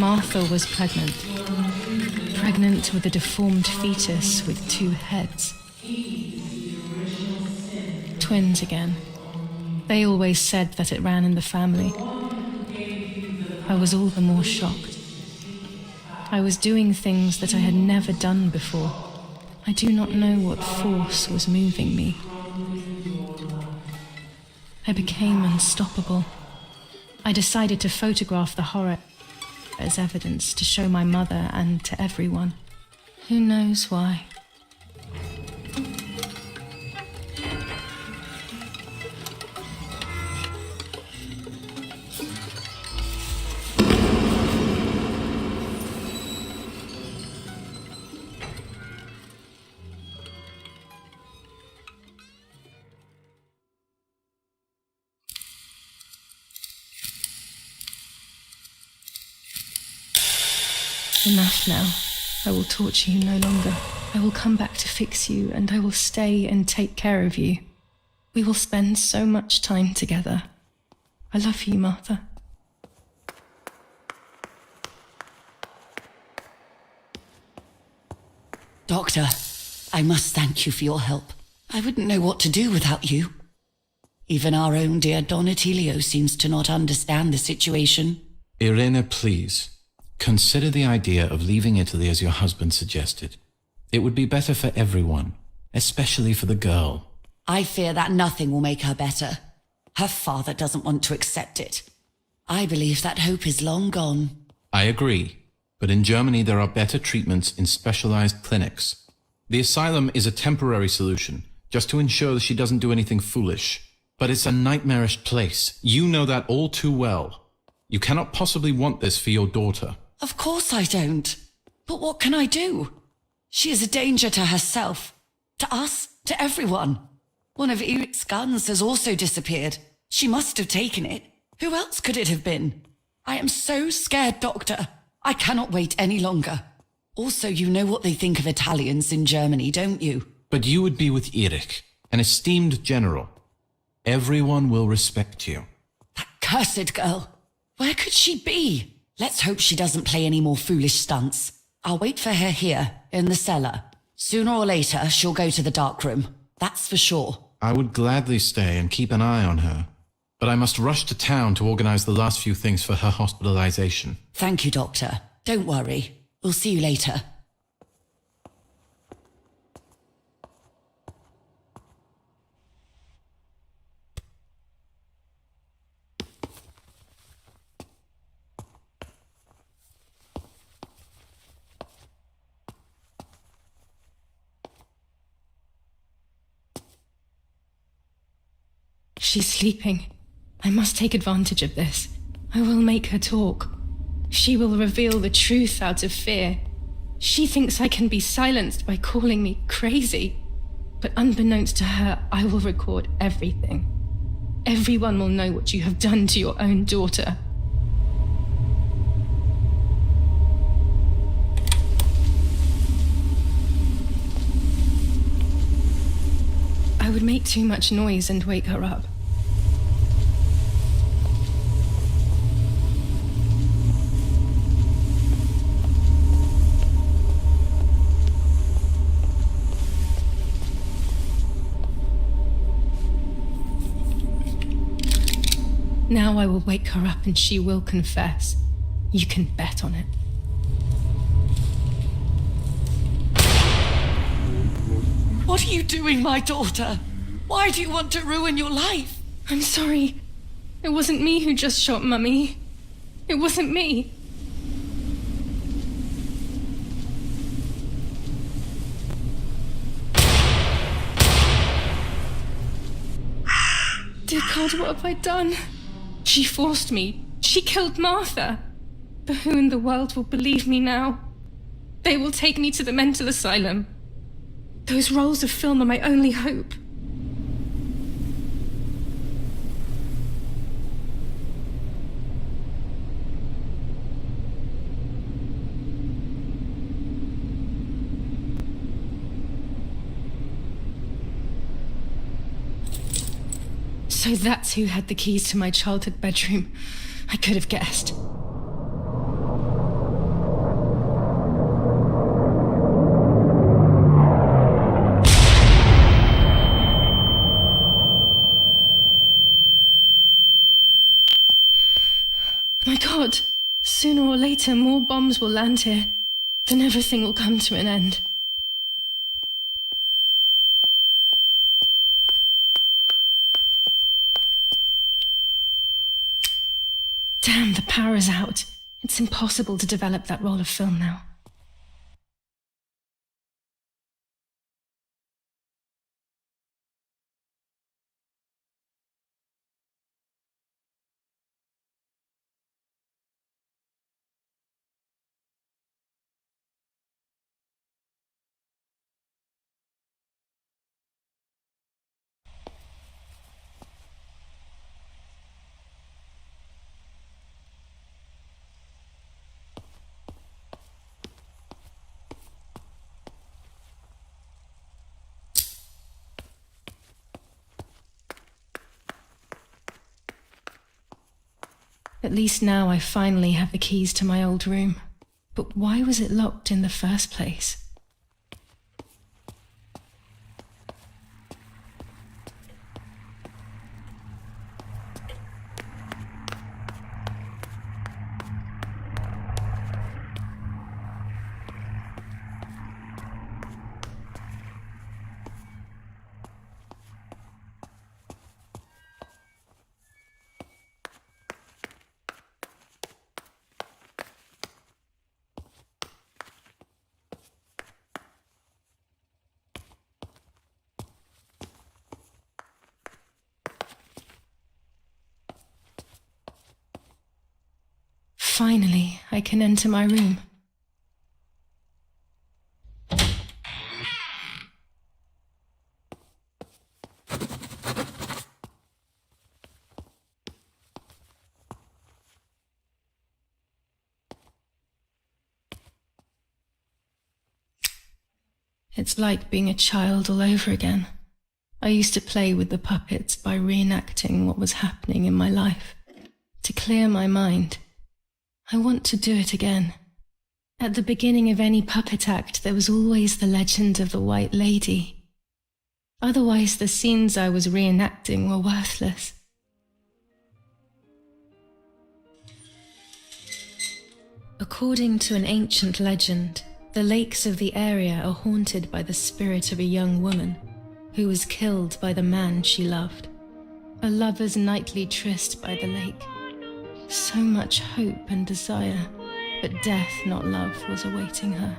Martha was pregnant. Pregnant with a deformed fetus with 2 heads. Twins again. They always said that it ran in the family. I was all the more shocked. I was doing things that I had never done before. I do not know what force was moving me. I became unstoppable. I decided to photograph the horror as evidence to show my mother and to everyone. Who knows why? Enough now. I will torture you no longer. I will come back to fix you, and I will stay and take care of you. We will spend so much time together. I love you, Martha. Doctor, I must thank you for your help. I wouldn't know what to do without you. Even our own dear Donatello seems to not understand the situation. Irene, please. Consider the idea of leaving Italy as your husband suggested. It would be better for everyone, especially for the girl. I fear that nothing will make her better. Her father doesn't want to accept it. I believe that hope is long gone. I agree, but in Germany there are better treatments in specialized clinics. The asylum is a temporary solution, just to ensure that she doesn't do anything foolish. But it's a nightmarish place. You know that all too well. You cannot possibly want this for your daughter. Of course I don't. But what can I do? She is a danger to herself, to us, to everyone. One of Eric's guns has also disappeared. She must have taken it. Who else could it have been? I am so scared, Doctor. I cannot wait any longer. Also, you know what they think of Italians in Germany, don't you? But you would be with Eric, an esteemed general. Everyone will respect you. That cursed girl. Where could she be? Let's hope she doesn't play any more foolish stunts. I'll wait for her here, in the cellar. Sooner or later, she'll go to the dark room. That's for sure. I would gladly stay and keep an eye on her. But I must rush to town to organize the last few things for her hospitalization. Thank you, Doctor. Don't worry. We'll see you later. She's sleeping. I must take advantage of this. I will make her talk. She will reveal the truth out of fear. She thinks I can be silenced by calling me crazy. But unbeknownst to her, I will record everything. Everyone will know what you have done to your own daughter. I would make too much noise and wake her up. Now I will wake her up and she will confess. You can bet on it. What are you doing, my daughter? Why do you want to ruin your life? I'm sorry. It wasn't me who just shot Mummy. It wasn't me. Dear God, what have I done? She forced me. She killed Martha. But who in the world will believe me now? They will take me to the mental asylum. Those rolls of film are my only hope. So that's who had the keys to my childhood bedroom. I could have guessed. Sooner or later, more bombs will land here. Then everything will come to an end. Damn, the power's out. It's impossible to develop that roll of film now. At least now I finally have the keys to my old room. But why was it locked in the first place? Finally, I can enter my room. It's like being a child all over again. I used to play with the puppets by reenacting what was happening in my life, to clear my mind. I want to do it again. At the beginning of any puppet act, there was always the legend of the White Lady. Otherwise, the scenes I was reenacting were worthless. According to an ancient legend, the lakes of the area are haunted by the spirit of a young woman who was killed by the man she loved. A lover's nightly tryst by the lake. So much hope and desire, but death, not love, was awaiting her.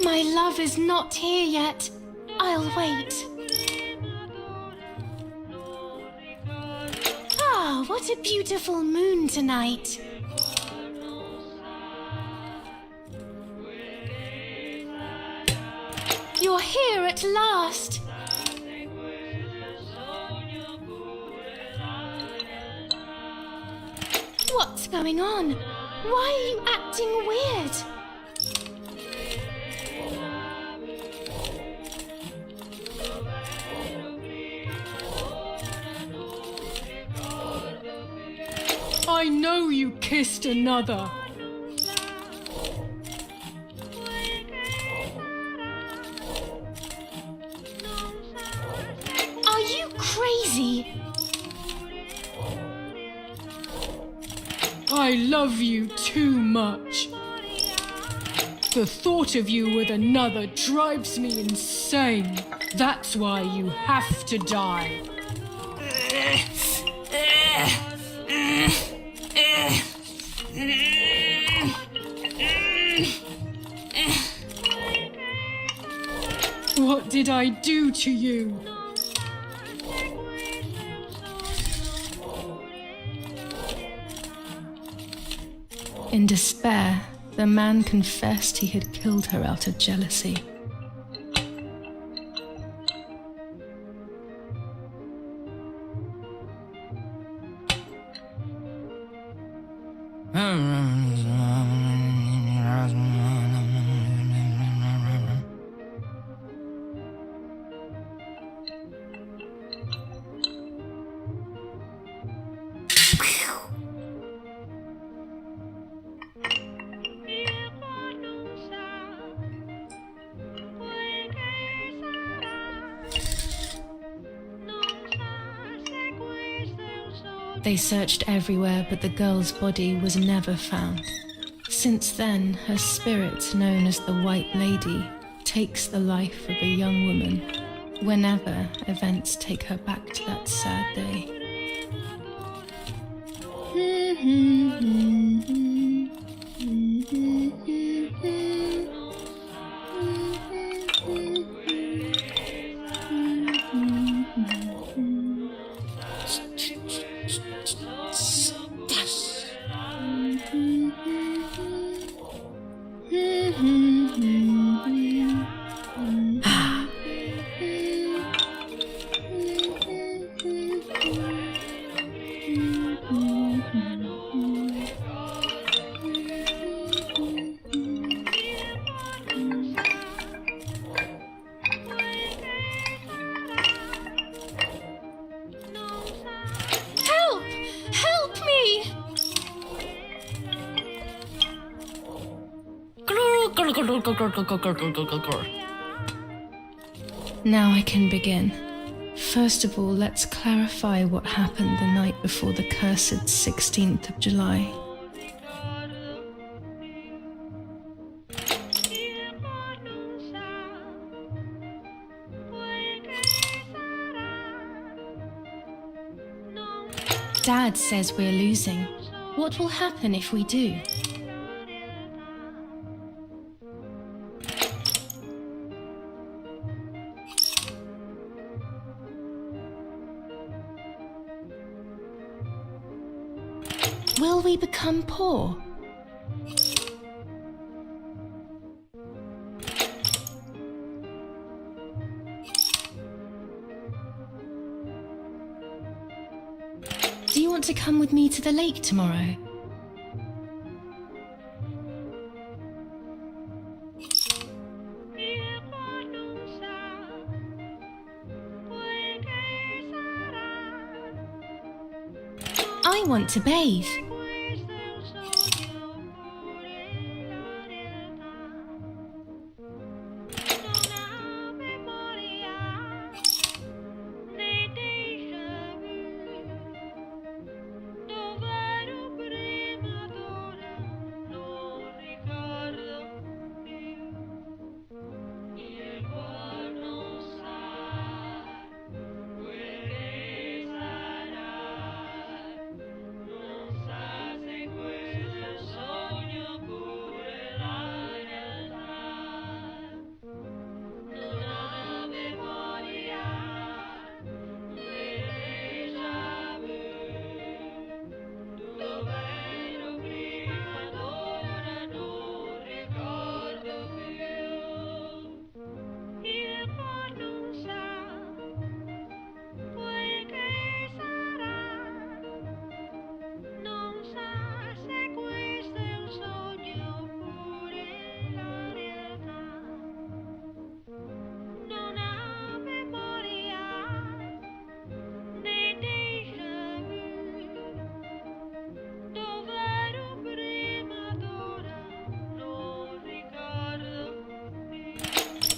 My love is not here yet. I'll wait. Ah, what a beautiful moon tonight. You're here at last. What's going on? Why are you acting weird? I know you kissed another. Are you crazy? I love you too much. The thought of you with another drives me insane. That's why you have to die. What did I do to you? In despair, the man confessed he had killed her out of jealousy. They searched everywhere, but the girl's body was never found. Since then, her spirit, known as the White Lady, takes the life of a young woman whenever events take her back to that sad day. Now I can begin. First of all, let's clarify what happened the night before the cursed 16th of July. Dad says we're losing. What will happen if we do? Will we become poor? Do you want to come with me to the lake tomorrow? I want to bathe.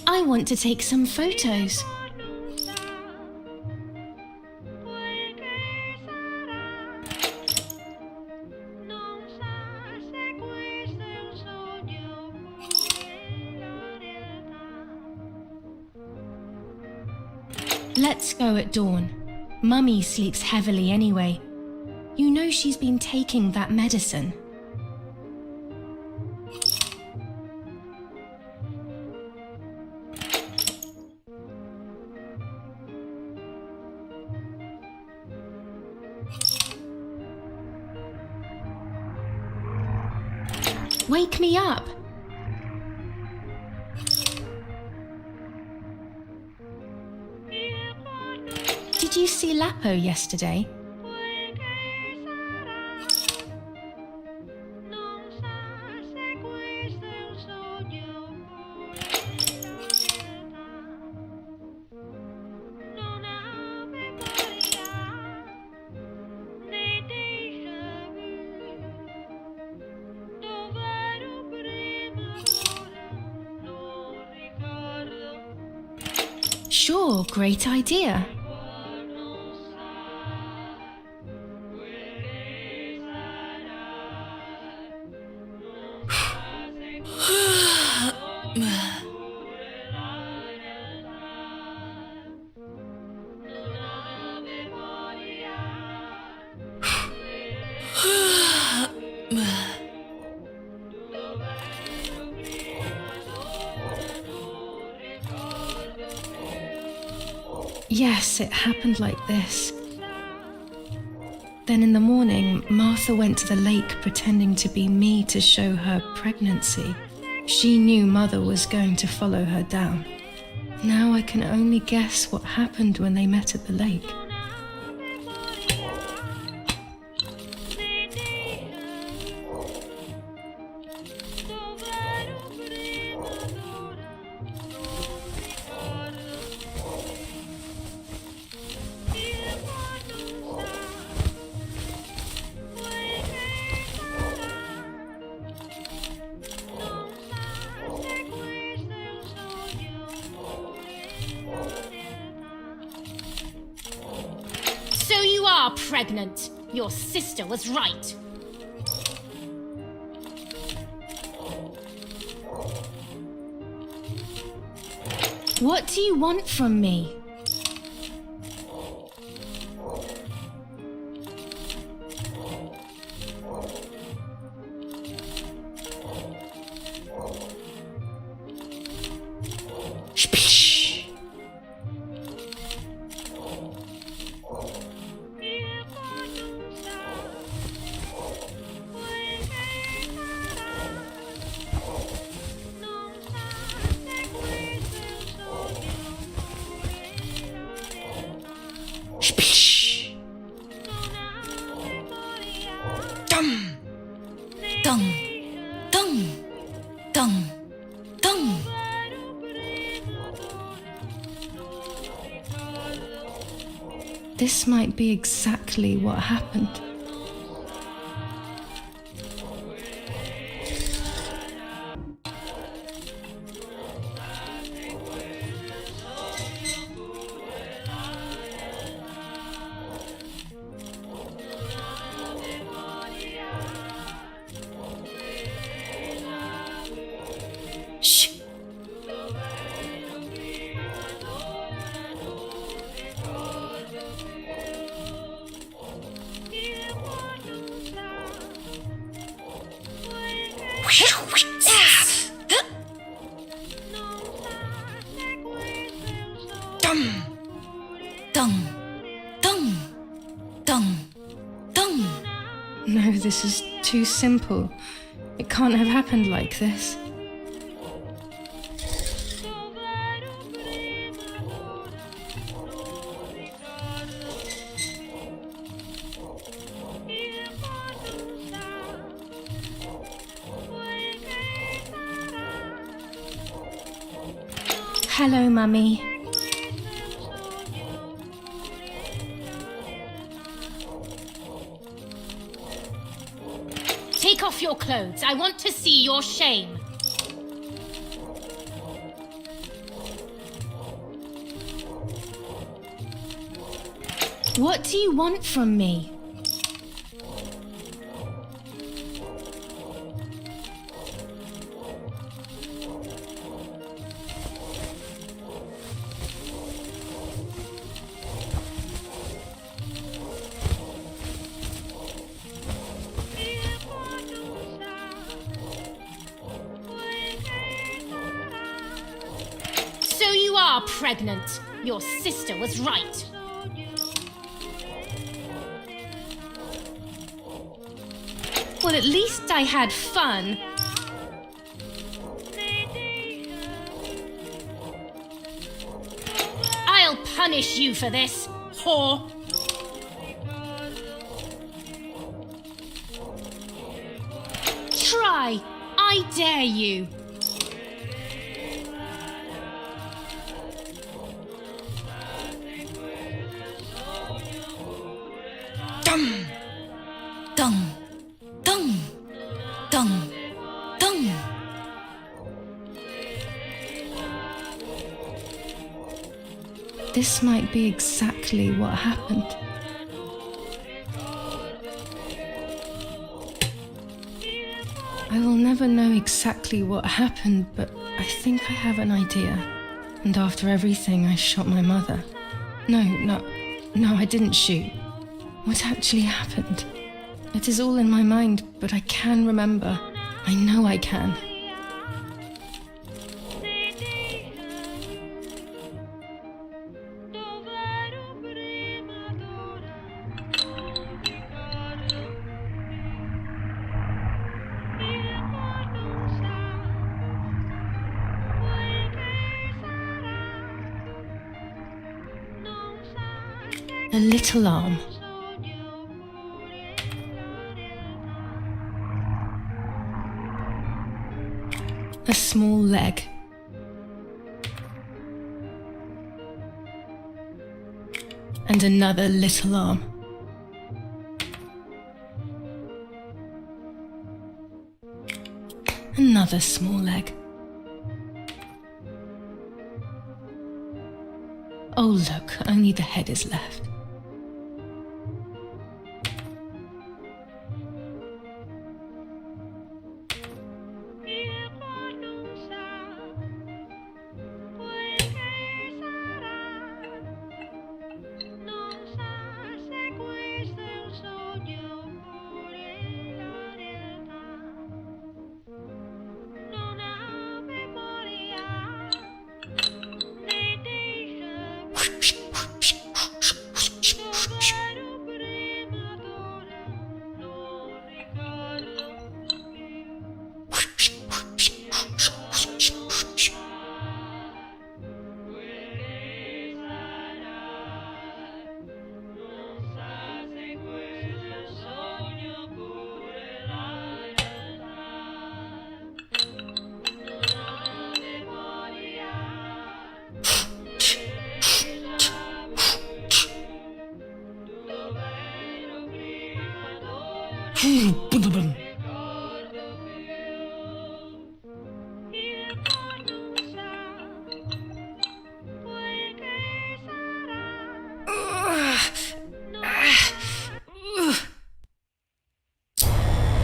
I want to take some photos. Let's go at dawn. Mummy sleeps heavily anyway. You know she's been taking that medicine. Wake me up! Did you see Lapo yesterday? Sure, great idea. Yes, it happened like this. Then in the morning, Martha went to the lake pretending to be me to show her pregnancy. She knew Mother was going to follow her down. Now I can only guess what happened when they met at the lake. So you are pregnant. Your sister was right. What do you want from me? This might be exactly what happened. Shh. No, this is too simple. It can't have happened like this. Hello, Mummy. Take off your clothes. I want to see your shame. What do you want from me? So you are pregnant. Your sister was right. Well, at least I had fun. I'll punish you for this, whore. Try. I dare you. This might be exactly what happened. I will never know exactly what happened, but I think I have an idea. And after everything, I shot my mother. No, I didn't shoot. What actually happened? It is all in my mind, but I can remember. I know I can. A little arm. A small leg. And another little arm. Another small leg. Oh look, only the head is left.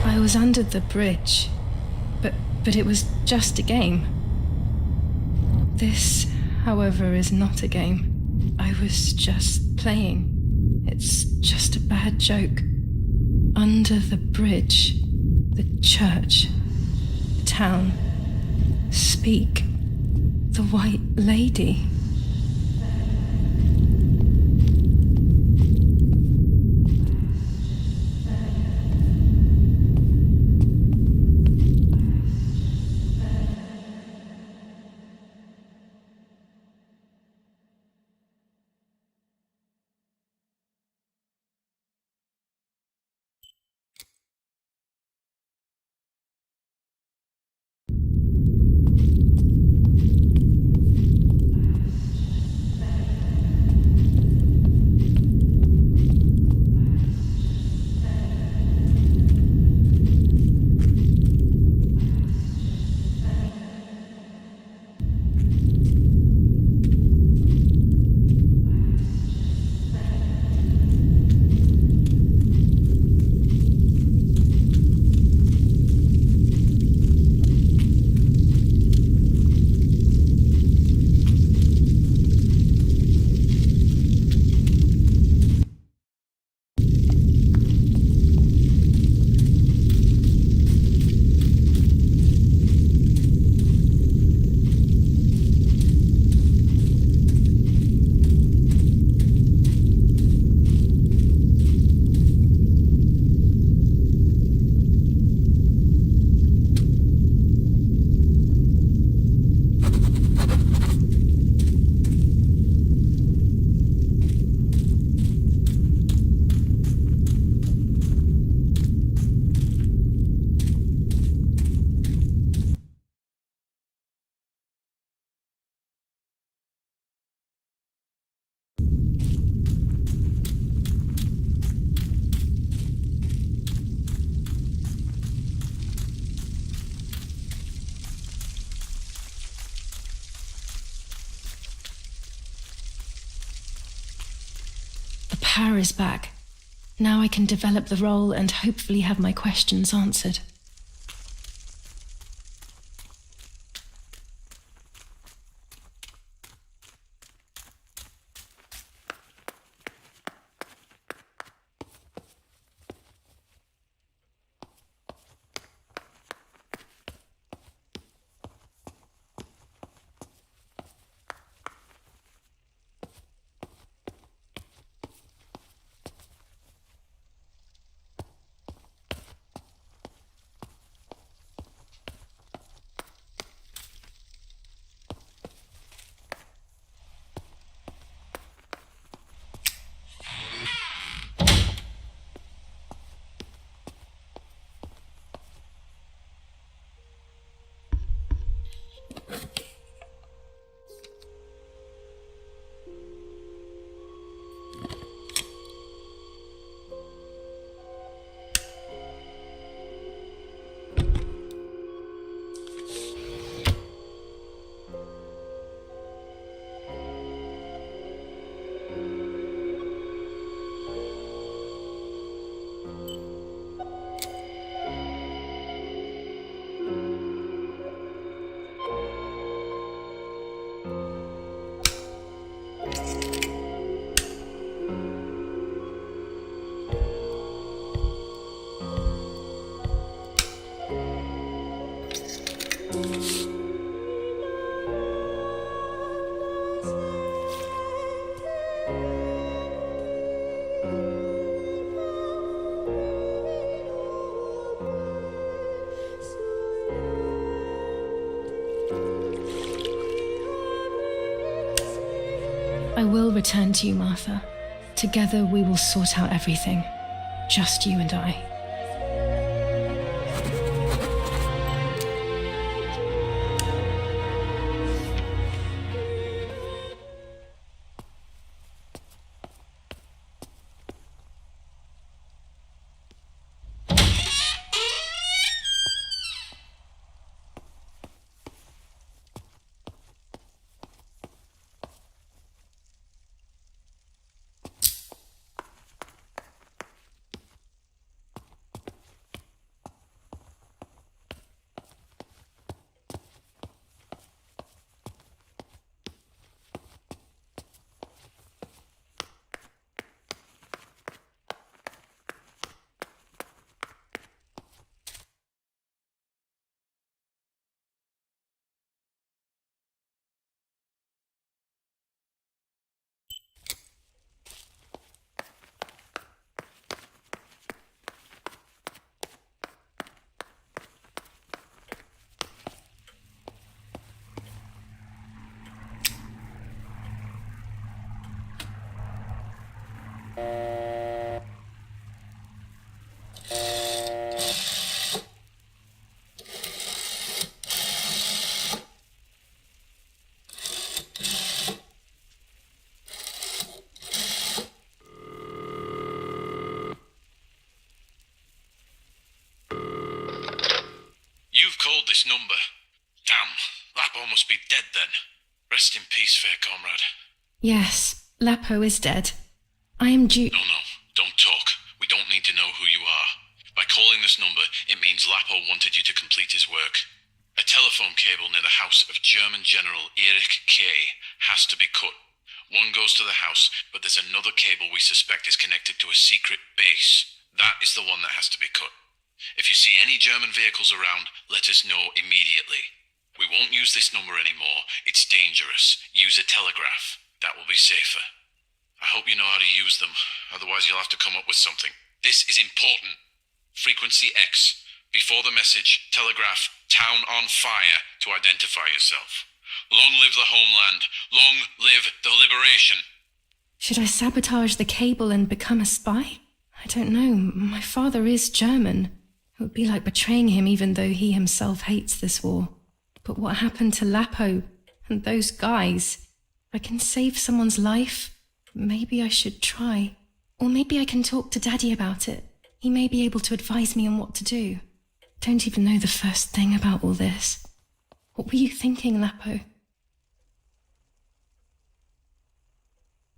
I was under the bridge, but it was just a game. This, however, is not a game. I was just playing. It's just a bad joke. Under the bridge, the church, the town, speak, the white lady. Power is back. Now I can develop the role and hopefully have my questions answered. I will return to you, Martha. Together we will sort out everything. Just you and I. You've called this number. Damn, Lapo must be dead then. Rest in peace, fair comrade. Yes, Lapo is dead. I am due. No, don't talk. We don't need to know who you are. By calling this number, it means Lapo wanted you to complete his work. A telephone cable near the house of German General Erich K. has to be cut. One goes to the house, but there's another cable we suspect is connected to a secret base. That is the one that has to be cut. If you see any German vehicles around, let us know immediately. We won't use this number anymore. It's dangerous. Use a telegraph. That will be safer. I hope you know how to use them. Otherwise, you'll have to come up with something. This is important. Frequency X. Before the message, telegraph "Town on fire" to identify yourself. Long live the homeland. Long live the liberation. Should I sabotage the cable and become a spy? I don't know. My father is German. It would be like betraying him even though he himself hates this war. But what happened to Lapo and those guys? If I can save someone's life, maybe I should try. Or maybe I can talk to Daddy about it. He may be able to advise me on what to do. Don't even know the first thing about all this. What were you thinking, Lapo?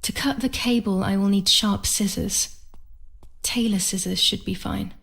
To cut the cable, I will need sharp scissors. Tailor scissors should be fine.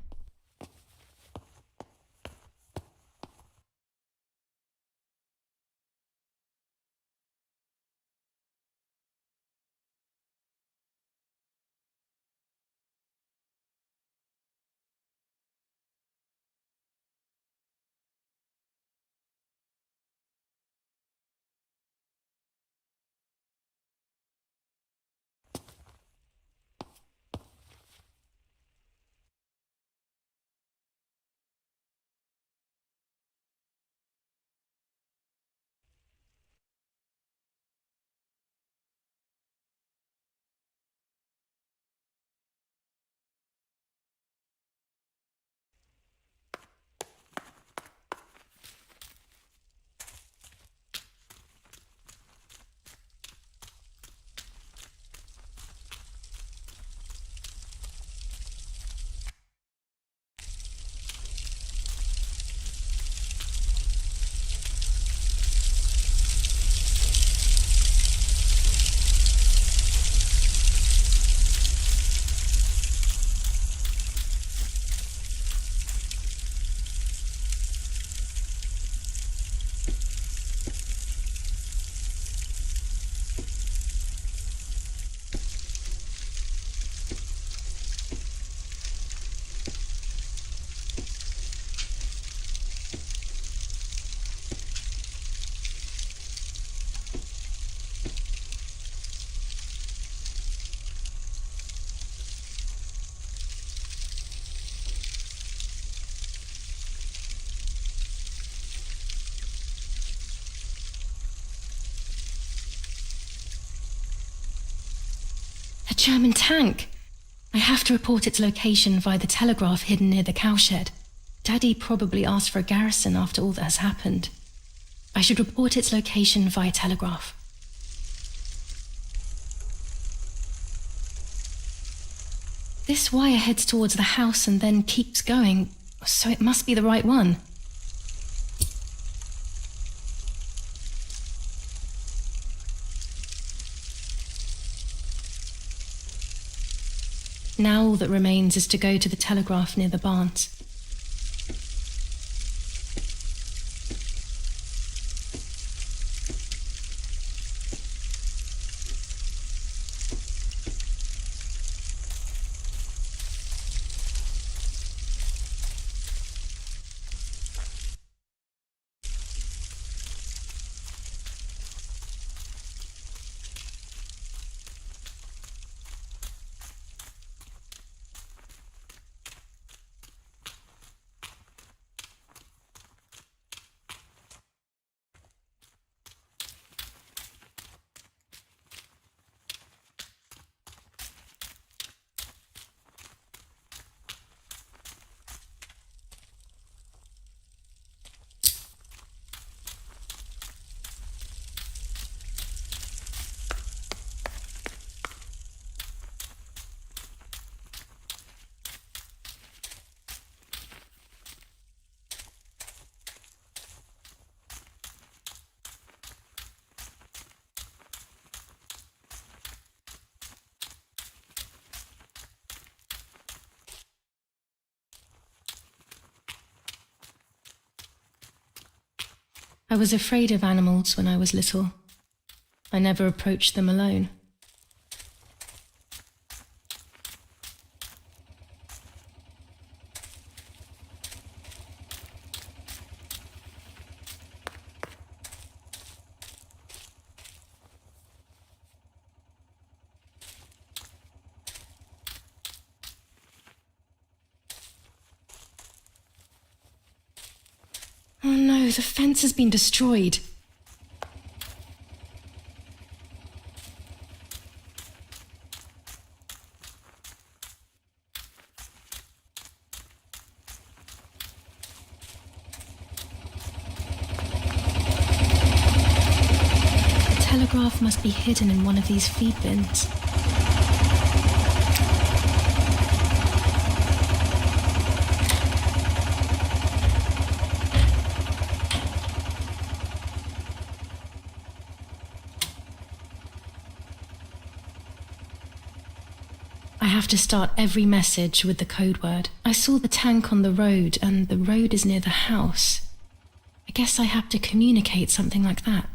A German tank! I have to report its location via the telegraph hidden near the cowshed. Daddy probably asked for a garrison after all that has happened. I should report its location via telegraph. This wire heads towards the house and then keeps going, so it must be the right one. Now all that remains is to go to the telegraph near the barns. I was afraid of animals when I was little. I never approached them alone. Oh no, the fence has been destroyed. The telegraph must be hidden in one of these feed bins. I have to start every message with the code word. I saw the tank on the road, and the road is near the house. I guess I have to communicate something like that.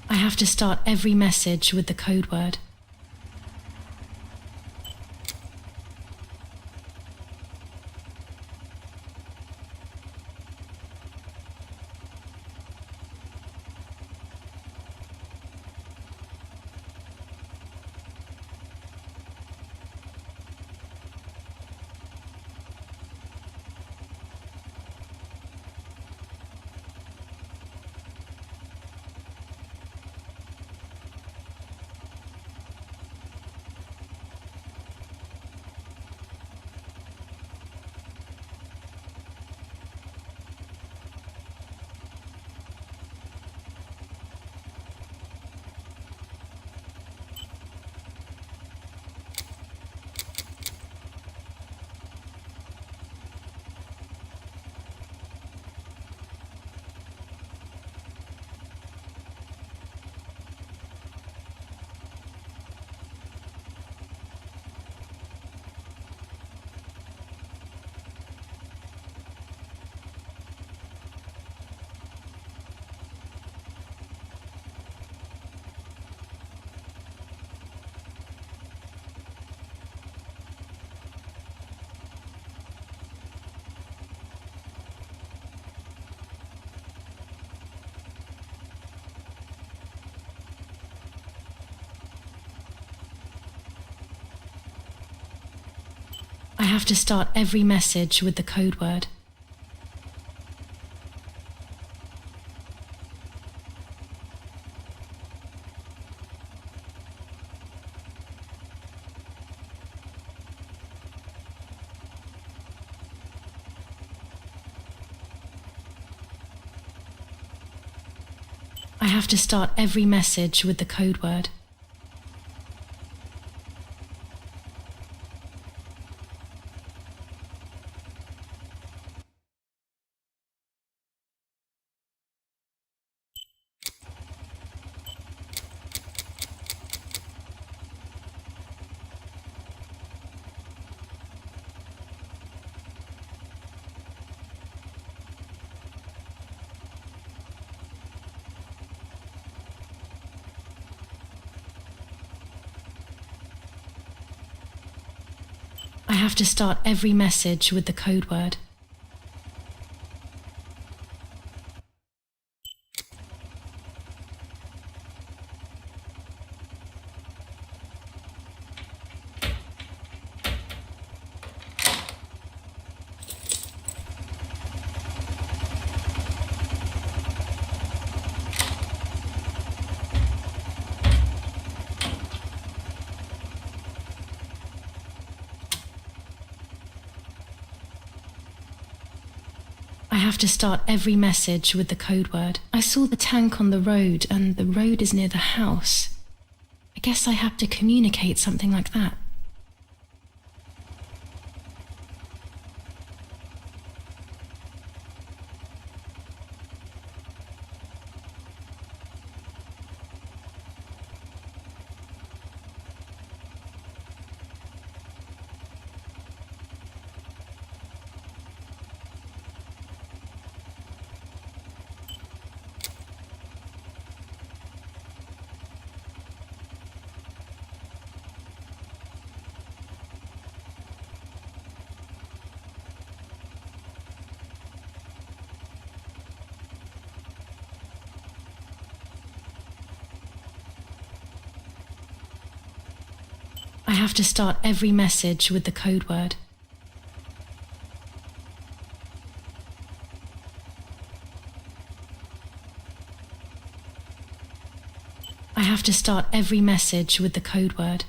I have to start every message with the code word. I have to start every message with the code word. I have to start every message with the code word. I have to start every message with the code word. I have to start every message with the code word. I saw the tank on the road, and the road is near the house. I guess I have to communicate something like that. I have to start every message with the code word. I have to start every message with the code word.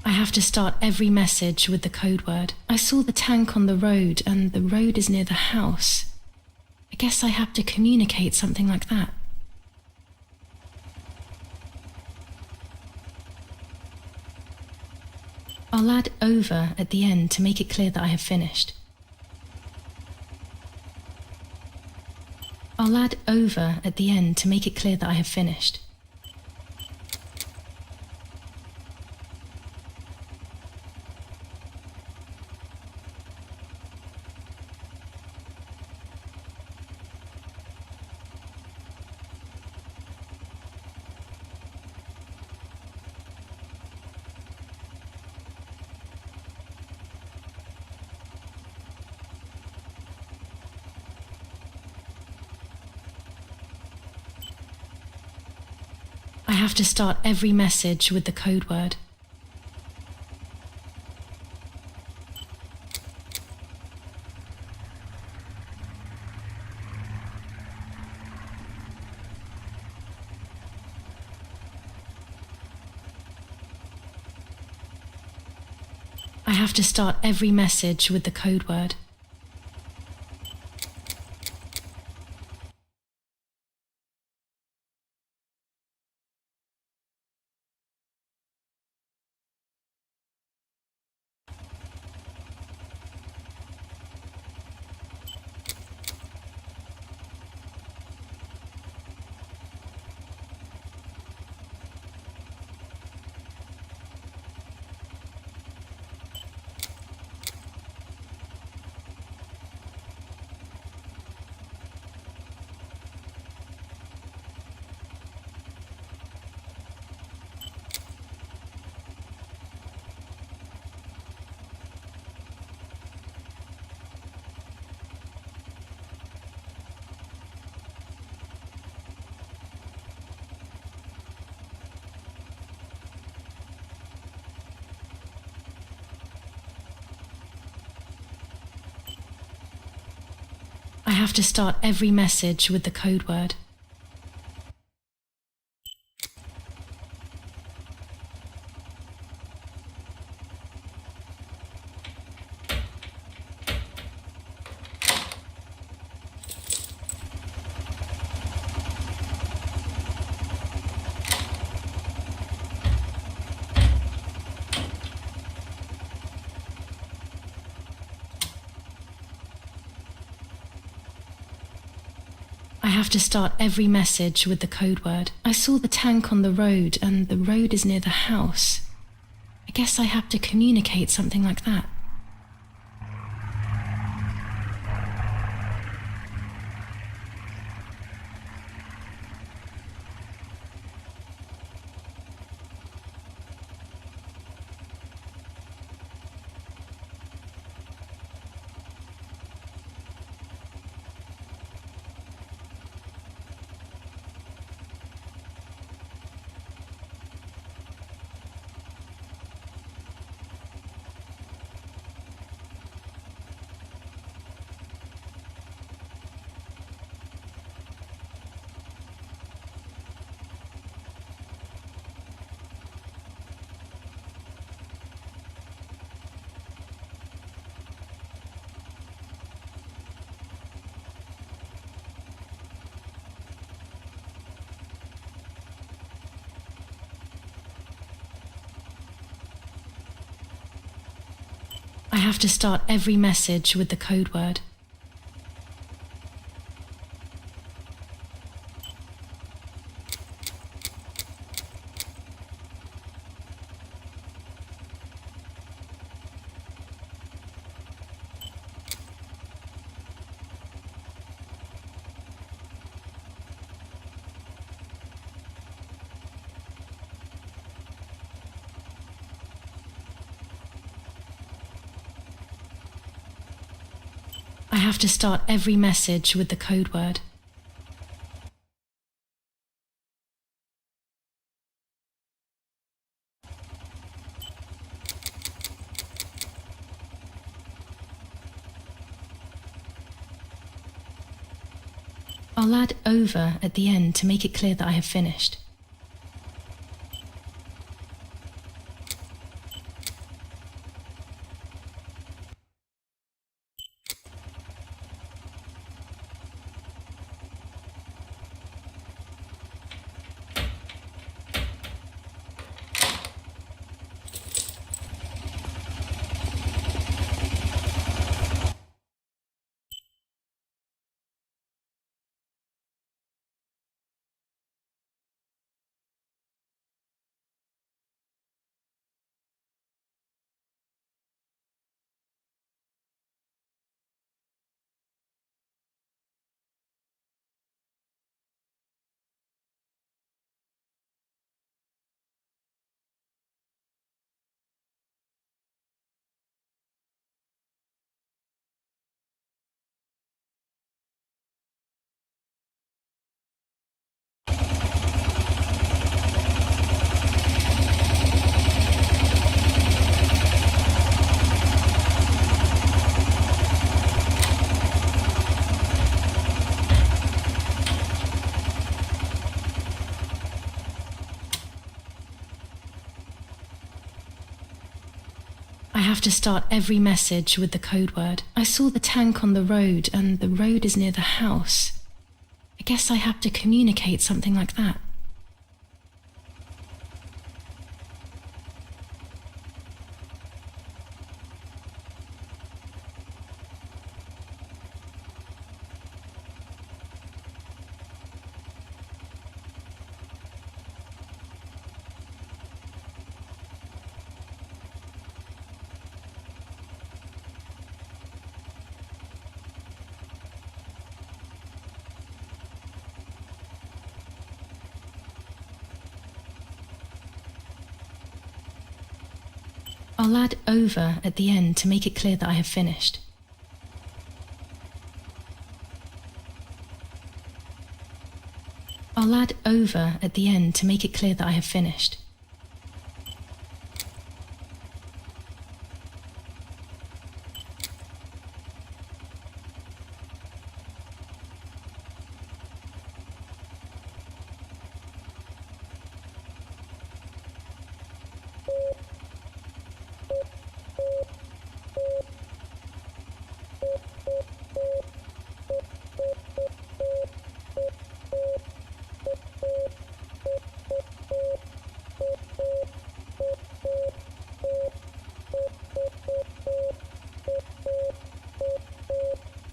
I have to start every message with the code word. I saw the tank on the road, and the road is near the house. I guess I have to communicate something like that. I'll add over at the end to make it clear that I have finished. I'll add over at the end to make it clear that I have finished. I have to start every message with the code word. I have to start every message with the code word. I have to start every message with the code word. I have to start every message with the code word. I saw the tank on the road, and the road is near the house. I guess I have to communicate something like that. I have to start every message with the code word. I have to start every message with the code word. I'll add over at the end to make it clear that I have finished. have to start every message with the code word. I saw the tank on the road, and the road is near the house. I guess I have to communicate something like that. I'll add over at the end to make it clear that I have finished. I'll add over at the end to make it clear that I have finished.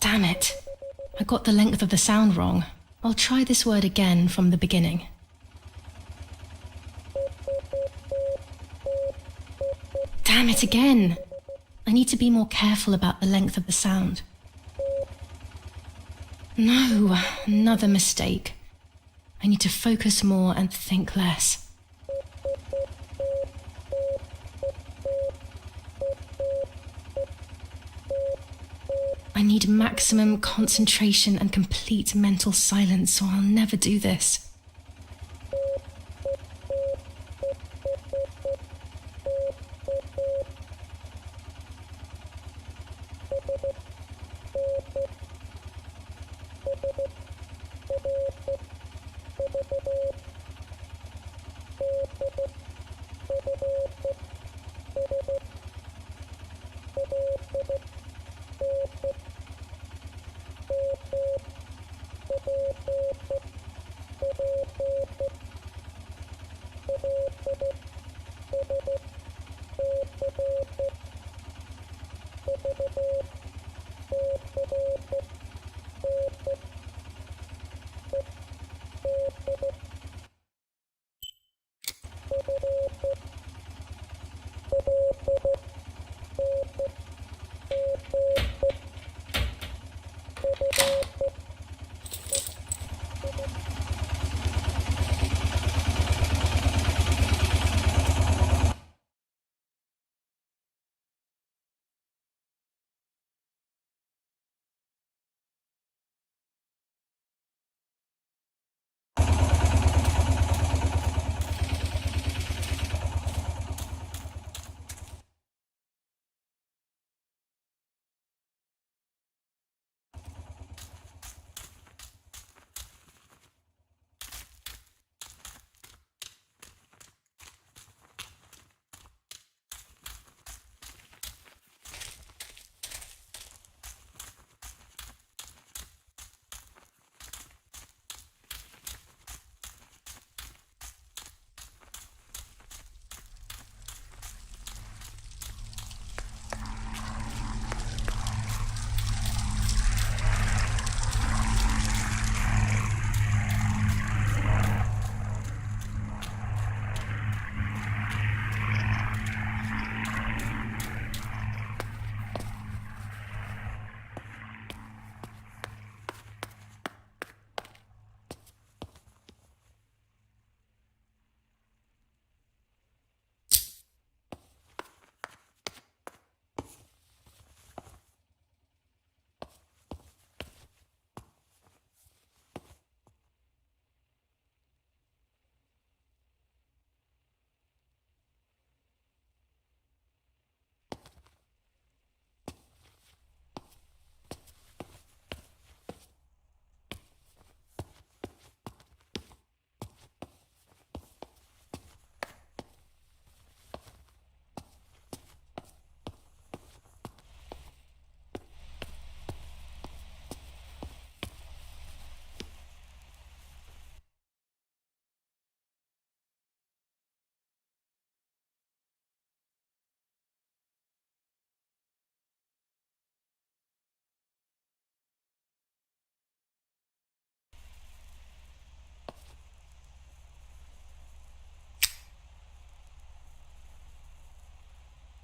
Damn it. I got the length of the sound wrong. I'll try this word again from the beginning. Damn it again. I need to be more careful about the length of the sound. No, another mistake. I need to focus more and think less. I need maximum concentration and complete mental silence, or I'll never do this.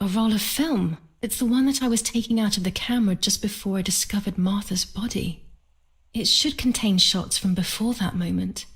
A roll of film. It's the one that I was taking out of the camera just before I discovered Martha's body. It should contain shots from before that moment.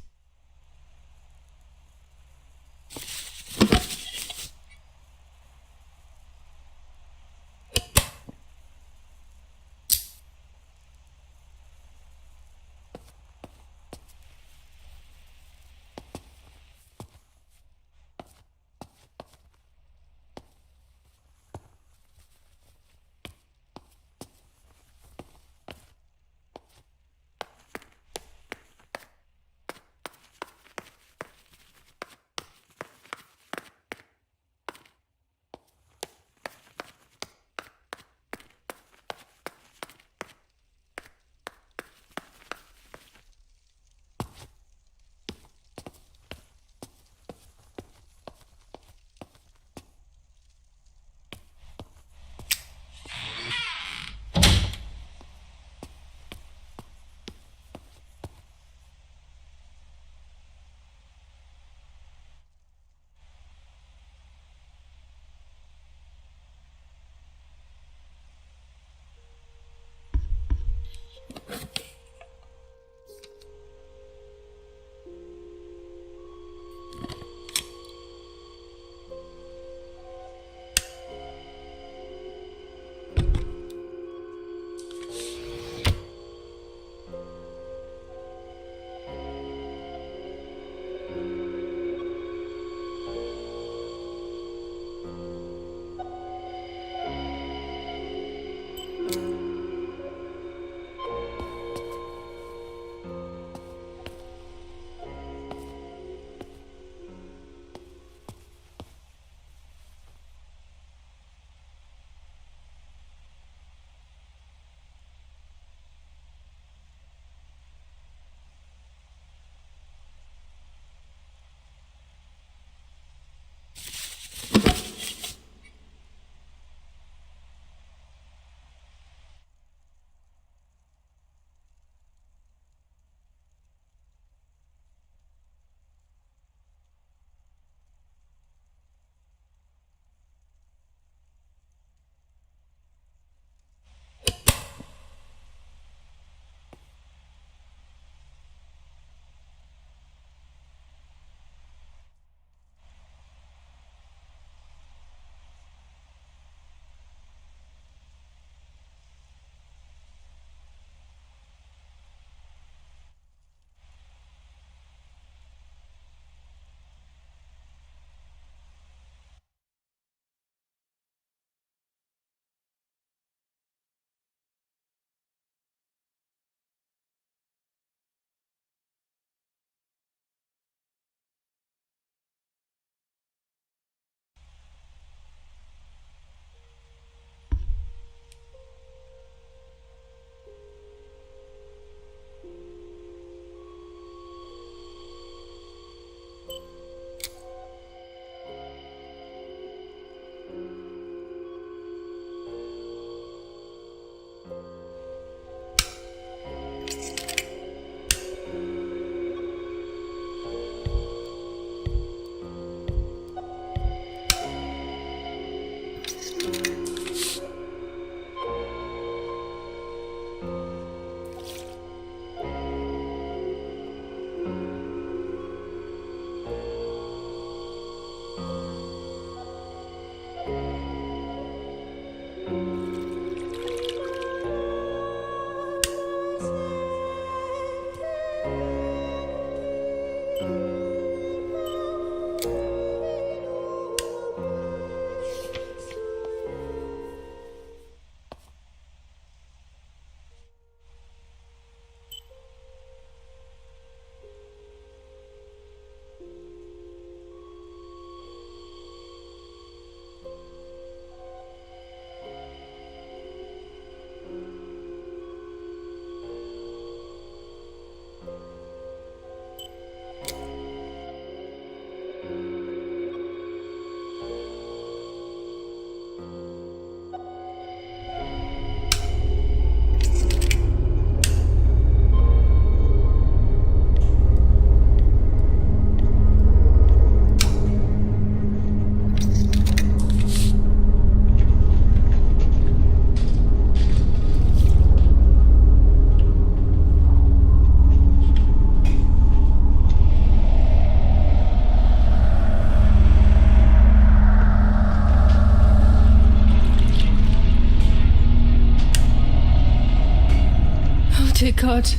God,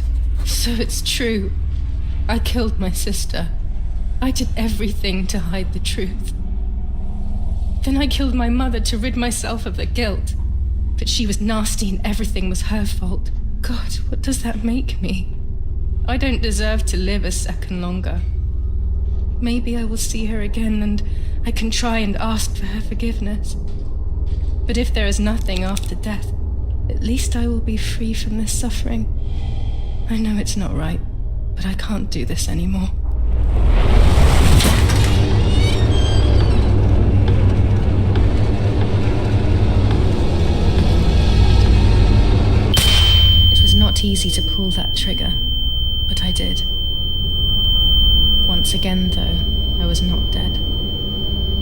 so it's true. I killed my sister. I did everything to hide the truth. Then I killed my mother to rid myself of the guilt. But she was nasty and everything was her fault. God, what does that make me? I don't deserve to live a second longer. Maybe I will see her again and I can try and ask for her forgiveness. But if there is nothing after death, at least I will be free from this suffering. I know it's not right, but I can't do this anymore. It was not easy to pull that trigger, but I did. Once again, though, I was not dead.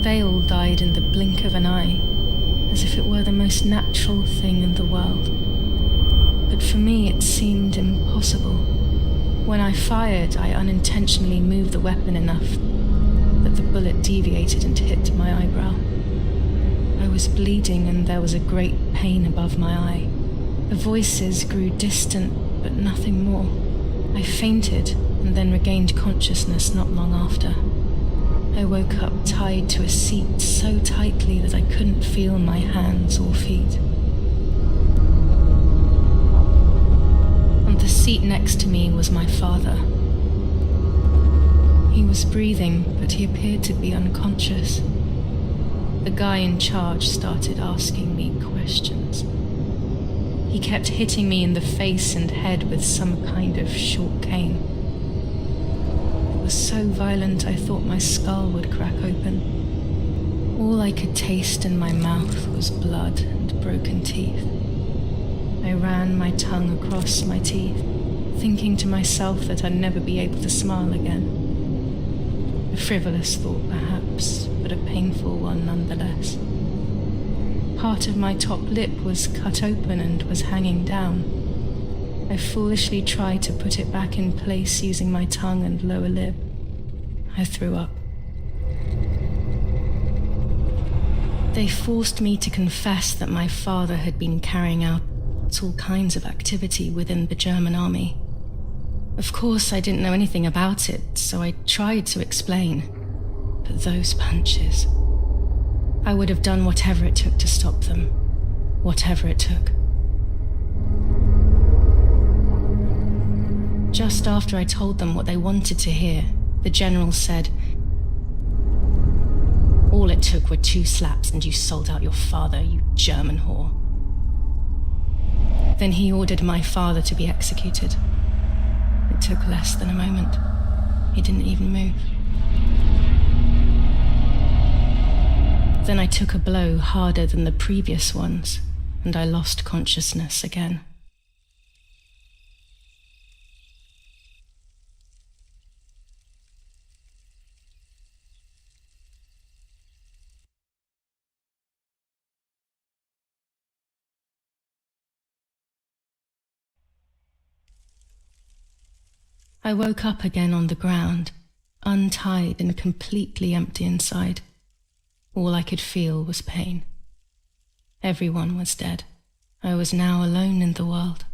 They all died in the blink of an eye, as if it were the most natural thing in the world. But for me, it seemed impossible. When I fired, I unintentionally moved the weapon enough that the bullet deviated and hit my eyebrow. I was bleeding and there was a great pain above my eye. The voices grew distant, but nothing more. I fainted and then regained consciousness not long after. I woke up tied to a seat so tightly that I couldn't feel my hands or feet. On the seat next to me was my father. He was breathing, but he appeared to be unconscious. The guy in charge started asking me questions. He kept hitting me in the face and head with some kind of short cane. It was so violent I thought my skull would crack open. All I could taste in my mouth was blood and broken teeth. I ran my tongue across my teeth, thinking to myself that I'd never be able to smile again. A frivolous thought, perhaps, but a painful one nonetheless. Part of my top lip was cut open and was hanging down. I foolishly tried to put it back in place using my tongue and lower lip. I threw up. They forced me to confess that my father had been carrying out all kinds of activity within the German army. Of course, I didn't know anything about it, so I tried to explain. But those punches... I would have done whatever it took to stop them. Whatever it took. Just after I told them what they wanted to hear, the general said, "All it took were 2 slaps and you sold out your father, you German whore." Then he ordered my father to be executed. It took less than a moment. He didn't even move. Then I took a blow harder than the previous ones, and I lost consciousness again. I woke up again on the ground, untied and completely empty inside. All I could feel was pain. Everyone was dead. I was now alone in the world.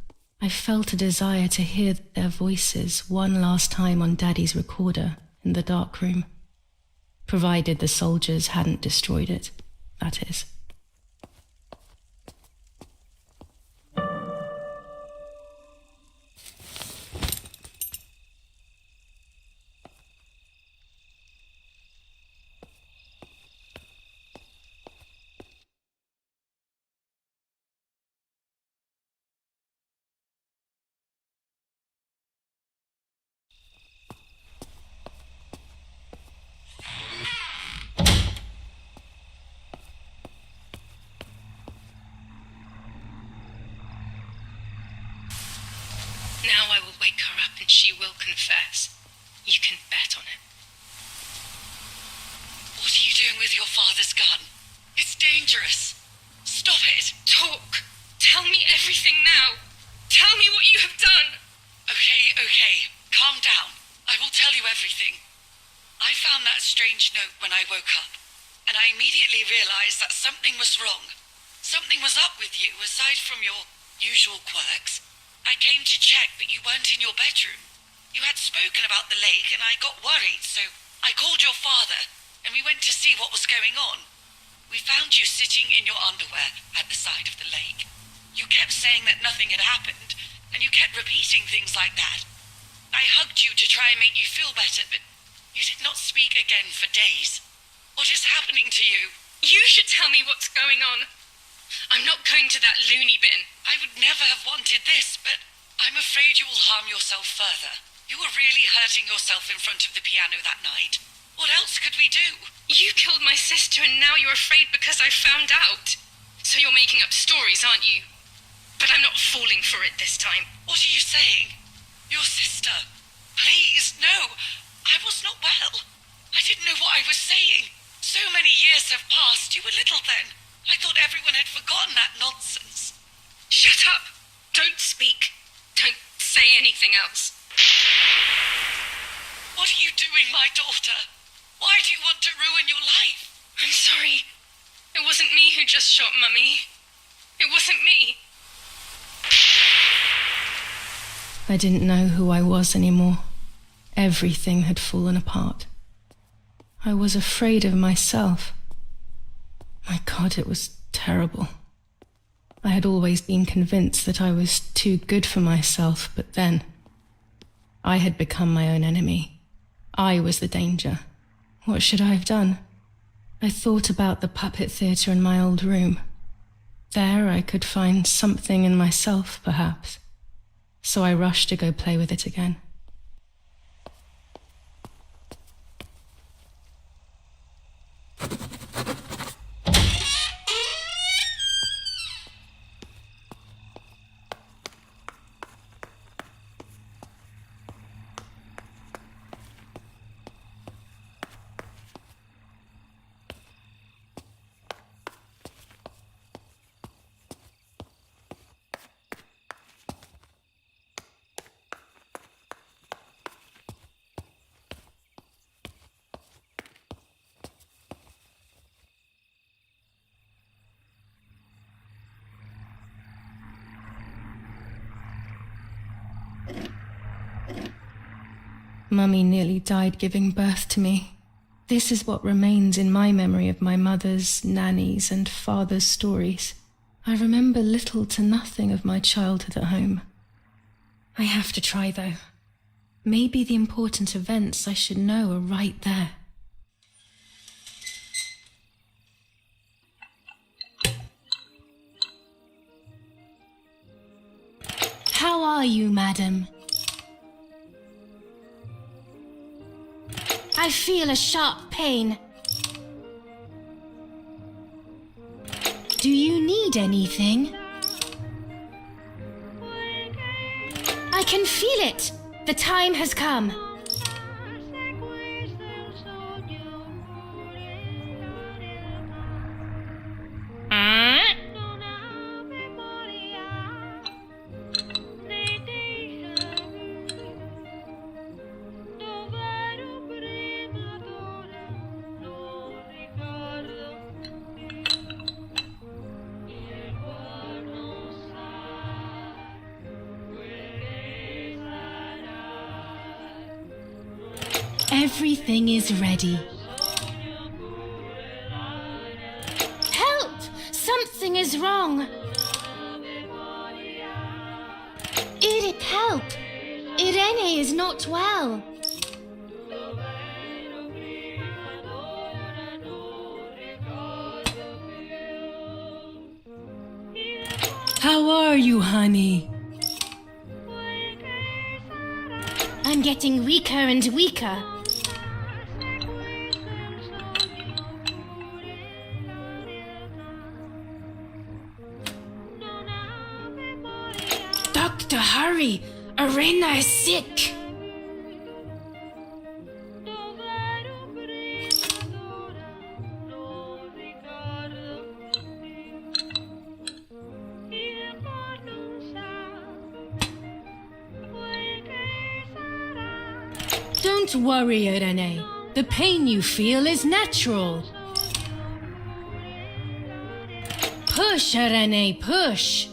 I felt a desire to hear their voices one last time on Daddy's recorder in the dark room. Provided the soldiers hadn't destroyed it, that is. Now I will wake her up and she will confess. You can bet on it. What are you doing with your father's gun? It's dangerous. Stop it. Talk. Tell me everything now. Tell me what you have done. Okay. Calm down. I will tell you everything. I found that strange note when I woke up, and I immediately realized that something was wrong. Something was up with you aside from your usual quirks. I came to check, but you weren't in your bedroom. You had spoken about the lake, and I got worried, so I called your father, and we went to see what was going on. We found you sitting in your underwear at the side of the lake. You kept saying that nothing had happened, and you kept repeating things like that. I hugged you to try and make you feel better, but you did not speak again for days. What is happening to you? You should tell me what's going on. I'm not going to that loony bin. I would never have wanted this, but I'm afraid you will harm yourself further. You were really hurting yourself in front of the piano that night. What else could we do? You killed my sister and now you're afraid because I found out. So you're making up stories, aren't you? But I'm not falling for it this time. What are you saying? Your sister? Please, no. I was not well. I didn't know what I was saying. So many years have passed. You were little then. I thought everyone had forgotten that nonsense. Shut up. Don't speak. Don't say anything else. What are you doing, my daughter? Why do you want to ruin your life? I'm sorry. It wasn't me who just shot Mummy. It wasn't me. I didn't know who I was anymore. Everything had fallen apart. I was afraid of myself. My God, it was terrible. I had always been convinced that I was too good for myself, but then I had become my own enemy. I was the danger. What should I have done? I thought about the puppet theatre in my old room. There I could find something in myself, perhaps. So I rushed to go play with it again. Mummy nearly died giving birth to me. This is what remains in my memory of my mother's, nanny's, and father's stories. I remember little to nothing of my childhood at home. I have to try, though. Maybe the important events I should know are right there. How are you, madam? I feel a sharp pain. Do you need anything? I can feel it. The time has come. Everything is ready. Help! Something is wrong. Irene, help! Irene is not well. How are you, honey? I'm getting weaker and weaker. Doctor, hurry! Arena is sick! Don't worry, Irene. The pain you feel is natural. Push, Irene, push!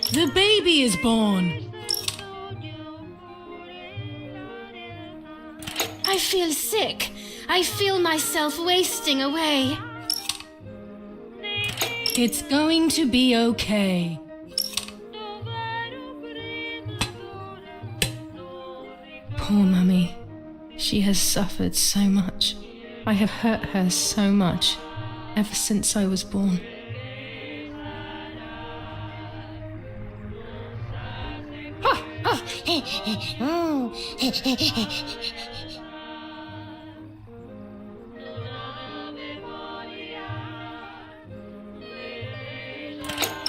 The baby is born. I feel sick. I feel myself wasting away. It's going to be okay. Poor Mummy. She has suffered so much. I have hurt her so much ever since I was born.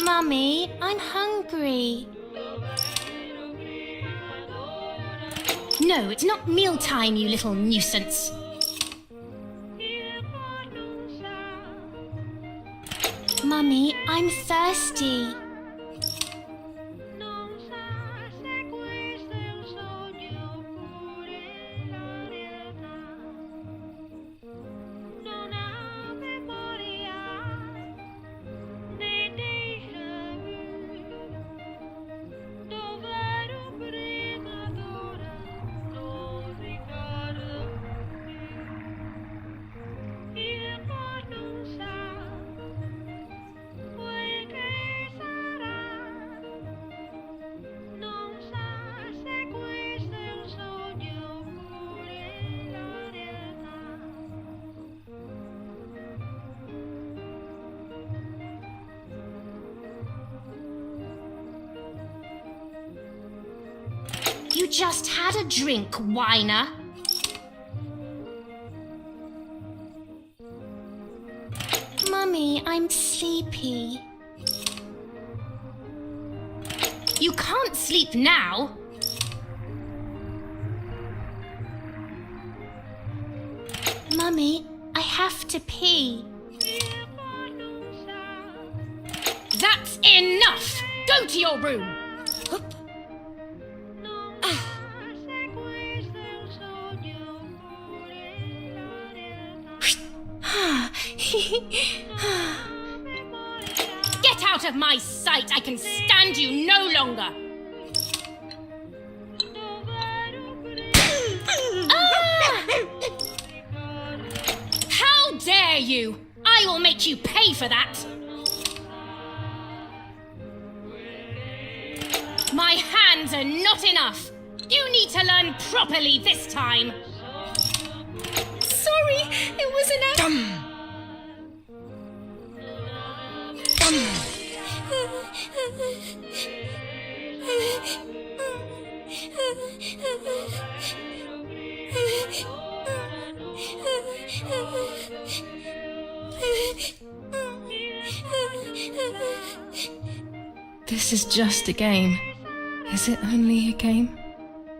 Mummy, I'm hungry. No, it's not mealtime, you little nuisance. Mummy, I'm thirsty. You just had a drink, whiner. Mummy, I'm sleepy. You can't sleep now. Mummy, I have to pee. That's enough! Go to your room! Get out of my sight! I can stand you no longer! How dare you! I will make you pay for that! My hands are not enough! You need to learn properly this time! Sorry, it was an accident. This is just a game. Is it only a game?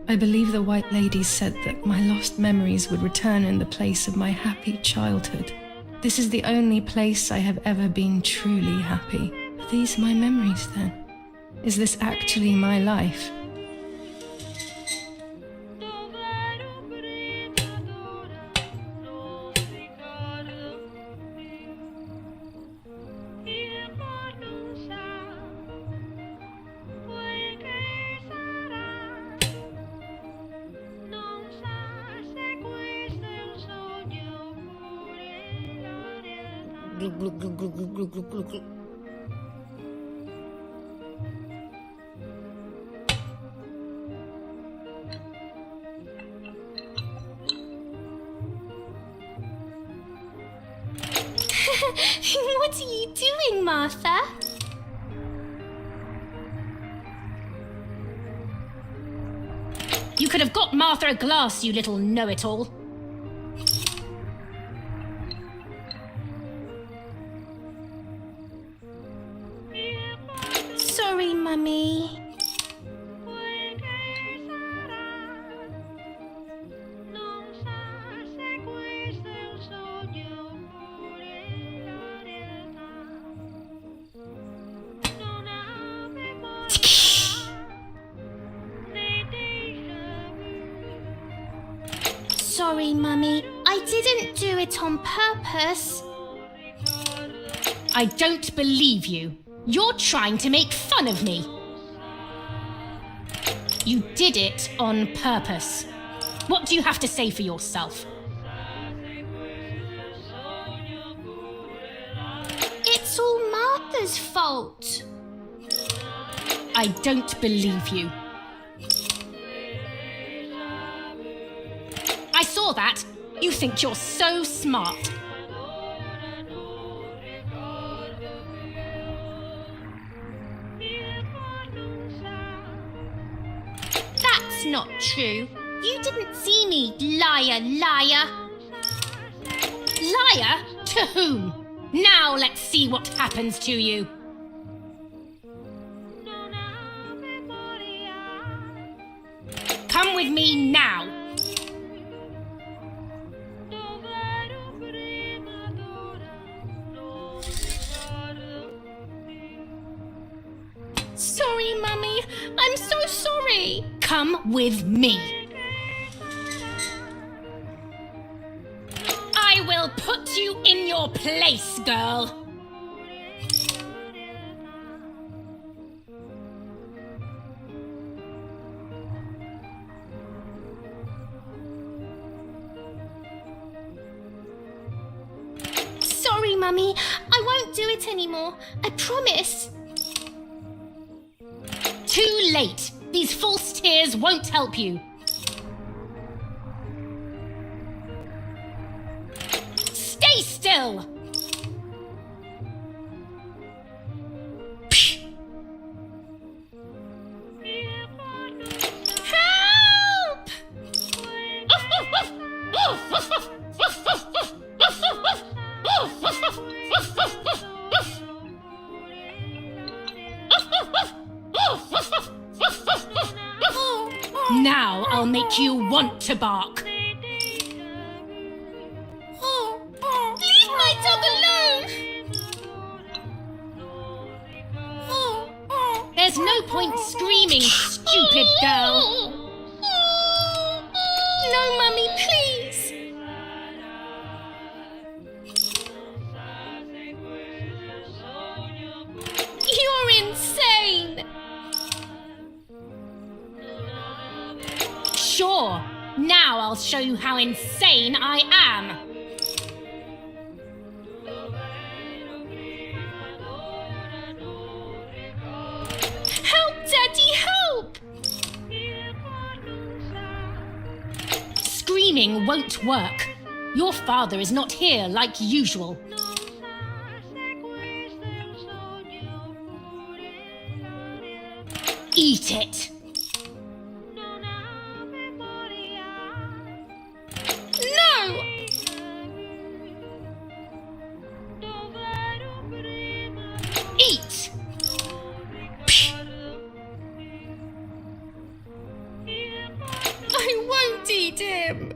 I believe the White Lady said that my lost memories would return in the place of my happy childhood. This is the only place I have ever been truly happy. Are these my memories then? Is this actually my life? What are you doing, Martha? You could have got Martha a glass, you little know-it-all. Sorry, Mummy. Mummy. Sorry, Mummy. I didn't do it on purpose. I don't believe you. You're trying to make fun of me. You did it on purpose. What do you have to say for yourself? It's all Martha's fault. I don't believe you. I saw that. You think you're so smart. That's not true. You didn't see me, liar, liar. Liar? To whom? Now let's see what happens to you. Come with me now. Sorry, Mummy. I'm so sorry. Come with me. I will put you in your place, girl. Sorry, Mummy. I won't do it anymore. I promise. Too late. These false tears won't help you. Stay still. Help! Now I'll make you want to bark. Leave my dog alone! There's no point screaming, stupid girl. No, Mummy, please! You're insane! Sure. Now I'll show you how insane I am. Help, Daddy, help! Screaming won't work. Your father is not here like usual. Eat it. No! Eat. I won't eat him!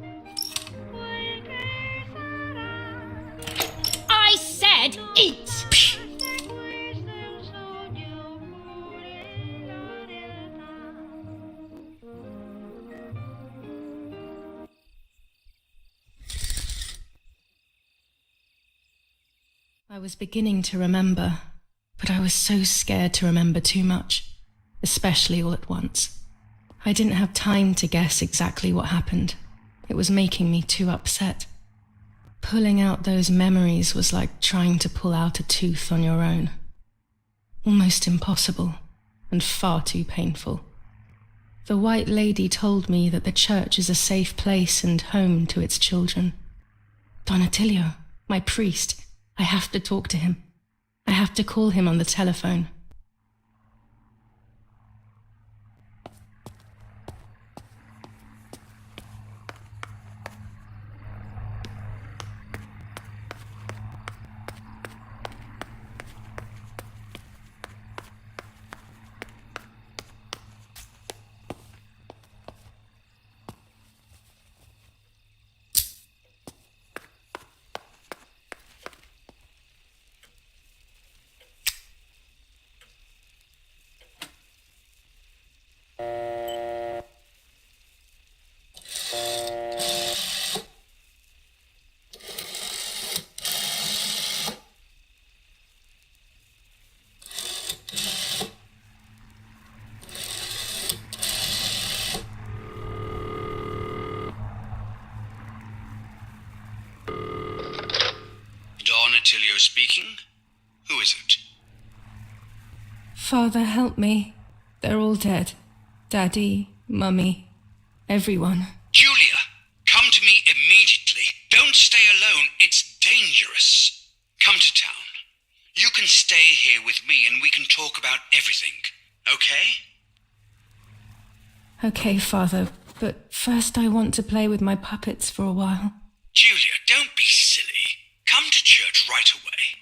I said eat. I was beginning to remember, but I was so scared to remember too much, especially all at once. I didn't have time to guess exactly what happened. It was making me too upset. Pulling out those memories was like trying to pull out a tooth on your own. Almost impossible, and far too painful. The White Lady told me that the church is a safe place and home to its children. Don Attilio, my priest, I have to talk to him. I have to call him on the telephone. Father, help me. They're all dead. Daddy, Mummy, everyone. Julia, come to me immediately. Don't stay alone. It's dangerous. Come to town. You can stay here with me and we can talk about everything. Okay? Okay, Father, but first I want to play with my puppets for a while. Julia, don't be silly. Come to church right away.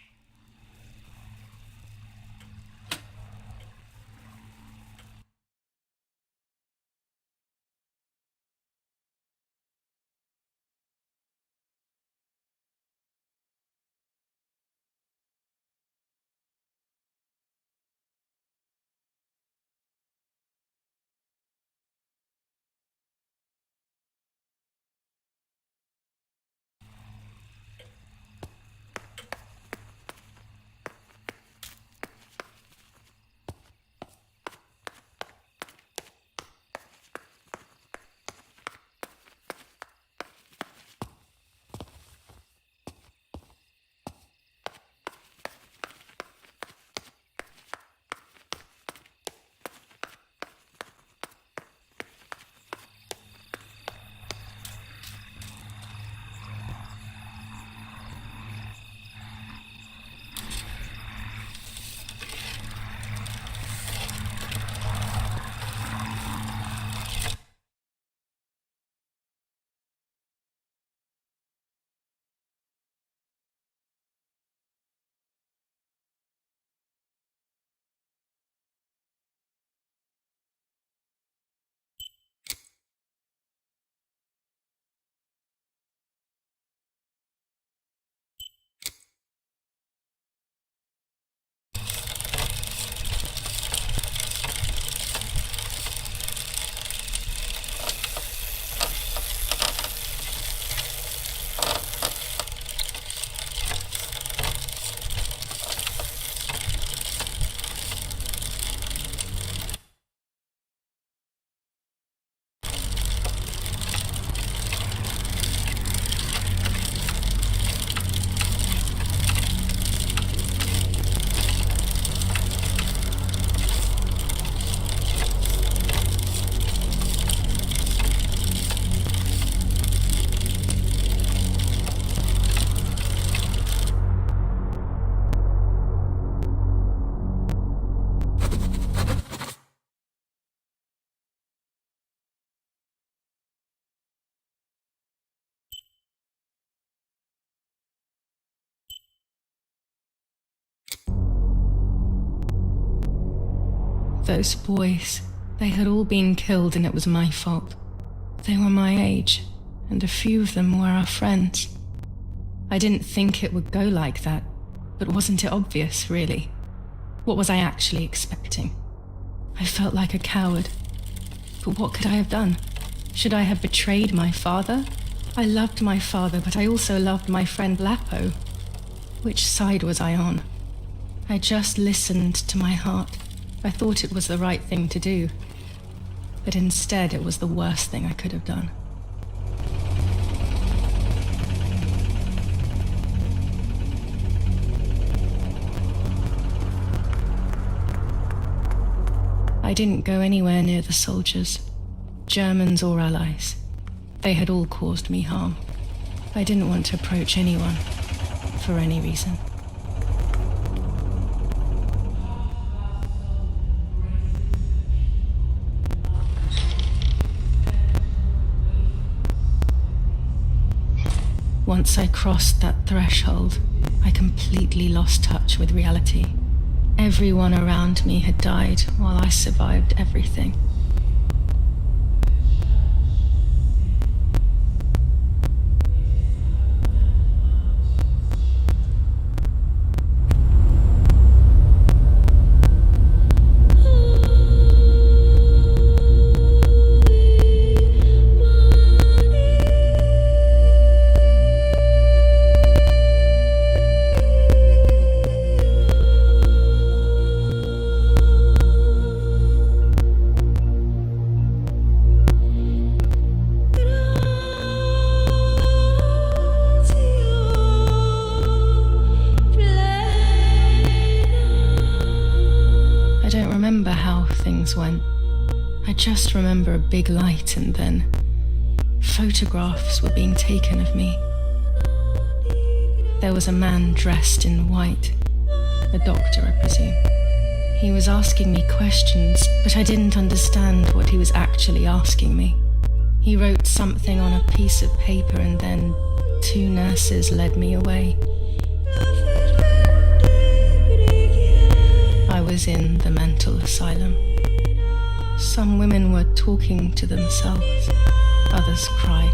Those boys, they had all been killed and it was my fault. They were my age, and a few of them were our friends. I didn't think it would go like that, but wasn't it obvious, really? What was I actually expecting? I felt like a coward. But what could I have done? Should I have betrayed my father? I loved my father, but I also loved my friend Lapo. Which side was I on? I just listened to my heart. I thought it was the right thing to do. But instead, it was the worst thing I could have done. I didn't go anywhere near the soldiers, Germans or allies. They had all caused me harm. I didn't want to approach anyone, for any reason. Once I crossed that threshold, I completely lost touch with reality. Everyone around me had died while I survived everything. things went. I just remember a big light and then photographs were being taken of me. There was a man dressed in white, a doctor, I presume. He was asking me questions, but I didn't understand what he was actually asking me. He wrote something on a piece of paper and then 2 nurses led me away. I was in the mental asylum. Some women were talking to themselves, others cried.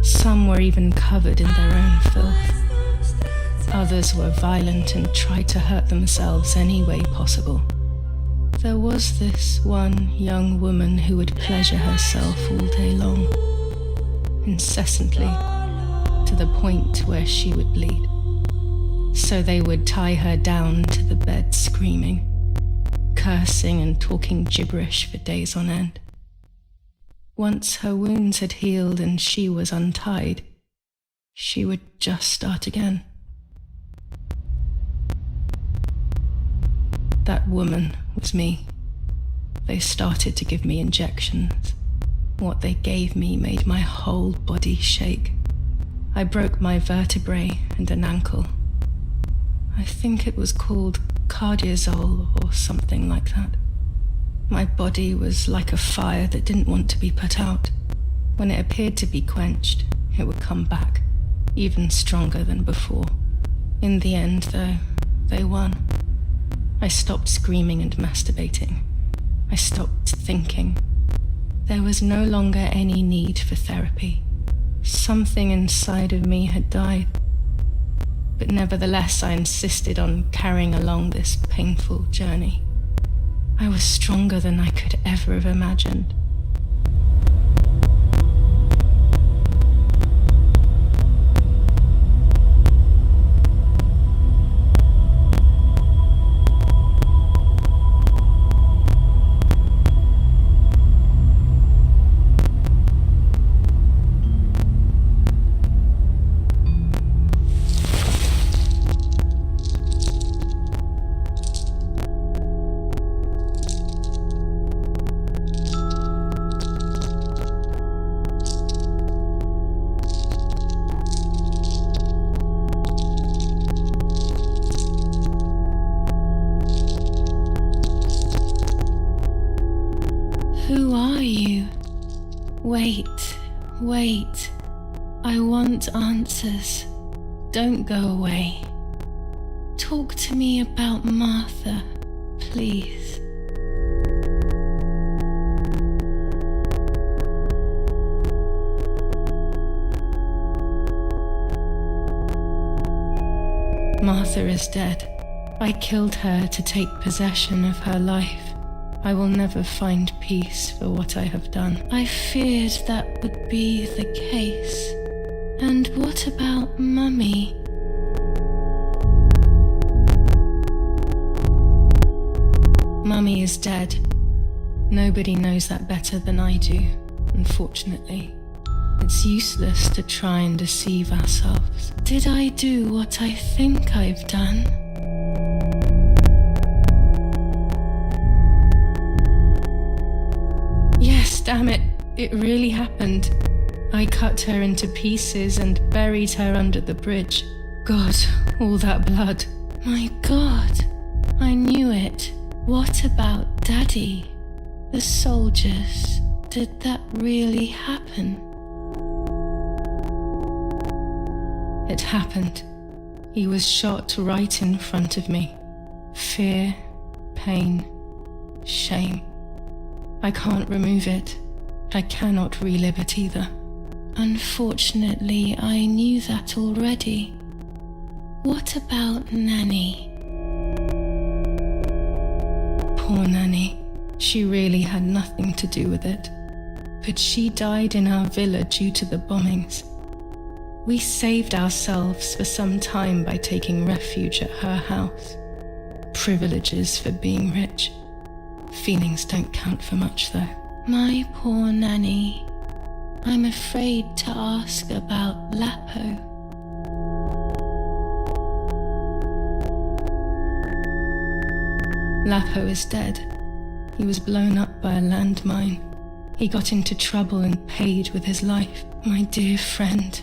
Some were even covered in their own filth. Others were violent and tried to hurt themselves any way possible. There was this one young woman who would pleasure herself all day long, incessantly, to the point where she would bleed. So they would tie her down to the bed screaming, cursing and talking gibberish for days on end. Once her wounds had healed and she was untied, she would just start again. That woman was me. They started to give me injections. What they gave me made my whole body shake. I broke my vertebrae and an ankle. I think it was called cardiazole or something like that. My body was like a fire that didn't want to be put out. When it appeared to be quenched, it would come back, even stronger than before. In the end, though, they won. I stopped screaming and masturbating. I stopped thinking. There was no longer any need for therapy. Something inside of me had died. But nevertheless, I insisted on carrying along this painful journey. I was stronger than I could ever have imagined. Who are you? Wait. I want answers. Don't go away. Talk to me about Martha, please. Martha is dead. I killed her to take possession of her life. I will never find peace for what I have done. I feared that would be the case. And what about Mummy? Mummy is dead. Nobody knows that better than I do, unfortunately. It's useless to try and deceive ourselves. Did I do what I think I've done? Yes, damn it. It really happened. I cut her into pieces and buried her under the bridge. God, all that blood. My God, I knew it. What about Daddy? The soldiers? Did that really happen? It happened. He was shot right in front of me. Fear, pain, shame. I can't remove it. I cannot relive it either. Unfortunately, I knew that already. What about Nanny? Poor Nanny. She really had nothing to do with it. But she died in our villa due to the bombings. We saved ourselves for some time by taking refuge at her house. Privileges for being rich. Feelings don't count for much, though. My poor Nanny. I'm afraid to ask about Lapo. Lapo is dead. He was blown up by a landmine. He got into trouble and paid with his life. My dear friend.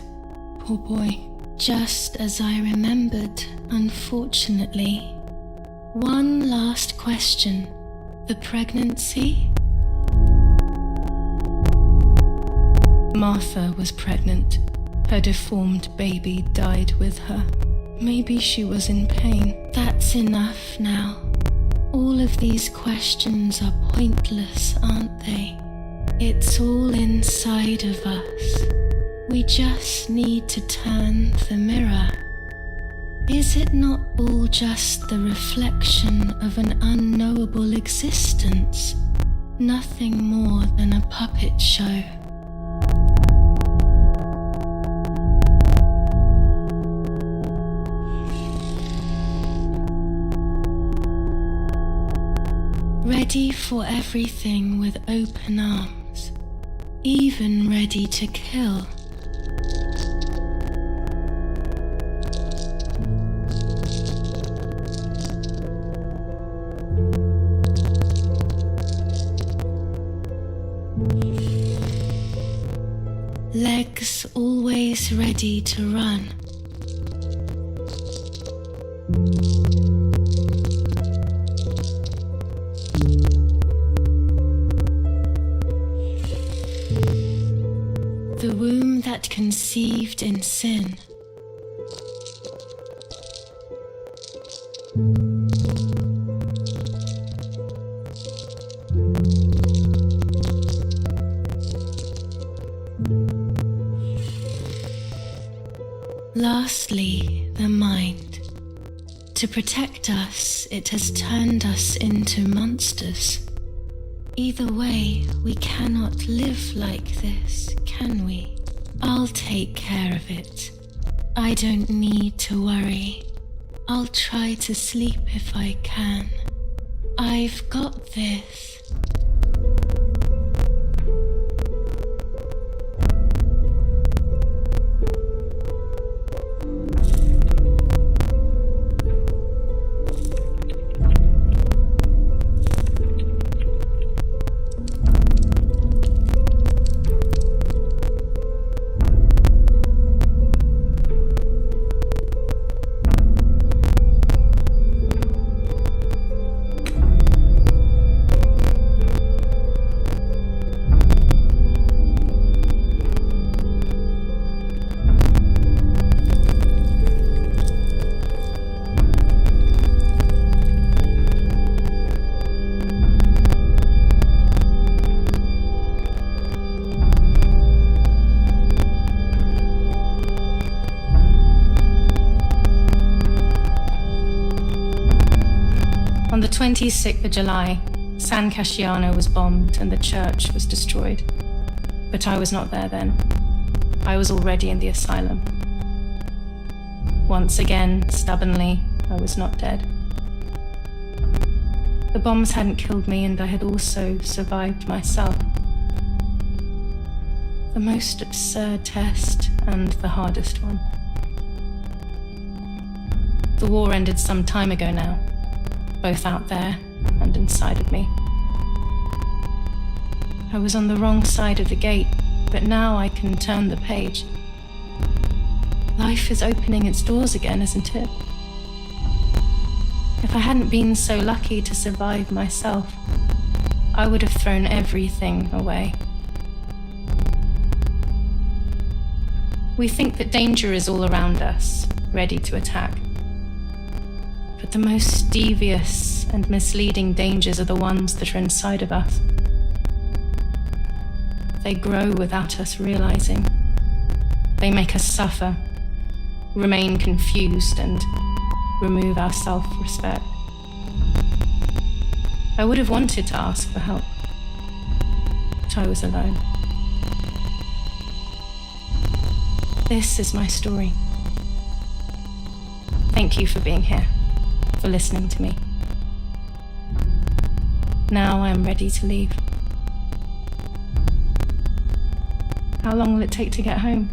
Poor boy. Just as I remembered, unfortunately. One last question. The pregnancy? Martha was pregnant. Her deformed baby died with her. Maybe she was in pain. That's enough now. All of these questions are pointless, aren't they? It's all inside of us. We just need to turn the mirror. Is it not all just the reflection of an unknowable existence? Nothing more than a puppet show. Ready for everything with open arms, even ready to kill. Legs always ready to run. The womb that conceived in sin. Lastly, the mind. To protect us, it has turned us into monsters. Either way, we cannot live like this, can we? I'll take care of it. I don't need to worry. I'll try to sleep if I can. I've got this. On the 26th of July, San Casciano was bombed and the church was destroyed. But I was not there then. I was already in the asylum. Once again, stubbornly, I was not dead. The bombs hadn't killed me, and I had also survived myself. The most absurd test and the hardest one. The war ended some time ago now, both out there and inside of me. I was on the wrong side of the gate, but now I can turn the page. Life is opening its doors again, isn't it? If I hadn't been so lucky to survive myself, I would have thrown everything away. We think that danger is all around us, ready to attack. But the most devious and misleading dangers are the ones that are inside of us. They grow without us realizing. They make us suffer, remain confused, and remove our self-respect. I would have wanted to ask for help, but I was alone. This is my story. Thank you for being here, for listening to me. Now I am ready to leave. How long will it take to get home?